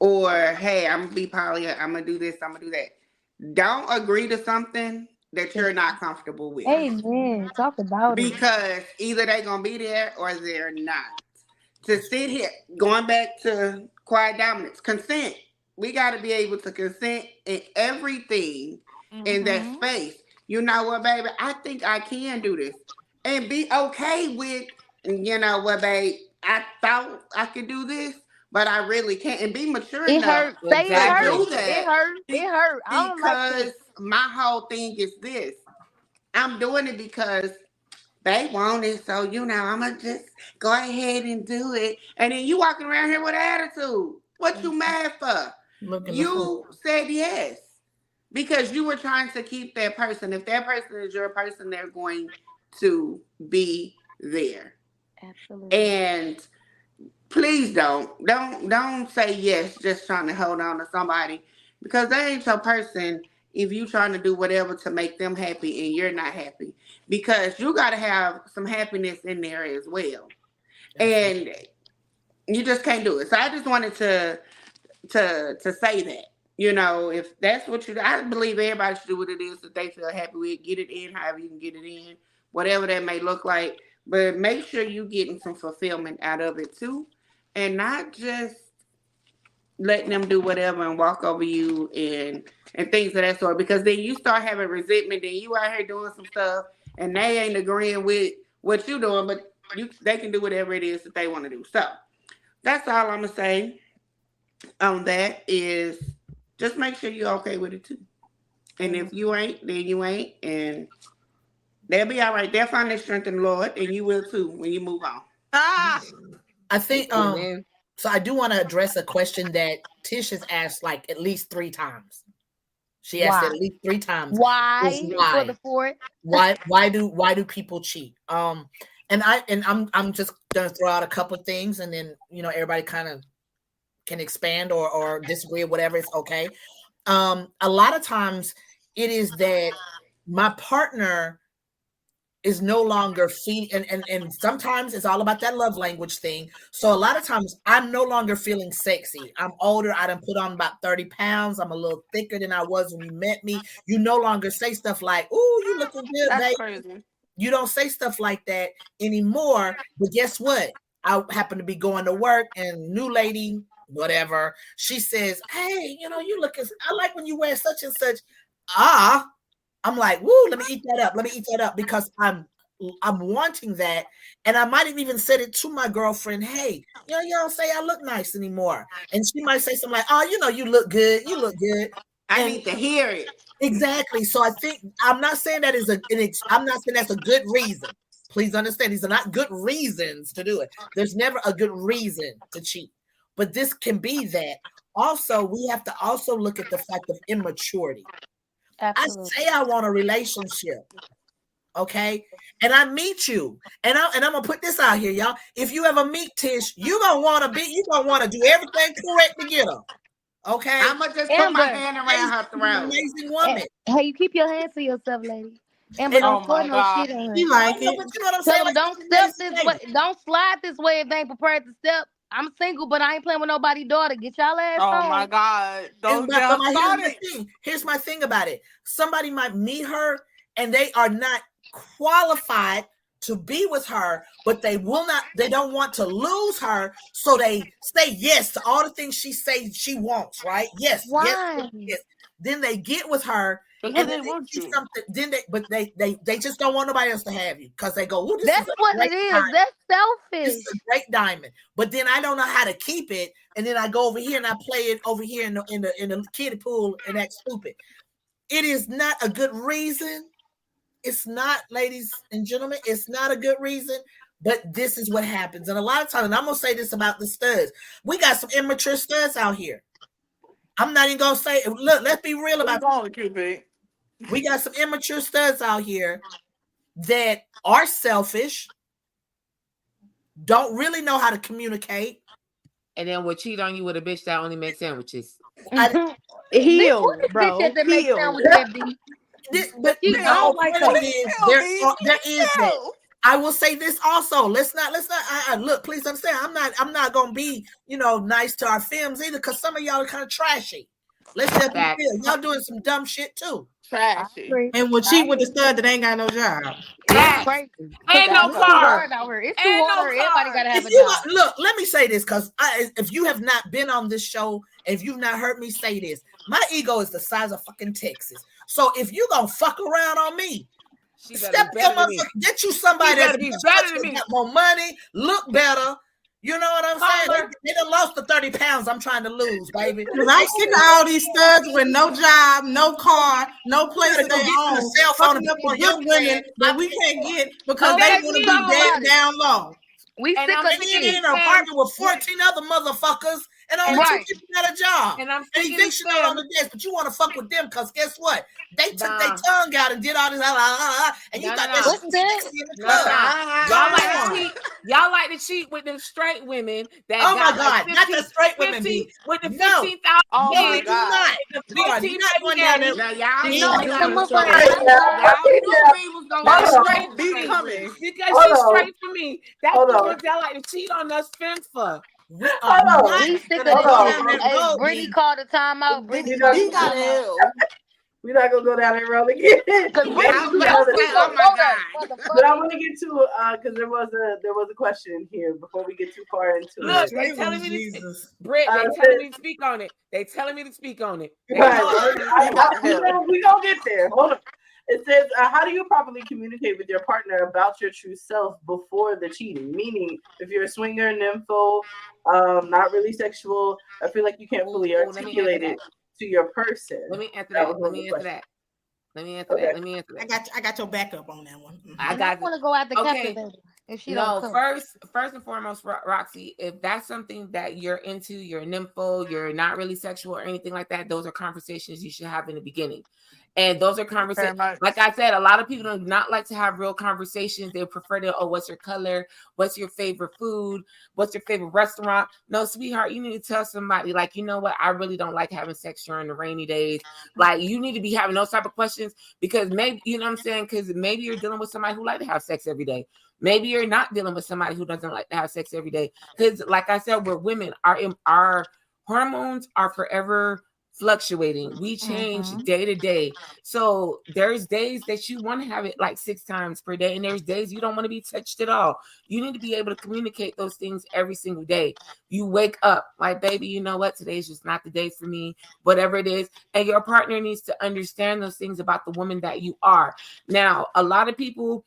[SPEAKER 4] Or hey, I'm gonna be poly, I'm gonna do this, I'm gonna do that. Don't agree to something that you're not comfortable with.
[SPEAKER 5] Amen. Talk about it.
[SPEAKER 4] Because either they're gonna be there or they're not. To sit here, going back to quiet dominance, consent. We gotta be able to consent in everything in that space. You know what, baby? I think I can do this. And be okay with, you know what, babe, I thought I could do this, but I really can't. And be mature
[SPEAKER 5] It
[SPEAKER 4] enough
[SPEAKER 5] hurt. Say it
[SPEAKER 4] to
[SPEAKER 5] hurt.
[SPEAKER 4] do that.
[SPEAKER 5] It hurt. It hurt. I don't like
[SPEAKER 4] Because
[SPEAKER 5] this.
[SPEAKER 4] my whole thing is this. I'm doing it because they want it, so I'm gonna just go ahead and do it. And then you walking around here with an attitude. What you mad for? You said yes because you were trying to keep that person. If that person is your person, they're going to be there.
[SPEAKER 5] Absolutely.
[SPEAKER 4] And please don't say yes just trying to hold on to somebody, because they ain't your person if you trying to do whatever to make them happy and you're not happy, because you got to have some happiness in there as well. And you just can't do it. So I just wanted to say that, if that's what I believe everybody should do what it is that they feel happy with. Get it in however you can get it in, whatever that may look like. But make sure you're getting some fulfillment out of it too, and not just letting them do whatever and walk over you and things of that sort. Because then you start having resentment, then you out here doing some stuff and they ain't agreeing with what you're doing, but they can do whatever it is that they want to do. So that's all I'm gonna say. on that is just make sure you're okay with it too. And if you ain't, then you ain't, and they'll be all right. They'll find their strength in the Lord, and you will too when you move on.
[SPEAKER 2] I think
[SPEAKER 3] Amen.
[SPEAKER 2] so I do want to address a question that Tish has asked like at least 3 times. She asked it at least 3 times.
[SPEAKER 5] Why? For the fourth?
[SPEAKER 2] Why do people cheat? And I'm just gonna throw out a couple of things, and then everybody kind of can expand or disagree or whatever. It's okay. A lot of times it is that my partner is no longer feeling, and sometimes it's all about that love language thing. So a lot of times I'm no longer feeling sexy. I'm older. I done put on about 30 pounds. I'm a little thicker than I was when you met me. You no longer say stuff like, "Ooh, you looking good,
[SPEAKER 4] That's
[SPEAKER 2] baby."
[SPEAKER 4] crazy.
[SPEAKER 2] You don't say stuff like that anymore. But guess what? I happen to be going to work, and new lady, whatever, she says, "Hey, you looking, I like when you wear such and such." I'm like, "Woo, let me eat that up. Let me eat that up," because I'm wanting that. And I might have even said it to my girlfriend, "Hey, you don't say I look nice anymore." And she might say something like, "Oh, you look good. You look good."
[SPEAKER 4] I
[SPEAKER 2] And
[SPEAKER 4] need to hear it.
[SPEAKER 2] exactly. So I think I'm not saying that is I'm not saying that's a good reason. Please understand, these are not good reasons to do it. There's never a good reason to cheat. But this can be that. Also, we have to also look at the fact of immaturity.
[SPEAKER 5] Absolutely.
[SPEAKER 2] I say I want a relationship, okay? And I meet you. And I'm gonna put this out here, y'all. If you ever meet Tish, you're gonna want to do everything correct to get her. Okay?
[SPEAKER 4] I'm gonna just put my hand around her
[SPEAKER 2] She's an
[SPEAKER 4] throat.
[SPEAKER 2] amazing woman.
[SPEAKER 5] Hey, you keep your hands to yourself, lady. Amber, don't throw no shit on her.
[SPEAKER 8] She like
[SPEAKER 2] But you
[SPEAKER 8] it.
[SPEAKER 2] know what I'm
[SPEAKER 5] Tell
[SPEAKER 2] saying?
[SPEAKER 5] them don't step this way. Don't slide this way if they ain't prepared to step. I'm single, but I ain't playing with nobody daughter. Get y'all ass on.
[SPEAKER 7] Oh my God. Don't get
[SPEAKER 2] But
[SPEAKER 7] started.
[SPEAKER 2] here's my thing about it. Somebody might meet her and they are not qualified to be with her, but they don't want to lose her. So they say yes to all the things she says she wants, right? Yes.
[SPEAKER 5] Why?
[SPEAKER 2] Yes. Then they get with her.
[SPEAKER 7] Because
[SPEAKER 2] And
[SPEAKER 7] they
[SPEAKER 2] then
[SPEAKER 7] want
[SPEAKER 2] see
[SPEAKER 7] you.
[SPEAKER 2] something. Then they just don't want nobody else to have you because they go, "Well, this
[SPEAKER 5] That's
[SPEAKER 2] is a
[SPEAKER 5] what
[SPEAKER 2] great
[SPEAKER 5] it is.
[SPEAKER 2] diamond.
[SPEAKER 5] That's
[SPEAKER 2] This
[SPEAKER 5] selfish.
[SPEAKER 2] is a great diamond." But then I don't know how to keep it, and then I go over here and I play it over here in the kiddie pool and act stupid. It is not a good reason. It's not, ladies and gentlemen. It's not a good reason. But this is what happens, and a lot of times, and I'm gonna say this about the studs. We got some immature studs out here. I'm not even gonna say. Look, let's be real about
[SPEAKER 7] it.
[SPEAKER 2] We got some immature studs out here that are selfish, don't really know how to communicate,
[SPEAKER 3] and then will cheat on you with a bitch that only makes sandwiches.
[SPEAKER 6] Heal,
[SPEAKER 5] This
[SPEAKER 6] bro.
[SPEAKER 5] bitch that make
[SPEAKER 6] Heal.
[SPEAKER 5] sandwiches that deep.
[SPEAKER 2] But
[SPEAKER 5] I don't
[SPEAKER 6] like
[SPEAKER 2] there
[SPEAKER 6] her.
[SPEAKER 2] is that. I will say this also. Let's not. Look, please understand. I'm not gonna be nice to our Femmes either, because some of y'all are kind of trashy. Let's just be real. Y'all doing some dumb shit too.
[SPEAKER 7] Trashy.
[SPEAKER 8] And will cheat with the stud that ain't got no job.
[SPEAKER 5] That's crazy.
[SPEAKER 3] And no
[SPEAKER 5] It's too
[SPEAKER 3] car.
[SPEAKER 5] hard out here. It's too
[SPEAKER 3] And no
[SPEAKER 5] hard. Everybody
[SPEAKER 3] car.
[SPEAKER 5] gotta have a
[SPEAKER 2] If you
[SPEAKER 5] job.
[SPEAKER 2] look, let me say this, because if you have not been on this show, if you've not heard me say this, my ego is the size of fucking Texas. So if you gonna fuck around on me, step your motherfucker, get you somebody that's got more money, look better. You know what I'm saying? They done lost the 30 pounds I'm trying to lose, baby.
[SPEAKER 8] Because I'm sick of all these studs with no job, no car, no place to their own, fucking up on young women that we can't get because they want to be dead down low.
[SPEAKER 5] We sick of
[SPEAKER 2] in an apartment with 14 other motherfuckers and only 2 people got a job.
[SPEAKER 3] And I'm
[SPEAKER 2] and eviction out on the desk, but you want to fuck with them because guess what? They took their tongue out and did all this, and you thought that's sexy in the club.
[SPEAKER 3] Y'all like to cheat with them straight women that
[SPEAKER 2] oh my
[SPEAKER 3] got
[SPEAKER 2] God,
[SPEAKER 3] like 15,
[SPEAKER 2] not the straight women, B.
[SPEAKER 3] with the 15,000.
[SPEAKER 7] Oh
[SPEAKER 2] No,
[SPEAKER 7] my
[SPEAKER 2] we do
[SPEAKER 7] God.
[SPEAKER 2] not. You're not going down there.
[SPEAKER 4] Y'all
[SPEAKER 5] You know,
[SPEAKER 4] knew
[SPEAKER 5] some
[SPEAKER 4] was
[SPEAKER 5] of us-
[SPEAKER 4] gonna
[SPEAKER 3] straight
[SPEAKER 7] Be coming.
[SPEAKER 3] because she's straight for me. That's the ones that like to cheat on us Femmes for.
[SPEAKER 5] We sick of this. Hey, Brittany called a timeout. Brittany,
[SPEAKER 6] He got ill.
[SPEAKER 1] We're not gonna go down that road again.
[SPEAKER 5] because Brittany,
[SPEAKER 4] oh my God.
[SPEAKER 1] But I want to get to because there was a question here before we get too far into
[SPEAKER 3] Look,
[SPEAKER 1] it.
[SPEAKER 3] they telling me
[SPEAKER 2] Jesus.
[SPEAKER 3] Britt, they telling me to speak on it. They telling me to speak on it.
[SPEAKER 1] Right. We're gonna get there. Hold on. It says, how do you properly communicate with your partner about your true self before the cheating? Meaning, if you're a swinger, nympho, not really sexual, I feel like you can't fully articulate it to your person.
[SPEAKER 3] Let me answer that. Let me answer that.
[SPEAKER 8] I got your backup on that one.
[SPEAKER 5] I want to go out the captivator. If she don't come.
[SPEAKER 3] First and foremost, Roxy, if that's something that you're into, you're a nympho, you're not really sexual or anything like that, those are conversations you should have in the beginning. And those are conversations. Like I said, a lot of people do not like to have real conversations. They prefer to, what's your color? What's your favorite food? What's your favorite restaurant? No, sweetheart, you need to tell somebody, like, you know what? I really don't like having sex during the rainy days. Like, you need to be having those type of questions because maybe, you know what I'm saying? Because maybe you're dealing with somebody who like to have sex every day. Maybe you're not dealing with somebody who doesn't like to have sex every day. Because like I said, we're women. Our hormones are forever fluctuating. We change day to day. So there's days that you want to have it like 6 times per day. And there's days you don't want to be touched at all. You need to be able to communicate those things every single day. You wake up like, baby, you know what? Today's just not the day for me, whatever it is. And your partner needs to understand those things about the woman that you are. Now, a lot of people,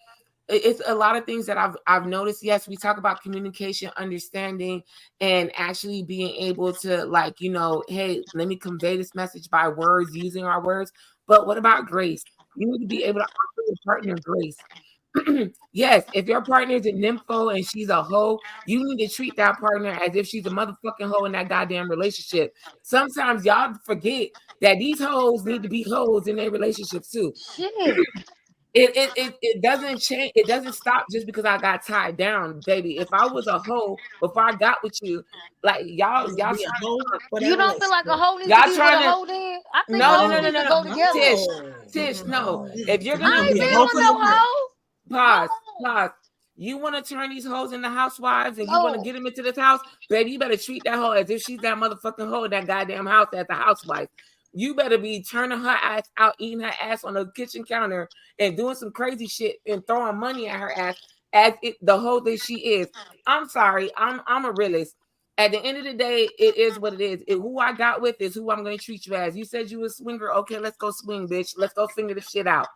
[SPEAKER 3] it's a lot of things that I've noticed. Yes, we talk about communication, understanding, and actually being able to, like, you know, hey, let me convey this message by words, using our words. But what about grace? You need to be able to offer your partner grace. Yes, if your partner is a nympho and she's a hoe, you need to treat that partner as if she's a motherfucking hoe in that goddamn relationship. Sometimes y'all forget that these hoes need to be hoes in their relationships too.
[SPEAKER 5] Shit.
[SPEAKER 3] It doesn't change. It doesn't stop just because I got tied down, baby. If I was a hoe before I got with you, like y'all
[SPEAKER 5] you don't feel like a hoe needs to be with a hoe then? I think
[SPEAKER 3] no.
[SPEAKER 5] need to go together.
[SPEAKER 3] Tish, no. If you're
[SPEAKER 5] I
[SPEAKER 3] gonna
[SPEAKER 5] ain't been with no hoe.
[SPEAKER 3] Pause. You want to turn these hoes into housewives and you want to get them into this house, baby, you better treat that hoe as if she's that motherfucking hoe in that goddamn house as a housewife. You better be turning her ass out, eating her ass on the kitchen counter and doing some crazy shit and throwing money at her ass as the hoe that she is. I'm sorry. I'm a realist. At the end of the day, it is what it is. Who I got with is who I'm going to treat you as. You said you was a swinger. Okay, let's go swing, bitch. Let's go finger the shit out.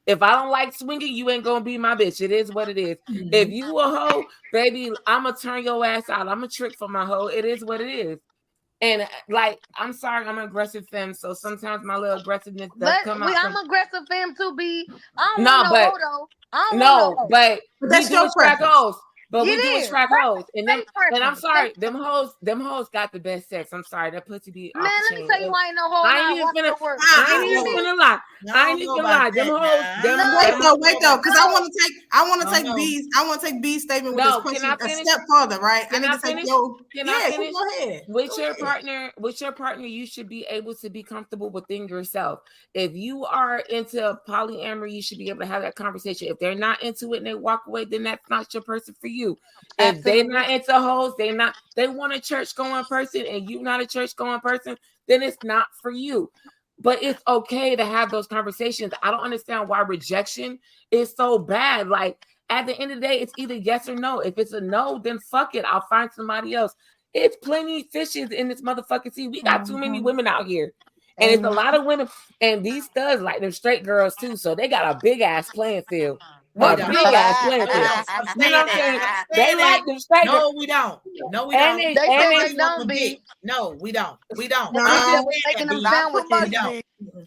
[SPEAKER 3] If I don't like swinging, you ain't going to be my bitch. It is what it is. Mm-hmm. If you a hoe, baby, I'm going to turn your ass out. I'm a trick for my hoe. It is what it is. And like, I'm sorry, I'm an aggressive femme, so sometimes my little aggressiveness does come out.
[SPEAKER 5] I'm aggressive femme too, B. I don't want no hoe though. I don't want no hoe.
[SPEAKER 3] But we do track hoes. But we do track hoes. And I'm sorry, them hoes got the best sex. I'm sorry, that pussy be
[SPEAKER 5] man, let me tell you, I ain't no hoe.
[SPEAKER 3] I ain't even gonna lie. I ain't even gonna lie. Them hoes.
[SPEAKER 8] Wait though, because I want to take B's statement with this question a step further, right?
[SPEAKER 3] Can I finish?
[SPEAKER 8] Go ahead.
[SPEAKER 3] With your partner, you should be able to be comfortable within yourself. If you are into polyamory, you should be able to have that conversation. If they're not into it and they walk away, then that's not your person for you. If they're not into hoes, they want a church going person and you not a church going person, then it's not for you. But it's okay to have those conversations. I don't understand why rejection is so bad. Like, at the end of the day, it's either yes or no. If it's a no, then fuck it. I'll find somebody else. It's plenty of fishes in this motherfucking sea. We got too many women out here. And it's a lot of women. And these studs like them straight girls too. So they got a big ass playing field. You know what I'm saying? They like them straight.
[SPEAKER 2] No, we don't. No, we don't.
[SPEAKER 5] They don't be.
[SPEAKER 2] No, we don't. We don't.
[SPEAKER 5] No, making them sandwiches.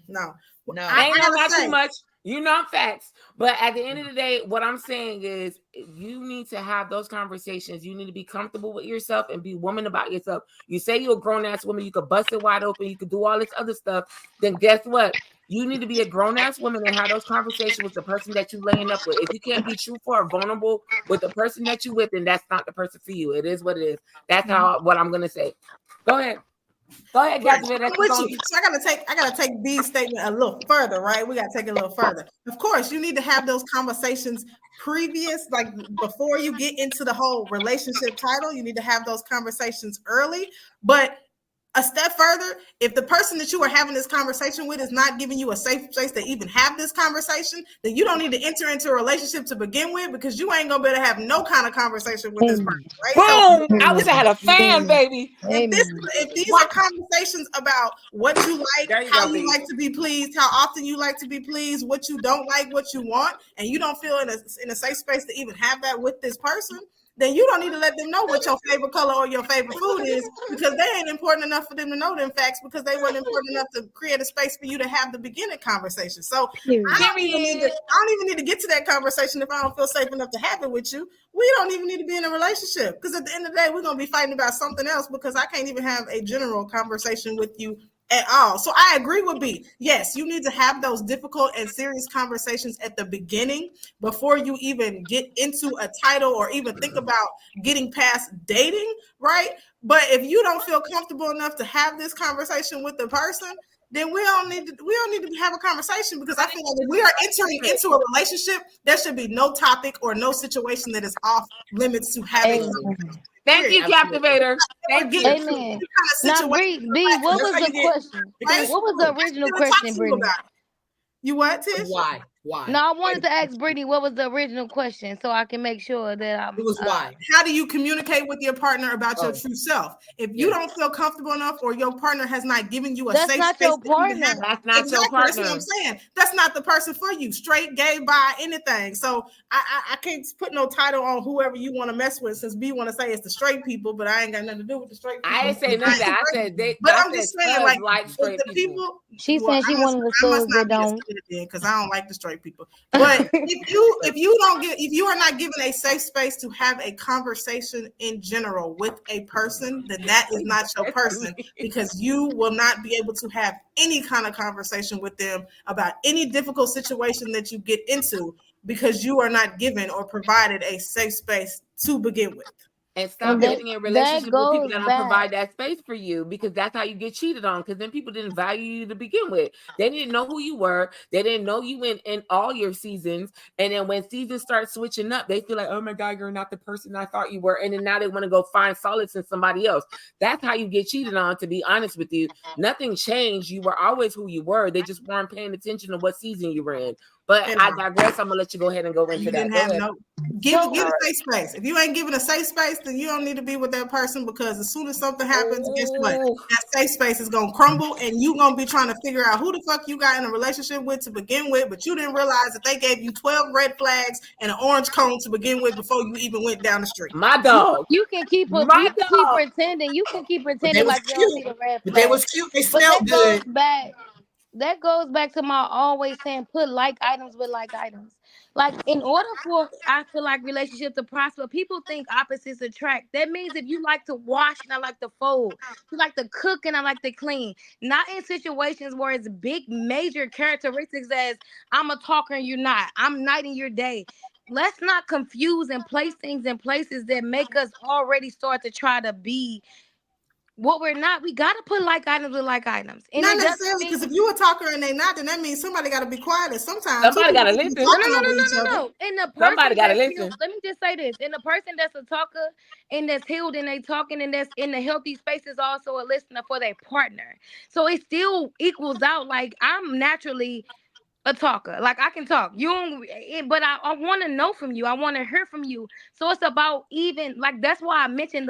[SPEAKER 8] No.
[SPEAKER 3] I ain't not too much. You know facts. But at the end of the day, what I'm saying is you need to have those conversations. You need to be comfortable with yourself and be woman about yourself. You say you're a grown-ass woman, you could bust it wide open, you could do all this other stuff. Then guess what? You need to be a grown-ass woman and have those conversations with the person that you're laying up with. If you can't be truthful or vulnerable with the person that you're with, then that's not the person for you. It is what it is. That's what I'm going to say. Go ahead. Go ahead, guys.
[SPEAKER 8] So I gotta take B's statement a little further, right? We gotta take it a little further. Of course, you need to have those conversations previous, like before you get into the whole relationship title. You need to have those conversations early. But a step further, if the person that you are having this conversation with is not giving you a safe space to even have this conversation, then you don't need to enter into a relationship to begin with, because you ain't gonna be able to have no kind of conversation with this person, right?
[SPEAKER 3] Boom!
[SPEAKER 8] So
[SPEAKER 3] I wish I had a fan, baby.
[SPEAKER 8] if these are conversations about what you like,
[SPEAKER 3] There you
[SPEAKER 8] how
[SPEAKER 3] go,
[SPEAKER 8] you
[SPEAKER 3] B.
[SPEAKER 8] like to be pleased, how often you like to be pleased, what you don't like, what you want, and you don't feel in a safe space to even have that with this person, then you don't need to let them know what your favorite color or your favorite food is, because they ain't important enough for them to know them facts, because they weren't important enough to create a space for you to have the beginning conversation. So I don't even need to get to that conversation if I don't feel safe enough to have it with you. We don't even need to be in a relationship, because at the end of the day, we're going to be fighting about something else, because I can't even have a general conversation with you at all. So I agree with B. Yes, you need to have those difficult and serious conversations at the beginning before you even get into a title or even think about getting past dating, right? But if you don't feel comfortable enough to have this conversation with the person, then we don't need to have a conversation, because I feel like if we are entering into a relationship, there should be no topic or no situation that is off limits to having.
[SPEAKER 3] Thank you, Captivator. Thank you.
[SPEAKER 5] Amen. Now, B, what was the question? What was the original question, Brittany?
[SPEAKER 8] You what, Tish?
[SPEAKER 2] Why?
[SPEAKER 5] No, I wanted to ask Brittany what was the original question, so I can make sure that I'm.
[SPEAKER 2] It was why.
[SPEAKER 8] How do you communicate with your partner about your true self? If you don't feel comfortable enough, or your partner has not given you a safe space,
[SPEAKER 3] that's not your partner.
[SPEAKER 8] That's what I'm saying. That's not the person for you. Straight, gay, bi, anything. So I can't put no title on whoever you want to mess with, since B want to say it's the straight people, but I ain't got nothing to do with the straight people.
[SPEAKER 3] I didn't say none of that. I said they.
[SPEAKER 8] But
[SPEAKER 3] I
[SPEAKER 8] I'm
[SPEAKER 3] said
[SPEAKER 8] just saying, like
[SPEAKER 3] straight people.
[SPEAKER 5] She said she wanted the souls that don't,
[SPEAKER 8] because I don't like the straight people. But if you are not given a safe space to have a conversation in general with a person, then that is not your person, because you will not be able to have any kind of conversation with them about any difficult situation that you get into, because you are not given or provided a safe space to begin with.
[SPEAKER 3] And stop getting in a relationship with people that don't provide that space for you, because that's how you get cheated on. Because then people didn't value you to begin with. They didn't know who you were. They didn't know you in all your seasons. And then when seasons start switching up, they feel like, oh my God, you're not the person I thought you were. And then now they want to go find solace in somebody else. That's how you get cheated on, to be honest with you. Nothing changed. You were always who you were. They just weren't paying attention to what season you were in. But I digress. I'm gonna let you go ahead and go into that.
[SPEAKER 8] Give a safe space. If you ain't giving a safe space, then you don't need to be with that person, because as soon as something happens, guess what? That safe space is gonna crumble, and you gonna be trying to figure out who the fuck you got in a relationship with to begin with, but you didn't realize that they gave you 12 red flags and an orange cone to begin with before you even went down the street.
[SPEAKER 3] My dog.
[SPEAKER 5] You can keep pretending. You can keep pretending like you don't see the red flags.
[SPEAKER 2] But they was cute. They smelled good.
[SPEAKER 5] That goes back to my always saying, put like items with like items. Like, in order for, I feel like, relationship to prosper, people think opposites attract. That means if you like to wash and I like to fold, you like to cook and I like to clean. Not in situations where it's big major characteristics as I'm a talker and you're not. I'm night and you're day. Let's not confuse and place things in places that make us already start to try to be what we're not. We gotta put like items with like items. And
[SPEAKER 8] not necessarily, because if you a talker and they not, then that means somebody gotta be quiet. And sometimes
[SPEAKER 3] somebody gotta listen.
[SPEAKER 5] No. And the person
[SPEAKER 3] somebody gotta listen.
[SPEAKER 5] Let me just say this. And the person that's a talker and that's healed and they talking and that's in the healthy space is also a listener for their partner. So it still equals out. Like, I'm naturally a talker. Like, I can talk. But I want to know from you. I want to hear from you. So it's about even, like, that's why I mentioned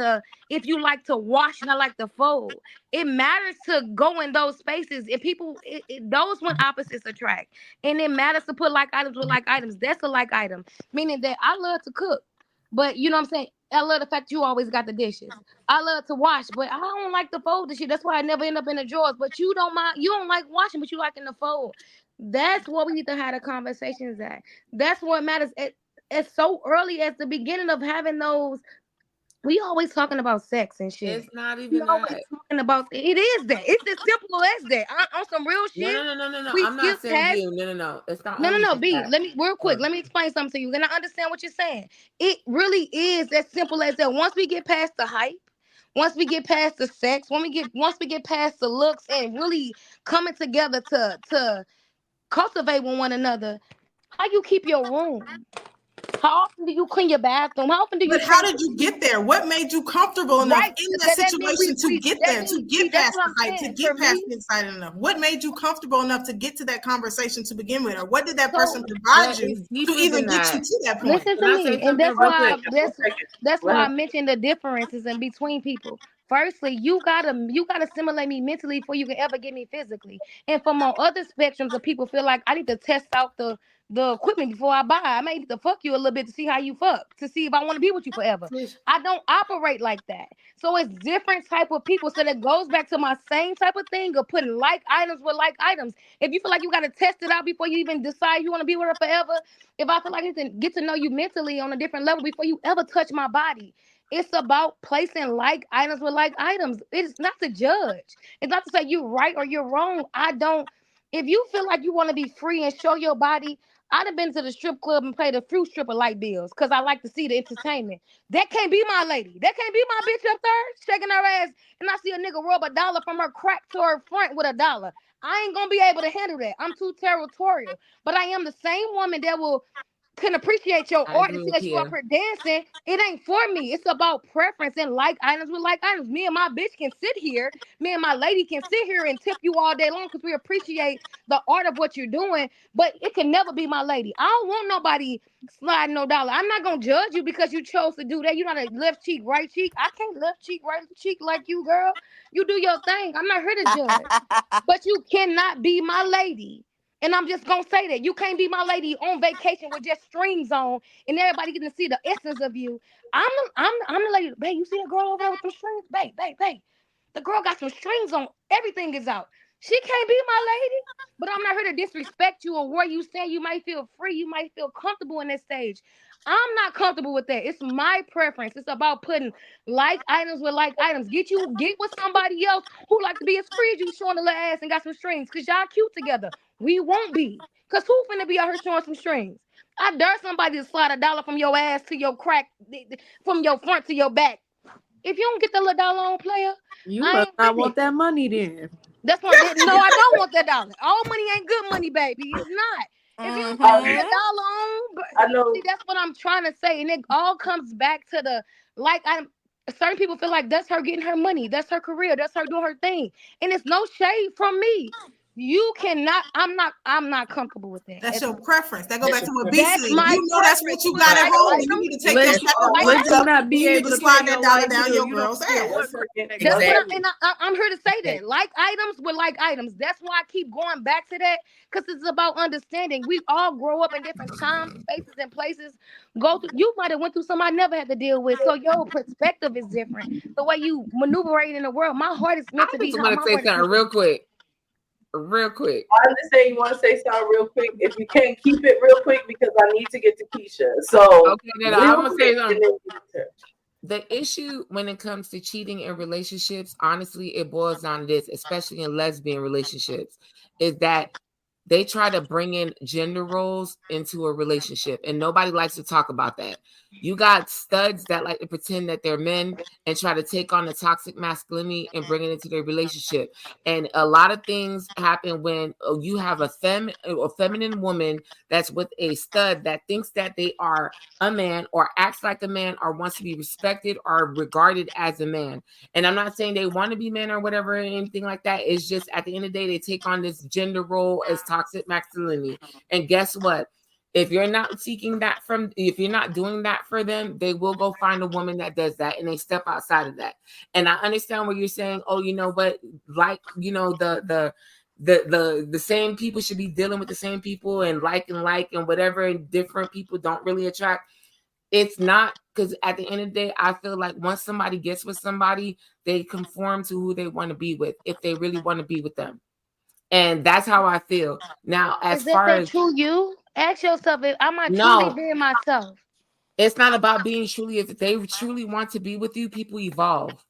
[SPEAKER 5] if you like to wash and I like to fold. It matters to go in those spaces. If people, those when opposites attract. And it matters to put like items with like items. That's a like item. Meaning that I love to cook. But you know what I'm saying? I love the fact you always got the dishes. I love to wash, but I don't like to fold the shit. That's why I never end up in the drawers. But you don't mind. You don't like washing, but you like in the fold. That's what we need to have the conversations at. That's what matters. It's so early as the beginning of having those. We always talking about sex and shit.
[SPEAKER 3] It's not even that.
[SPEAKER 5] Talking about it is that. It's as simple as that. On some real shit.
[SPEAKER 3] No. I'm not saying you. No. It's not.
[SPEAKER 5] No. B. Let me real quick. Let me explain something to you. Then I understand what you're saying. It really is as simple as that. Once we get past the hype, once we get past the sex, once we get past the looks, and really coming together to cultivate with one another, how you keep your room. How often do you clean your bathroom? How often do you
[SPEAKER 8] But how
[SPEAKER 5] change?
[SPEAKER 8] did you get there? What made you comfortable enough
[SPEAKER 5] Right.
[SPEAKER 8] in that
[SPEAKER 5] That mean
[SPEAKER 8] situation to get there, to
[SPEAKER 5] see,
[SPEAKER 8] get
[SPEAKER 5] that's
[SPEAKER 8] past
[SPEAKER 5] what
[SPEAKER 8] the
[SPEAKER 5] I'm
[SPEAKER 8] hype, to
[SPEAKER 5] saying.
[SPEAKER 8] get
[SPEAKER 5] For
[SPEAKER 8] past
[SPEAKER 5] me,
[SPEAKER 8] the excited enough? What made you comfortable enough to get to that conversation to begin with? Or what did that person
[SPEAKER 5] so
[SPEAKER 8] provide
[SPEAKER 3] But
[SPEAKER 8] you
[SPEAKER 3] it's
[SPEAKER 8] to
[SPEAKER 3] deeper
[SPEAKER 8] even
[SPEAKER 3] than
[SPEAKER 8] get you
[SPEAKER 3] that.
[SPEAKER 8] to that point?
[SPEAKER 5] listen
[SPEAKER 3] Can
[SPEAKER 5] to
[SPEAKER 3] I say
[SPEAKER 5] me, and
[SPEAKER 3] something
[SPEAKER 5] that's
[SPEAKER 3] real
[SPEAKER 1] One
[SPEAKER 5] why
[SPEAKER 3] quick?
[SPEAKER 1] second, 1 second.
[SPEAKER 5] that's
[SPEAKER 1] Let
[SPEAKER 5] why I
[SPEAKER 1] him.
[SPEAKER 5] mentioned the differences in between people. Firstly, you gotta simulate me mentally before you can ever get me physically. And from on other spectrums of people feel like I need to test out the equipment before I buy. I may need to fuck you a little bit to see how you fuck, to see if I want to be with you forever. I don't operate like that. So it's different type of people. So that goes back to my same type of thing of putting like items with like items. If you feel like you gotta test it out before you even decide you want to be with her forever, if I feel like I need to get to know you mentally on a different level before you ever touch my body. It's about placing like items with like items. It's not to judge. It's not to say you're right or you're wrong. I don't. If you feel like you want to be free and show your body, I'd have been to the strip club and played a few stripper light bills because I like to see the entertainment. That can't be my lady. That can't be my bitch up there shaking her ass, and I see a nigga rub a dollar from her crack to her front with a dollar. I ain't gonna be able to handle that. I'm too territorial. But I am the same woman that will can appreciate your
[SPEAKER 3] I
[SPEAKER 5] art and
[SPEAKER 3] agree
[SPEAKER 5] see
[SPEAKER 3] with
[SPEAKER 5] that you up
[SPEAKER 3] Kia.
[SPEAKER 5] here dancing. It ain't for me. It's about preference and like items with like items. Me and my bitch can sit here. Me and my lady can sit here and tip you all day long because we appreciate the art of what you're doing. But it can never be my lady. I don't want nobody sliding no dollar. I'm not gonna judge you because you chose to do that. You're not a left cheek, right cheek. I can't left cheek, right cheek like you, girl. You do your thing. I'm not here to judge. But you cannot be my lady. And I'm just gonna say that you can't be my lady on vacation with just strings on and everybody getting to see the essence of you. I'm the lady, babe. You see that girl over there with them strings? Babe, babe, babe. The girl got some strings on. Everything is out. She can't be my lady. But I'm not here to disrespect you or where you stand. You might feel free. You might feel comfortable in that stage. I'm not comfortable with that. It's my preference. It's about putting like items with like items. Get with somebody else who like to be as free as you showing a little ass and got some strings. Cause y'all cute together. We won't be. Cause who finna be out here showing some strings? I dare somebody to slide a dollar from your ass to your crack, from your front to your back. If you don't get the little dollar on player,
[SPEAKER 6] You
[SPEAKER 5] I
[SPEAKER 6] must
[SPEAKER 5] ain't
[SPEAKER 6] not
[SPEAKER 5] with
[SPEAKER 6] want
[SPEAKER 5] it.
[SPEAKER 6] that money then.
[SPEAKER 5] That's what. No, I don't want that dollar. All money ain't good money, baby. It's not. If you don't put
[SPEAKER 1] I,
[SPEAKER 5] that
[SPEAKER 7] Mm-hmm.
[SPEAKER 5] dollar on,
[SPEAKER 1] I know.
[SPEAKER 5] see, that's what I'm trying to say, and it all comes back to the like. I'm certain people feel like that's her getting her money, that's her career, that's her doing her thing, and it's no shade from me. You cannot. I'm not comfortable with that
[SPEAKER 8] That's
[SPEAKER 5] at
[SPEAKER 8] your
[SPEAKER 5] all.
[SPEAKER 8] preference. That go
[SPEAKER 1] That's
[SPEAKER 8] back
[SPEAKER 1] your
[SPEAKER 8] to what B
[SPEAKER 1] preference.
[SPEAKER 5] That's
[SPEAKER 8] said.
[SPEAKER 5] my
[SPEAKER 8] You know that's
[SPEAKER 5] preference.
[SPEAKER 8] what
[SPEAKER 5] You
[SPEAKER 8] you
[SPEAKER 5] want
[SPEAKER 8] got at
[SPEAKER 5] like
[SPEAKER 8] home. You
[SPEAKER 5] items?
[SPEAKER 8] need to take your
[SPEAKER 6] Let
[SPEAKER 5] You want
[SPEAKER 8] second
[SPEAKER 5] like
[SPEAKER 8] one
[SPEAKER 6] let you
[SPEAKER 8] up,
[SPEAKER 5] items?
[SPEAKER 6] not
[SPEAKER 8] and
[SPEAKER 6] be
[SPEAKER 8] you need
[SPEAKER 6] able
[SPEAKER 8] to
[SPEAKER 6] to pay
[SPEAKER 8] slide
[SPEAKER 6] your
[SPEAKER 8] that dollar
[SPEAKER 6] light
[SPEAKER 8] down
[SPEAKER 6] bill.
[SPEAKER 8] your
[SPEAKER 6] You don't
[SPEAKER 8] girl's
[SPEAKER 6] care
[SPEAKER 8] ass.
[SPEAKER 6] what
[SPEAKER 2] That's right.
[SPEAKER 6] person that
[SPEAKER 5] That's
[SPEAKER 6] got
[SPEAKER 5] what
[SPEAKER 6] it.
[SPEAKER 2] Exactly.
[SPEAKER 5] I'm here to say
[SPEAKER 2] Okay.
[SPEAKER 5] that like items with like items. That's why I keep going back to that because it's about understanding. We all grow up in different times, spaces, and places. Go through. You might have went through something I never had to deal with, so your perspective is different. The way you maneuver in the world. My heart is
[SPEAKER 3] I
[SPEAKER 5] meant to be
[SPEAKER 3] just
[SPEAKER 5] how
[SPEAKER 3] want to
[SPEAKER 5] my
[SPEAKER 3] say
[SPEAKER 5] heart is
[SPEAKER 3] something
[SPEAKER 5] meant to
[SPEAKER 3] real
[SPEAKER 5] be.
[SPEAKER 3] quick. Real quick.
[SPEAKER 1] I understand you want to say something real quick. If you can't keep it real quick, because I need to get to Keisha. So
[SPEAKER 3] Okay, then I'm
[SPEAKER 1] real
[SPEAKER 3] gonna
[SPEAKER 1] quick,
[SPEAKER 3] say
[SPEAKER 1] and
[SPEAKER 3] something.
[SPEAKER 1] then get to her.
[SPEAKER 3] The issue when it comes to cheating in relationships, honestly, it boils down to this, especially in lesbian relationships, is that they try to bring in gender roles into a relationship, and nobody likes to talk about that. You got studs that like to pretend that they're men and try to take on the toxic masculinity and bring it into their relationship. And a lot of things happen when you have a feminine woman that's with a stud that thinks that they are a man or acts like a man or wants to be respected or regarded as a man. And I'm not saying they want to be men or whatever or anything like that. It's just at the end of the day, they take on this gender role as toxic masculinity. And guess what? If you're not seeking that if you're not doing that for them, they will go find a woman that does that and they step outside of that. And I understand what you're saying. Oh, you know what? Like, you know, the same people should be dealing with the same people and and whatever, and different people don't really attract. It's not, because at the end of the day, I feel like once somebody gets with somebody, they conform to who they want to be with if they really want to be with them. And that's how I feel. Now, as
[SPEAKER 5] Is that
[SPEAKER 3] far
[SPEAKER 5] that
[SPEAKER 3] as
[SPEAKER 5] true you? Ask yourself if am I truly
[SPEAKER 3] no,
[SPEAKER 5] being myself?
[SPEAKER 3] it's not about being truly, if they truly want to be with you, people evolve.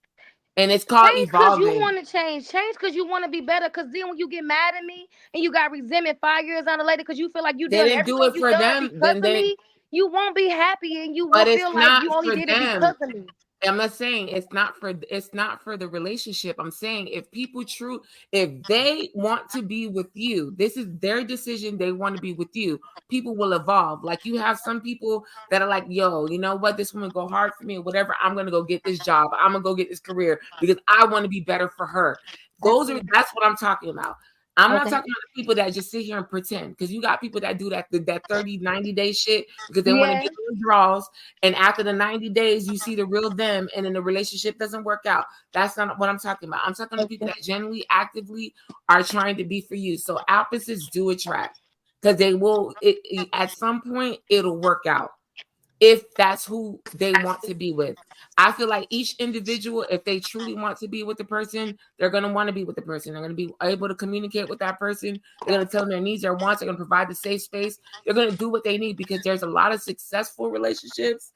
[SPEAKER 3] And it's called
[SPEAKER 5] Change because you
[SPEAKER 3] evolving.
[SPEAKER 5] want to change. Change because you want to be better. Because then when you get mad at me and you got resentment 5 years on the later because you feel like you
[SPEAKER 3] They
[SPEAKER 5] done
[SPEAKER 3] didn't do
[SPEAKER 5] everything
[SPEAKER 3] it
[SPEAKER 5] you
[SPEAKER 3] for
[SPEAKER 5] done
[SPEAKER 3] them,
[SPEAKER 5] because
[SPEAKER 3] then
[SPEAKER 5] of
[SPEAKER 3] they
[SPEAKER 5] me, you won't be happy and you will
[SPEAKER 3] but it's
[SPEAKER 5] feel like
[SPEAKER 3] not
[SPEAKER 5] you only
[SPEAKER 3] for
[SPEAKER 5] did it
[SPEAKER 3] them.
[SPEAKER 5] because of me.
[SPEAKER 3] I'm not saying it's not for the relationship. I'm saying if they want to be with you, this is their decision. They want to be with you. People will evolve. Like you have some people that are like, yo, you know what? This woman go hard for me or whatever. I'm going to go get this job. I'm going to go get this career because I want to be better for her. That's what I'm talking about. I'm not talking about the people that just sit here and pretend, because you got people that do that 30, 90-day shit because they want to get those draws. And after the 90 days, you see the real them, and then the relationship doesn't work out. That's not what I'm talking about. I'm talking to people that genuinely, actively are trying to be for you. So opposites do attract, because they will, at some point, it'll work out if that's who they want to be with. I feel like each individual, if they truly want to be with the person, they're going to want to be with the person. They're going to be able to communicate with that person. They're going to tell them their needs, their wants. They're going to provide the safe space. They're going to do what they need, because there's a lot of successful relationships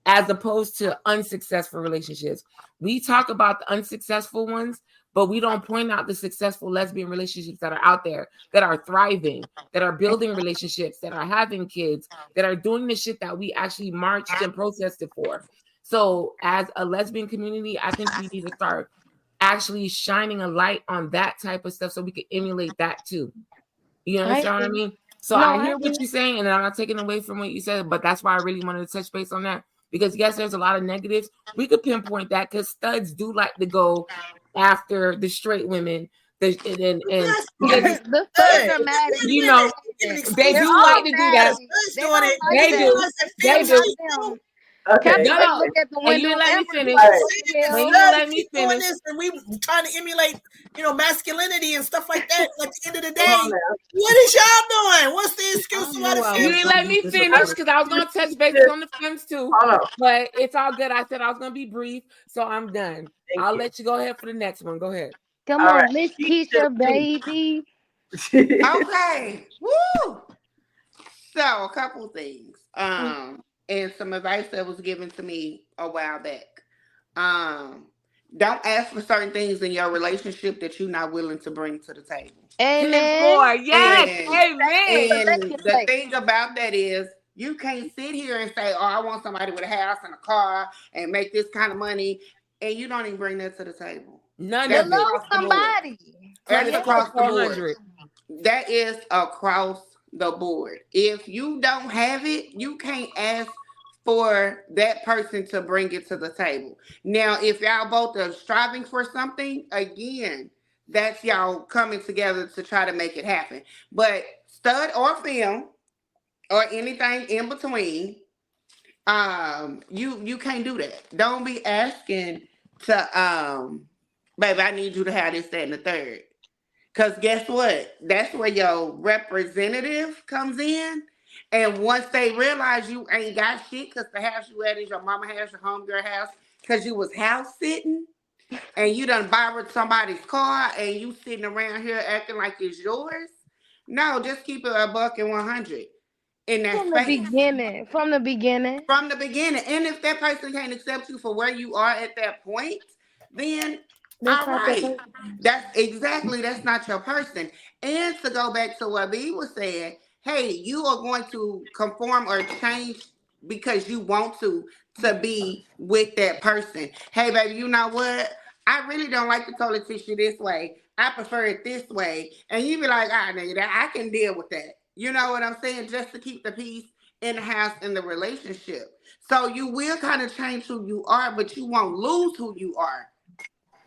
[SPEAKER 3] as opposed to unsuccessful relationships. We talk about the unsuccessful ones, but we don't point out the successful lesbian relationships that are out there, that are thriving, that are building relationships, that are having kids, that are doing the shit that we actually marched and protested for. So as a lesbian community, I think we need to start actually shining a light on that type of stuff so we can emulate that too. You understand what I mean? So I hear what you're saying, and I'm not taking away from what you said, but that's why I really wanted to touch base on that. Because yes, there's a lot of negatives. We could pinpoint that, because studs do like to go after the straight women. The
[SPEAKER 5] studs are mad at
[SPEAKER 3] you know, they do like to do that. They do.
[SPEAKER 1] Okay.
[SPEAKER 3] No,
[SPEAKER 5] look at the
[SPEAKER 3] and
[SPEAKER 5] window.
[SPEAKER 3] you let me finish.
[SPEAKER 8] When
[SPEAKER 3] you let me
[SPEAKER 8] doing
[SPEAKER 3] finish,
[SPEAKER 8] this, and we trying to emulate, masculinity and stuff like that. At the end of the day, what is y'all doing? What's the excuse to why
[SPEAKER 3] you didn't let me finish, because I was going to touch base on the Femmes too. But it's all good. I said I was going to be brief, so I'm done. I'll let you go ahead for the next one. Go ahead.
[SPEAKER 5] Come on, Miss Keisha, baby.
[SPEAKER 4] Okay. Woo! So a couple things. And some advice that was given to me a while back. Don't ask for certain things in your relationship that you're not willing to bring to the table.
[SPEAKER 5] Amen.
[SPEAKER 3] Yes, amen.
[SPEAKER 4] And the thing about that is, you can't sit here and say, "Oh, I want somebody with a house and a car and make this kind of money," and you don't even bring that to the table.
[SPEAKER 3] None
[SPEAKER 4] That's
[SPEAKER 3] of it.
[SPEAKER 5] Somebody.
[SPEAKER 4] That is across the board.
[SPEAKER 3] 400.
[SPEAKER 4] That is across the board. If you don't have it, you can't ask for that person to bring it to the table. Now, if y'all both are striving for something, again, that's y'all coming together to try to make it happen. But stud or film or anything in between, you can't do that. Don't be asking to baby, I need you to have this, that, and the third. Because guess what? That's where your representative comes in. And once they realize you ain't got shit, because the house you at is your mama house, your homegirl house, because you was house sitting and you done borrowed somebody's car and you sitting around here acting like it's yours. No, just keep it $100 in that
[SPEAKER 5] From
[SPEAKER 4] space.
[SPEAKER 5] From the beginning.
[SPEAKER 4] And if that person can't accept you for where you are at that point, then all right. That's not your person. And to go back to what B was saying, hey, you are going to conform or change because you want to be with that person. Hey, baby, you know what? I really don't like the toilet tissue this way. I prefer it this way. And you be like, nigga, I can deal with that. You know what I'm saying? Just to keep the peace in the house, in the relationship. So you will kind of change who you are, but you won't lose who you are.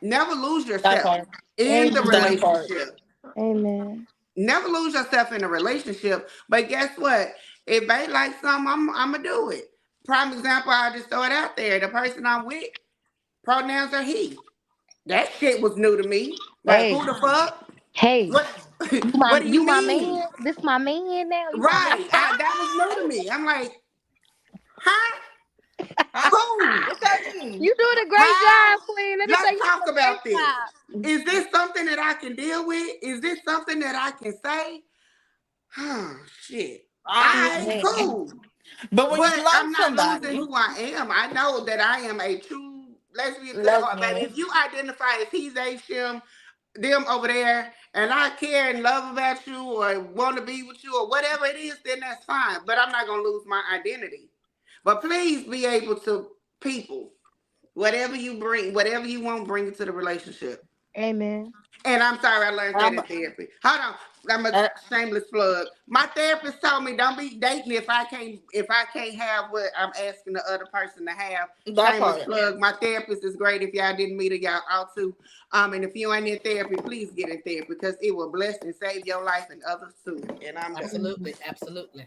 [SPEAKER 4] Never lose yourself in the relationship.
[SPEAKER 5] Amen.
[SPEAKER 4] Never lose yourself in a relationship. But guess what? If they like something, I'm going to do it. Prime example, I just throw it out there. The person I'm with, pronouns are he. That shit was new to me. Like, who the fuck?
[SPEAKER 5] Hey.
[SPEAKER 4] What do you mean?
[SPEAKER 5] My man? This my man now?
[SPEAKER 4] Right. That was new to me. I'm like, huh? Cool.
[SPEAKER 5] You doing a great job, Queen.
[SPEAKER 4] Let's talk about this. Is this something that I can deal with? Is this something that I can say? Oh, shit. Cool.
[SPEAKER 7] But when you love
[SPEAKER 4] I'm not
[SPEAKER 7] somebody,
[SPEAKER 4] losing who I am. I know that I am a true lesbian. But if you identify as he's a shim, them over there, and I care and love about you or want to be with you or whatever it is, then that's fine. But I'm not going to lose my identity. But please be able to, people, Whatever you bring, whatever you want, bring it to the relationship.
[SPEAKER 5] Amen.
[SPEAKER 4] And I'm sorry, I learned that
[SPEAKER 2] I'm,
[SPEAKER 4] in therapy. Hold on, I'm a
[SPEAKER 2] uh,
[SPEAKER 4] shameless plug. My therapist told me don't be dating if I can't have what I'm asking the other person to have.
[SPEAKER 2] that
[SPEAKER 4] Shameless
[SPEAKER 2] part.
[SPEAKER 4] plug. My therapist is great. If y'all didn't meet her, y'all ought to. And if you ain't in therapy, please get in therapy because it will bless and save your life and others too. And I'm done.
[SPEAKER 2] Absolutely, absolutely.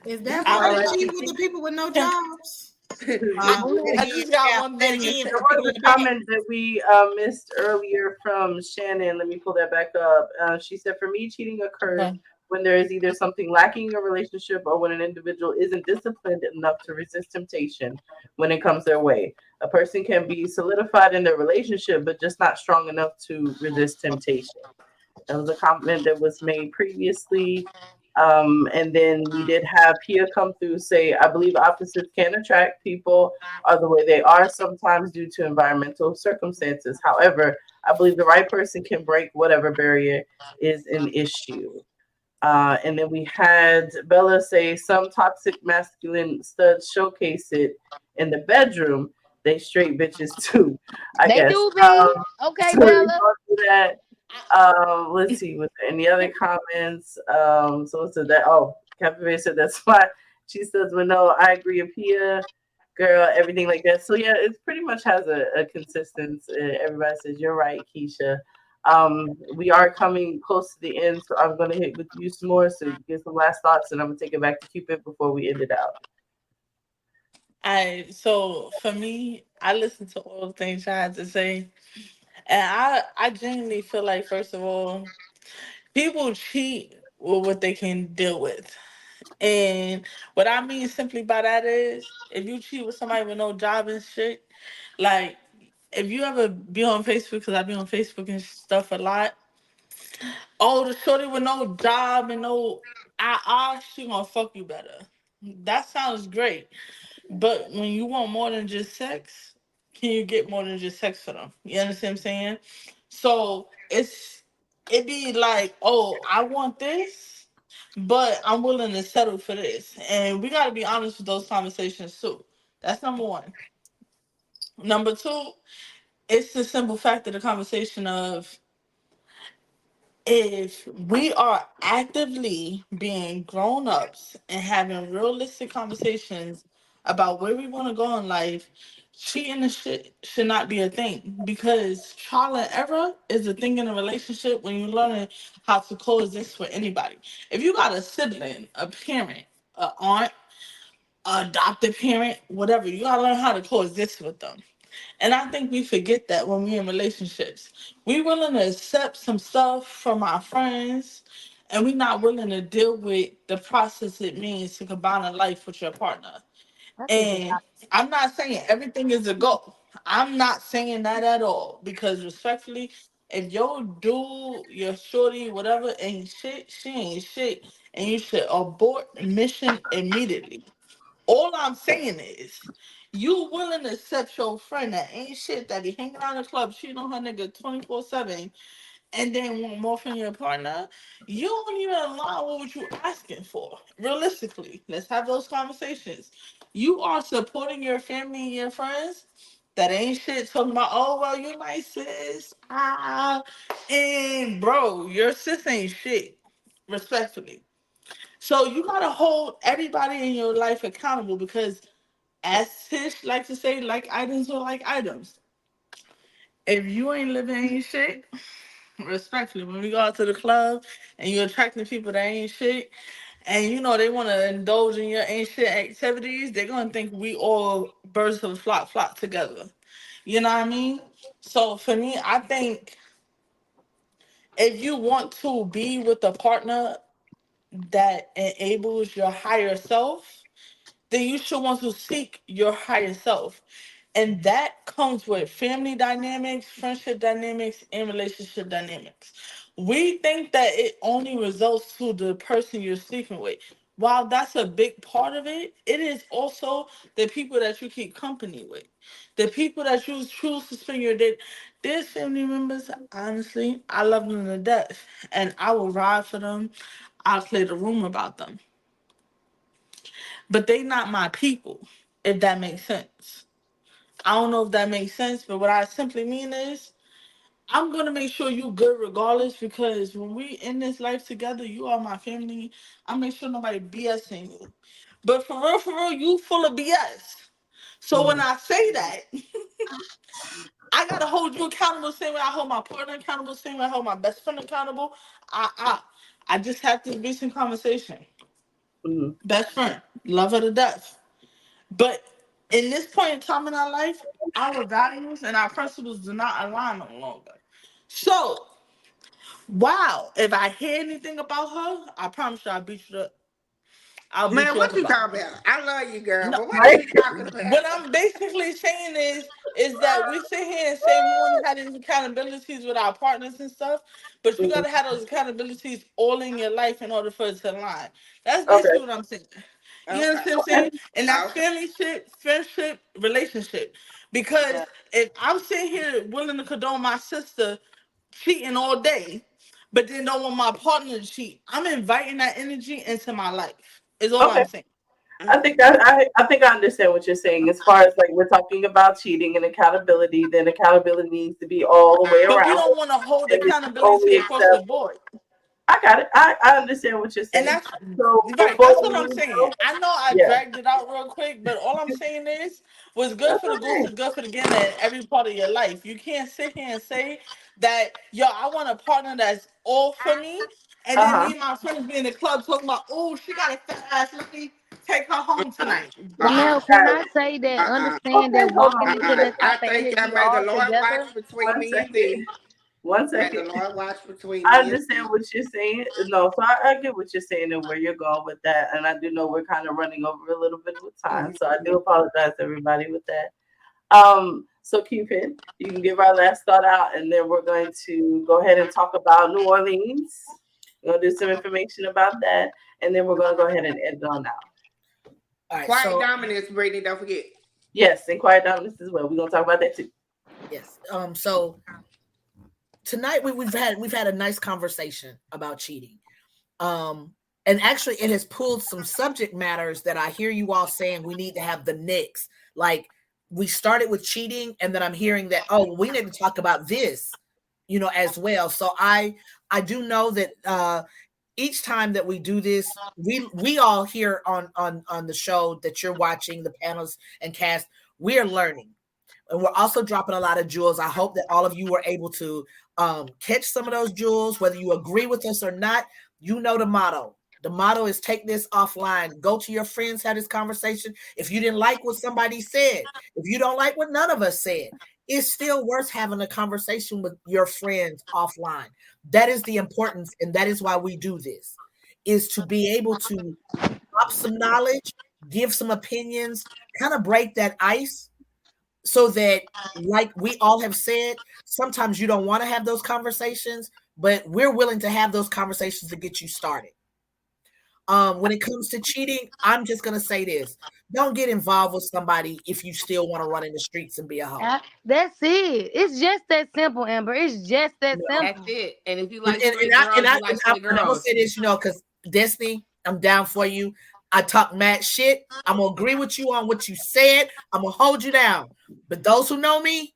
[SPEAKER 8] Is that
[SPEAKER 4] That's
[SPEAKER 8] why
[SPEAKER 1] All
[SPEAKER 4] all
[SPEAKER 8] they
[SPEAKER 4] I
[SPEAKER 1] right.
[SPEAKER 4] got
[SPEAKER 8] cheat
[SPEAKER 4] to
[SPEAKER 8] with the
[SPEAKER 4] say.
[SPEAKER 8] people with no
[SPEAKER 2] Can,
[SPEAKER 8] jobs?
[SPEAKER 2] I,
[SPEAKER 1] There
[SPEAKER 2] I
[SPEAKER 5] Amen.
[SPEAKER 2] just got
[SPEAKER 8] Yeah,
[SPEAKER 2] one
[SPEAKER 8] that
[SPEAKER 2] thing.
[SPEAKER 8] cheating.
[SPEAKER 2] People
[SPEAKER 1] was
[SPEAKER 2] in the
[SPEAKER 1] a
[SPEAKER 2] back.
[SPEAKER 1] comment that we missed earlier from Shannon. Let me pull that back up. She said, "For me, cheating occurs
[SPEAKER 2] Okay.
[SPEAKER 1] when there is either something lacking in a relationship or when an individual isn't disciplined enough to resist temptation when it comes their way. A person can be solidified in their relationship, but just not strong enough to resist temptation." That was a comment that was made previously. And then we did have Pia come through say, "I believe opposites can attract. People are the way they are sometimes due to environmental circumstances. However, I believe the right person can break whatever barrier is an issue." And then we had Bella say, "Some toxic masculine studs showcase it in the bedroom. They straight bitches too, I
[SPEAKER 5] They
[SPEAKER 1] guess."
[SPEAKER 5] do be. Okay,
[SPEAKER 1] So we
[SPEAKER 5] Bella.
[SPEAKER 1] go through that. Let's see. Was there any other comments? So that. Oh, Captivate said that's why she says, "Well, no, I agree, Apia, girl, everything like that." So yeah, it pretty much has a consistency. Everybody says you're right, Keisha. We are coming close to the end, so I'm gonna hit with you some more. So get some last thoughts, and I'm gonna take it back to Cupid before we end it out.
[SPEAKER 7] So for me, I listened to all the things I had to say, and I genuinely feel like first of all, people cheat with what they can deal with. And what I mean simply by that is if you cheat with somebody with no job and shit, like if you ever be on Facebook, because I be on Facebook and stuff a lot, oh, the shorty with no job and no she gonna fuck you better. That sounds great. But when you want more than just sex, can you get more than just sex for them? You understand what I'm saying? So it be like, oh, I want this, but I'm willing to settle for this. And we gotta be honest with those conversations too. That's number one. Number two, it's the simple fact of the conversation of if we are actively being grown ups and having realistic conversations about where we want to go in life, cheating and shit should not be a thing because trial and error is a thing in a relationship when you're learning how to coexist with anybody. If you got a sibling, a parent, a aunt, a adopted parent, whatever, you gotta learn how to coexist with them. And I think we forget that when we're in relationships. We willing to accept some stuff from our friends, and we not willing to deal with the process it means to combine a life with your partner.
[SPEAKER 5] That's a good
[SPEAKER 7] And I'm not saying everything is a go. I'm not saying that at all. Because respectfully, if your dude, your shorty, whatever, ain't shit, she ain't shit. And you should abort mission immediately. All I'm saying is, you willing to accept your friend that ain't shit that be hanging out in the club, cheating on her nigga 24/7, and then want more from your partner? You don't even align with what you asking for. Realistically, let's have those conversations. You are supporting your family and your friends that ain't shit, talking about, oh well, you're my sis, and bro, your sis ain't shit. Respectfully. So you gotta hold everybody in your life accountable because as Tish like to say, like items are like items. If you ain't living ain't shit, respectfully, when we go out to the club and you're attracting people that ain't shit, and you know they want to indulge in your ain't shit activities, they're gonna think we all birds of a flock together. You know what I mean? So for me, I think if you want to be with a partner that enables your higher self, then you should want to seek your higher self. And that comes with family dynamics, friendship dynamics, and relationship dynamics. We think that it only results to the person you're sleeping with. While that's a big part of it, it is also the people that you keep company with, the people that you choose to spend your day. There's family members, honestly, I love them to death, and I will ride for them. I'll clear the room about them, but they not my people, if that makes sense. I don't know if that makes sense, but what I simply mean is I'm gonna make sure you good regardless, because when we in this life together, you are my family. I make sure nobody BSing you. But for real, you full of BS. So when I say that, I gotta hold you accountable the same way I hold my partner accountable, the same way I hold my best friend accountable. I just had this recent conversation.
[SPEAKER 1] Mm-hmm.
[SPEAKER 7] Best friend, love her to death. But in this point in time in our life, our values and our principles do not align no longer. So, wow, if I hear anything about her, I promise you I'll beat you up. I'll beat
[SPEAKER 4] Man,
[SPEAKER 7] you up
[SPEAKER 4] what you
[SPEAKER 7] about it.
[SPEAKER 4] talking about? I love you, girl,
[SPEAKER 7] No,
[SPEAKER 4] but what are
[SPEAKER 1] Right?
[SPEAKER 4] you talking about?
[SPEAKER 7] what I'm basically saying is that we sit here and say we want to have these accountabilities with our partners and stuff, but you
[SPEAKER 1] Mhm.
[SPEAKER 7] gotta have those accountabilities all in your life in order for it to align. That's basically
[SPEAKER 1] Okay.
[SPEAKER 7] what I'm saying. You
[SPEAKER 4] Okay.
[SPEAKER 7] understand what I'm saying?
[SPEAKER 1] Okay.
[SPEAKER 7] And that's
[SPEAKER 4] Okay.
[SPEAKER 7] family shit, friendship, relationship. Because
[SPEAKER 1] Yeah.
[SPEAKER 7] if I'm sitting here willing to condone my sister cheating all day, but then don't want my partner to cheat, I'm inviting that energy into my life. Is all
[SPEAKER 1] Okay.
[SPEAKER 7] I'm saying.
[SPEAKER 1] I think I understand what you're saying. As far as like we're talking about cheating and accountability, then accountability needs to be all the way
[SPEAKER 7] But we
[SPEAKER 1] around,
[SPEAKER 7] don't want to hold
[SPEAKER 1] and we
[SPEAKER 7] accountability
[SPEAKER 1] only
[SPEAKER 7] across the
[SPEAKER 1] accept.
[SPEAKER 7] board.
[SPEAKER 1] I got it. I understand what you're
[SPEAKER 7] And
[SPEAKER 1] saying.
[SPEAKER 7] that's
[SPEAKER 1] So
[SPEAKER 7] right.
[SPEAKER 1] before
[SPEAKER 7] That's what I'm
[SPEAKER 1] we
[SPEAKER 7] saying.
[SPEAKER 1] go,
[SPEAKER 7] I know I
[SPEAKER 1] yeah,
[SPEAKER 7] dragged it out real quick, but all I'm saying is what's good
[SPEAKER 1] that's
[SPEAKER 7] for the goose
[SPEAKER 1] okay.
[SPEAKER 7] is good for the gander in every part of your life. You can't sit here and say that, yo, I want a partner that's all for me, and
[SPEAKER 1] Uh
[SPEAKER 7] then
[SPEAKER 1] huh.
[SPEAKER 7] me and my friends be in the club talking about, oh, she got a fat ass. Let me take her home tonight. Why?
[SPEAKER 4] Uh-uh.
[SPEAKER 5] Jamel, can I say that
[SPEAKER 4] Uh-uh.
[SPEAKER 5] understand
[SPEAKER 1] Okay,
[SPEAKER 5] that
[SPEAKER 1] hold
[SPEAKER 5] walking
[SPEAKER 1] on.
[SPEAKER 5] into
[SPEAKER 4] Uh-uh.
[SPEAKER 5] that
[SPEAKER 4] I
[SPEAKER 5] type of
[SPEAKER 4] think that
[SPEAKER 5] energy
[SPEAKER 4] may the
[SPEAKER 5] all
[SPEAKER 4] Lord watch
[SPEAKER 5] together?
[SPEAKER 4] between
[SPEAKER 1] One
[SPEAKER 4] me and
[SPEAKER 1] second.
[SPEAKER 4] thee.
[SPEAKER 1] One
[SPEAKER 4] May the
[SPEAKER 1] second.
[SPEAKER 4] Lord watch between
[SPEAKER 1] I
[SPEAKER 4] me and
[SPEAKER 1] understand
[SPEAKER 4] thee.
[SPEAKER 1] what you're saying. No, so I get what you're saying and where you're going with that. And I do know we're kind of running over a little bit with time. So I do apologize, everybody, with that. So Cupid, you can give our last thought out, and then we're going to go ahead and talk about New Orleans. We're gonna do some information about that, and then we're gonna go ahead and end on out.
[SPEAKER 2] All right,
[SPEAKER 4] Quiet
[SPEAKER 2] so
[SPEAKER 4] dominance, Brittany, don't forget.
[SPEAKER 1] Yes, and quiet dominance as well. We're gonna talk about that too.
[SPEAKER 2] yes, so tonight we've had a nice conversation about cheating. And actually it has pulled some subject matters that I hear you all saying we need to have the next. Like we started with cheating, and then I'm hearing that, oh, we need to talk about this, as well. So I do know that each time that we do this, we all here on the show that you're watching, the panels and cast, we are learning. And we're also dropping a lot of jewels. I hope that all of you were able to catch some of those jewels, whether you agree with us or not. You know the motto. The motto is take this offline. Go to your friends, have this conversation. If you didn't like what somebody said, if you don't like what none of us said, it's still worth having a conversation with your friends offline. That is the importance, and that is why we do this, is to be able to drop some knowledge, give some opinions, kind of break that ice, so that, like we all have said, sometimes you don't want to have those conversations, but we're willing to have those conversations to get you started. When it comes to cheating, I'm just gonna say this: don't get involved with somebody if you still want to run in the streets and be a hoe.
[SPEAKER 5] That's it. It's just that simple, Amber. It's just that
[SPEAKER 3] That's
[SPEAKER 5] simple.
[SPEAKER 3] it. And if you
[SPEAKER 2] And,
[SPEAKER 3] like
[SPEAKER 2] and,
[SPEAKER 3] straight
[SPEAKER 2] and, I, and,
[SPEAKER 3] girls,
[SPEAKER 2] I,
[SPEAKER 3] you like
[SPEAKER 2] and, I,
[SPEAKER 3] straight
[SPEAKER 2] and I'm gonna
[SPEAKER 3] girls.
[SPEAKER 2] say this, because Destiny, I'm down for you. I talk mad shit. I'm gonna agree with you on what you said. I'm gonna hold you down. But those who know me,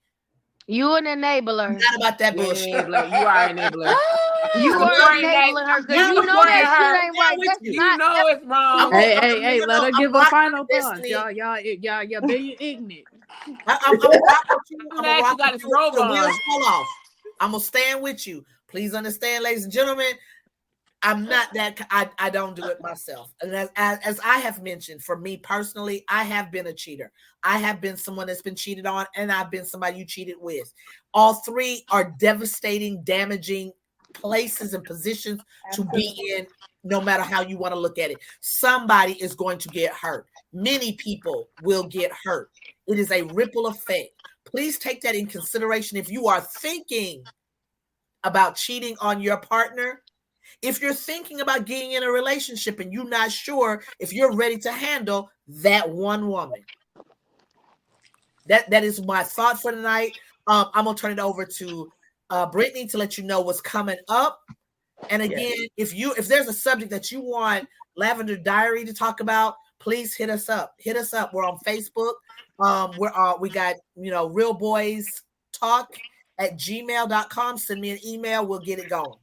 [SPEAKER 5] You an
[SPEAKER 2] I'm
[SPEAKER 5] enabler.
[SPEAKER 2] not about that
[SPEAKER 3] You're an
[SPEAKER 2] bullshit.
[SPEAKER 3] enabler. You are an enabler.
[SPEAKER 5] You
[SPEAKER 2] I'm
[SPEAKER 5] are
[SPEAKER 2] not,
[SPEAKER 3] Supporting that.
[SPEAKER 5] enabling her because
[SPEAKER 2] I'm
[SPEAKER 5] you
[SPEAKER 2] not,
[SPEAKER 5] know
[SPEAKER 3] Supporting
[SPEAKER 5] that shit
[SPEAKER 3] her.
[SPEAKER 2] I'm
[SPEAKER 5] ain't
[SPEAKER 2] down
[SPEAKER 5] right.
[SPEAKER 2] with
[SPEAKER 5] That's
[SPEAKER 2] you.
[SPEAKER 3] You
[SPEAKER 5] not
[SPEAKER 3] know it's
[SPEAKER 2] I'm
[SPEAKER 3] wrong.
[SPEAKER 2] gonna,
[SPEAKER 6] Hey,
[SPEAKER 2] no, no, no,
[SPEAKER 6] let her
[SPEAKER 2] I'm
[SPEAKER 6] give a
[SPEAKER 2] rocking
[SPEAKER 6] final
[SPEAKER 2] with
[SPEAKER 6] thought.
[SPEAKER 2] Destiny.
[SPEAKER 6] Y'all being ignorant.
[SPEAKER 2] I'm gonna rock with you.
[SPEAKER 3] I'm
[SPEAKER 2] I'm gonna
[SPEAKER 3] mad you
[SPEAKER 2] rock with
[SPEAKER 3] got his
[SPEAKER 2] you
[SPEAKER 3] robe
[SPEAKER 2] until the
[SPEAKER 3] on.
[SPEAKER 2] wheels fall off. I'm gonna stand with you. Please understand, ladies and gentlemen. I'm not that. I don't do it myself. And as I have mentioned, for me personally, I have been a cheater. I have been someone that's been cheated on, and I've been somebody you cheated with. All three are devastating, damaging places and positions to be in, no matter how you want to look at it. Somebody is going to get hurt. Many people will get hurt. It is a ripple effect. Please take that in consideration if you are thinking about cheating on your partner. If you're thinking about getting in a relationship and you're not sure if you're ready to handle that one woman. That is my thought for tonight. I'm gonna turn it over to Brittany to let you know what's coming up. And
[SPEAKER 1] Yes.
[SPEAKER 2] again, if there's a subject that you want Lavender Diary to talk about, please hit us up. Hit us up. We're on Facebook. We got, Real Boys Talk at gmail.com. Send me an email. We'll get it going.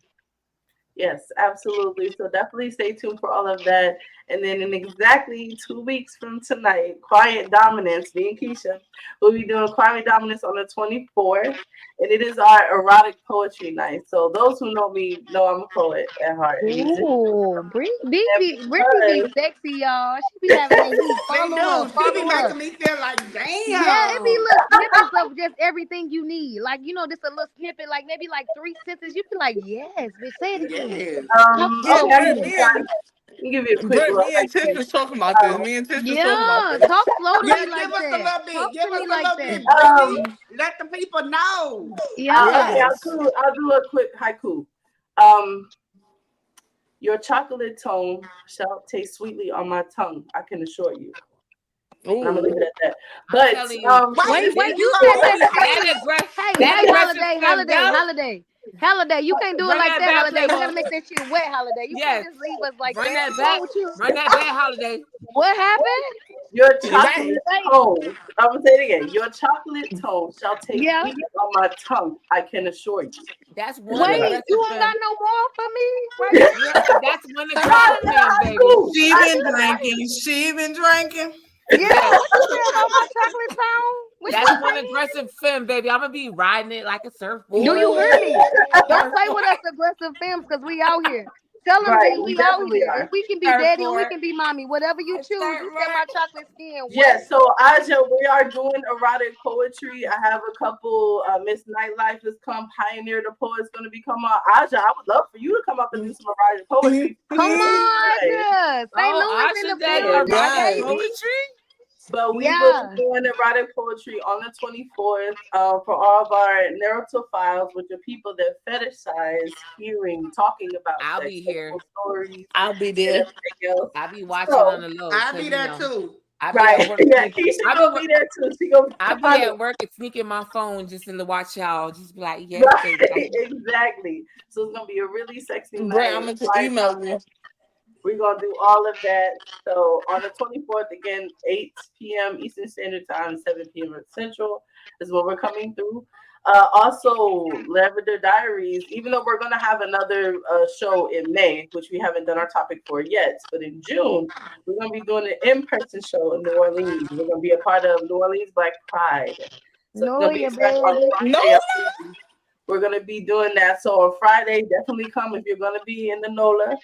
[SPEAKER 1] Yes, absolutely. So definitely stay tuned for all of that. And then in exactly 2 weeks from tonight, Quiet Dominance, me and Keisha, will be doing Quiet Dominance on the 24th. And it is our erotic poetry night. So those who know me know I'm a poet at heart.
[SPEAKER 5] Ooh, Brittany be
[SPEAKER 1] because-
[SPEAKER 5] sexy, y'all. She be having that heat.
[SPEAKER 4] They
[SPEAKER 5] Follow
[SPEAKER 4] do.
[SPEAKER 5] her,
[SPEAKER 4] She be
[SPEAKER 5] follow her.
[SPEAKER 4] making me feel like, damn.
[SPEAKER 5] Yeah, it be little snippets of just everything you need. Like, just a little snippet, like maybe like 3 sentences. You be like, yes, bitch, say it again.
[SPEAKER 4] Yes.
[SPEAKER 7] Yeah,
[SPEAKER 1] Okay,
[SPEAKER 7] Britt,
[SPEAKER 1] let me give you a quick
[SPEAKER 7] Britt,
[SPEAKER 1] little
[SPEAKER 7] me and Tish
[SPEAKER 1] haiku.
[SPEAKER 7] was talking about this. Me and Tish was talking about
[SPEAKER 5] Yeah,
[SPEAKER 7] this.
[SPEAKER 5] talk slow to
[SPEAKER 4] Yeah,
[SPEAKER 5] me
[SPEAKER 4] give
[SPEAKER 5] like
[SPEAKER 4] us a
[SPEAKER 5] that.
[SPEAKER 4] little bit.
[SPEAKER 5] Talk
[SPEAKER 4] Give
[SPEAKER 5] to
[SPEAKER 4] us
[SPEAKER 5] me
[SPEAKER 4] a
[SPEAKER 5] like
[SPEAKER 4] little
[SPEAKER 5] that.
[SPEAKER 4] bit, Brittany.
[SPEAKER 1] Um,
[SPEAKER 4] Let the people know.
[SPEAKER 5] Yeah.
[SPEAKER 1] okay, I'll do a quick haiku. Your chocolate tone shall taste sweetly on my tongue, I can assure you. And I'm gonna leave it at that. But
[SPEAKER 3] telling you.
[SPEAKER 5] Wait, you
[SPEAKER 4] gonna
[SPEAKER 5] said
[SPEAKER 4] leave
[SPEAKER 5] that.
[SPEAKER 4] it
[SPEAKER 5] Hey, Holiday. You can't do it
[SPEAKER 3] Bring
[SPEAKER 5] like
[SPEAKER 3] that
[SPEAKER 5] that,
[SPEAKER 3] back,
[SPEAKER 5] Holiday. We
[SPEAKER 3] Playboy.
[SPEAKER 5] gotta make that shit wet, Holiday. You
[SPEAKER 3] Yes.
[SPEAKER 5] can't just leave us like
[SPEAKER 3] Run
[SPEAKER 5] that.
[SPEAKER 3] that
[SPEAKER 5] What's wrong
[SPEAKER 3] back.
[SPEAKER 5] with you?
[SPEAKER 3] Run that back, Holiday.
[SPEAKER 5] What happened?
[SPEAKER 1] your chocolate
[SPEAKER 5] Right.
[SPEAKER 1] tone, I'm gonna say it again. Your chocolate tone shall taste
[SPEAKER 5] Yeah.
[SPEAKER 1] sweetly on my tongue, I can assure you.
[SPEAKER 3] That's one
[SPEAKER 5] Wait,
[SPEAKER 3] aggressive
[SPEAKER 5] you ain't
[SPEAKER 3] femme.
[SPEAKER 5] got no more for me? Right?
[SPEAKER 3] Yeah, that's one aggressive femme, baby.
[SPEAKER 8] She been drinking. She been drinking.
[SPEAKER 5] Yeah, what you say about my chocolate tone? What you
[SPEAKER 3] That's one
[SPEAKER 5] saying?
[SPEAKER 3] aggressive femme, baby. I'm gonna be riding it like a surfboard.
[SPEAKER 5] Do you hear me? Don't play with us aggressive femmes because we out here. Tell them
[SPEAKER 1] Right,
[SPEAKER 5] G,
[SPEAKER 1] we
[SPEAKER 5] we out
[SPEAKER 1] definitely
[SPEAKER 5] here.
[SPEAKER 1] are.
[SPEAKER 5] And we can be daddy or we
[SPEAKER 3] Surfboard.
[SPEAKER 5] can be mommy. Whatever you choose. You said my chocolate skin. What?
[SPEAKER 1] Yes, so Aja, we are doing erotic poetry. I have a couple. Miss Nightlife has come. Pioneer the poet's going to be coming on. Aja, I would love for you to come up and do some erotic poetry.
[SPEAKER 5] Come on, Aja. St. Louis in
[SPEAKER 3] Asha
[SPEAKER 5] the
[SPEAKER 3] Day
[SPEAKER 5] building.
[SPEAKER 3] erotic
[SPEAKER 5] baby.
[SPEAKER 3] poetry.
[SPEAKER 1] But we will
[SPEAKER 5] Yeah.
[SPEAKER 1] be doing erotic poetry on the 24th for all of our narratophiles, which are people that fetishize hearing, talking about
[SPEAKER 3] I'll
[SPEAKER 1] sex,
[SPEAKER 3] be here.
[SPEAKER 1] sexual stories,
[SPEAKER 7] I'll be
[SPEAKER 1] and
[SPEAKER 7] there.
[SPEAKER 1] everything else.
[SPEAKER 3] I'll be watching
[SPEAKER 1] So,
[SPEAKER 3] on the low.
[SPEAKER 4] I'll
[SPEAKER 3] 'cause,
[SPEAKER 4] be there too.
[SPEAKER 3] I'll be
[SPEAKER 1] right?
[SPEAKER 3] at work.
[SPEAKER 1] Yeah, Keisha gonna be there too. She gonna
[SPEAKER 3] I'll be
[SPEAKER 1] find
[SPEAKER 3] at work and sneaking my phone just in the watch y'all. Just be like, yes,
[SPEAKER 1] Right,
[SPEAKER 3] baby.
[SPEAKER 1] exactly. So it's gonna be a really sexy
[SPEAKER 7] Britt,
[SPEAKER 1] night.
[SPEAKER 7] I'm going to email you.
[SPEAKER 1] We're gonna do all of that. So on the 24th, again, 8 p.m. Eastern Standard Time, 7 p.m. Central is when we're coming through. Also, Lavender Diaries. Even though we're gonna have another show in May, which we haven't done our topic for yet, but in June we're gonna be doing an in-person show in New Orleans. We're gonna be a part of New Orleans Black Pride. So it's gonna be
[SPEAKER 5] Noya,
[SPEAKER 1] back on
[SPEAKER 5] baby.
[SPEAKER 1] Friday. We're gonna be doing that. So on Friday, definitely come if you're gonna be in the NOLA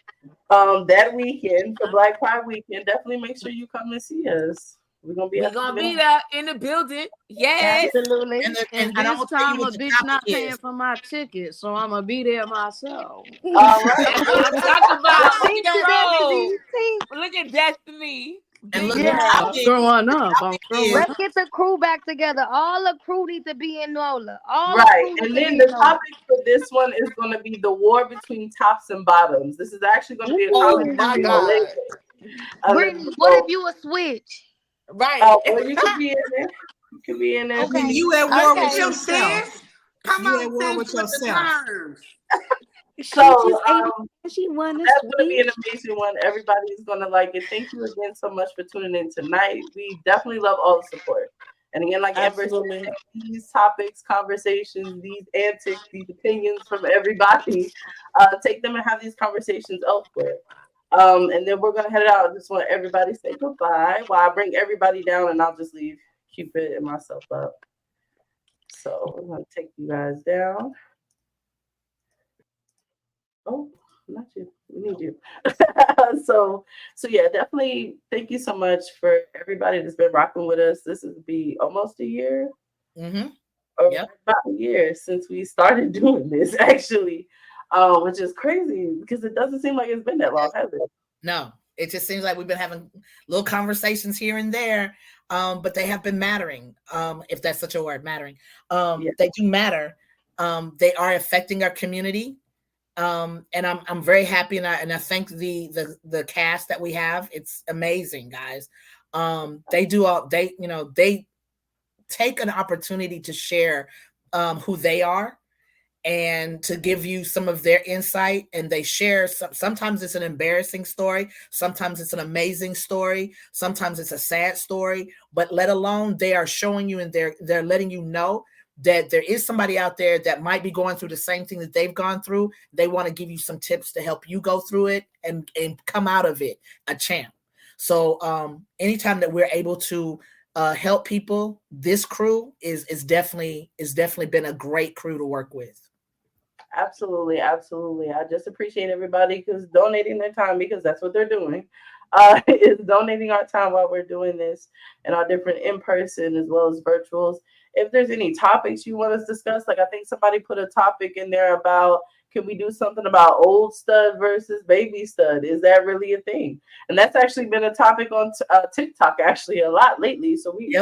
[SPEAKER 1] that weekend for Black Pride weekend. Definitely make sure you come and see us. We're gonna be
[SPEAKER 3] there in the building. Yes.
[SPEAKER 5] Absolutely.
[SPEAKER 2] And
[SPEAKER 6] And
[SPEAKER 2] I'm
[SPEAKER 6] this
[SPEAKER 2] gonna tell you
[SPEAKER 6] time a
[SPEAKER 2] what the
[SPEAKER 6] bitch
[SPEAKER 2] topic
[SPEAKER 6] not paying
[SPEAKER 2] is.
[SPEAKER 6] for my ticket, so I'm gonna be there myself.
[SPEAKER 1] all right.
[SPEAKER 3] That's what I'm talking about.
[SPEAKER 5] Tink to
[SPEAKER 3] Bro,
[SPEAKER 5] Destiny. Tink.
[SPEAKER 3] look at Destiny.
[SPEAKER 2] And look,
[SPEAKER 3] Big
[SPEAKER 2] the
[SPEAKER 5] Yeah.
[SPEAKER 3] girl.
[SPEAKER 2] topic,
[SPEAKER 6] Growing up, I'm growing
[SPEAKER 2] is
[SPEAKER 5] Let's get the crew back together. All the crew need to be in NOLA. All
[SPEAKER 1] Right.
[SPEAKER 5] the crew
[SPEAKER 1] And
[SPEAKER 5] need to
[SPEAKER 1] then
[SPEAKER 5] be
[SPEAKER 1] the
[SPEAKER 5] in NOLA.
[SPEAKER 1] topic for this one is going to be the war between tops and bottoms. This is actually going to be a
[SPEAKER 7] Oh
[SPEAKER 1] comment
[SPEAKER 7] my
[SPEAKER 1] between
[SPEAKER 7] God.
[SPEAKER 5] Brittany, what if you a switch?
[SPEAKER 7] Right.
[SPEAKER 1] Well, you could be in there. You could be in there.
[SPEAKER 5] Okay.
[SPEAKER 8] You at war
[SPEAKER 5] Okay.
[SPEAKER 8] with yourself.
[SPEAKER 4] Come
[SPEAKER 8] You
[SPEAKER 4] on,
[SPEAKER 8] at war
[SPEAKER 4] sis,
[SPEAKER 8] with
[SPEAKER 4] with the
[SPEAKER 8] yourself.
[SPEAKER 4] terms.
[SPEAKER 1] So
[SPEAKER 6] she wanna
[SPEAKER 1] that's going to be an
[SPEAKER 6] switch.
[SPEAKER 1] amazing one. Everybody's going to like it. Thank you again so much for tuning in tonight. We definitely love all the support. And again, like Amber
[SPEAKER 7] Absolutely.
[SPEAKER 1] said, these topics, conversations, these antics, these opinions from everybody, take them and have these conversations elsewhere. And then we're gonna head out. I just want everybody to say goodbye while I bring everybody down, and I'll just leave Cupid and myself up. So I'm gonna take you guys down. Oh, not you. We need you. so yeah, definitely thank you so much for everybody that's been rocking with us. This is be almost a year.
[SPEAKER 2] Mm-hmm.
[SPEAKER 1] Or
[SPEAKER 2] Yep.
[SPEAKER 1] about a year since we started doing this, actually, which is crazy because it doesn't seem like it's been that long, has it?
[SPEAKER 2] No, it just seems like we've been having little conversations here and there, but they have been mattering. If that's such a word, mattering.
[SPEAKER 1] Yeah.
[SPEAKER 2] They do matter. They are affecting our community, and I'm very happy, and I thank the cast that we have. It's amazing, guys. They take an opportunity to share who they are, and to give you some of their insight, and they share sometimes it's an embarrassing story, sometimes it's an amazing story, sometimes it's a sad story, but let alone they are showing you and they're letting you know that there is somebody out there that might be going through the same thing that they've gone through. They want to give you some tips to help you go through it and come out of it a champ. So anytime that we're able to help people, this crew is definitely been a great crew to work with.
[SPEAKER 1] Absolutely, absolutely. I just appreciate everybody because donating their time, because that's what they're doing, is donating our time while we're doing this and our different in-person as well as virtuals. If there's any topics you want us to discuss, like I think somebody put a topic in there about, can we do something about old stud versus baby stud? Is that really a thing? And that's actually been a topic on TikTok actually a lot lately. So we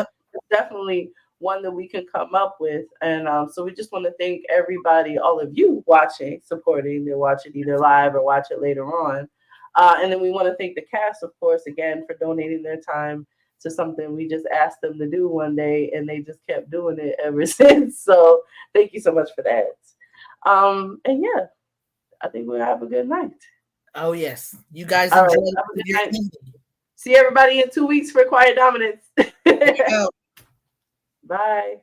[SPEAKER 1] definitely one that we can come up with. And so we just want to thank everybody, all of you watching, supporting. They're watching either live or watch it later on. And then we want to thank the cast, of course, again, for donating their time to something we just asked them to do one day, and they just kept doing it ever since. So thank you so much for that. And yeah, I think we'll have a good night.
[SPEAKER 2] Oh, yes. You guys
[SPEAKER 1] enjoy.
[SPEAKER 2] Right.
[SPEAKER 1] See everybody in 2 weeks for Quiet Dominance. Bye.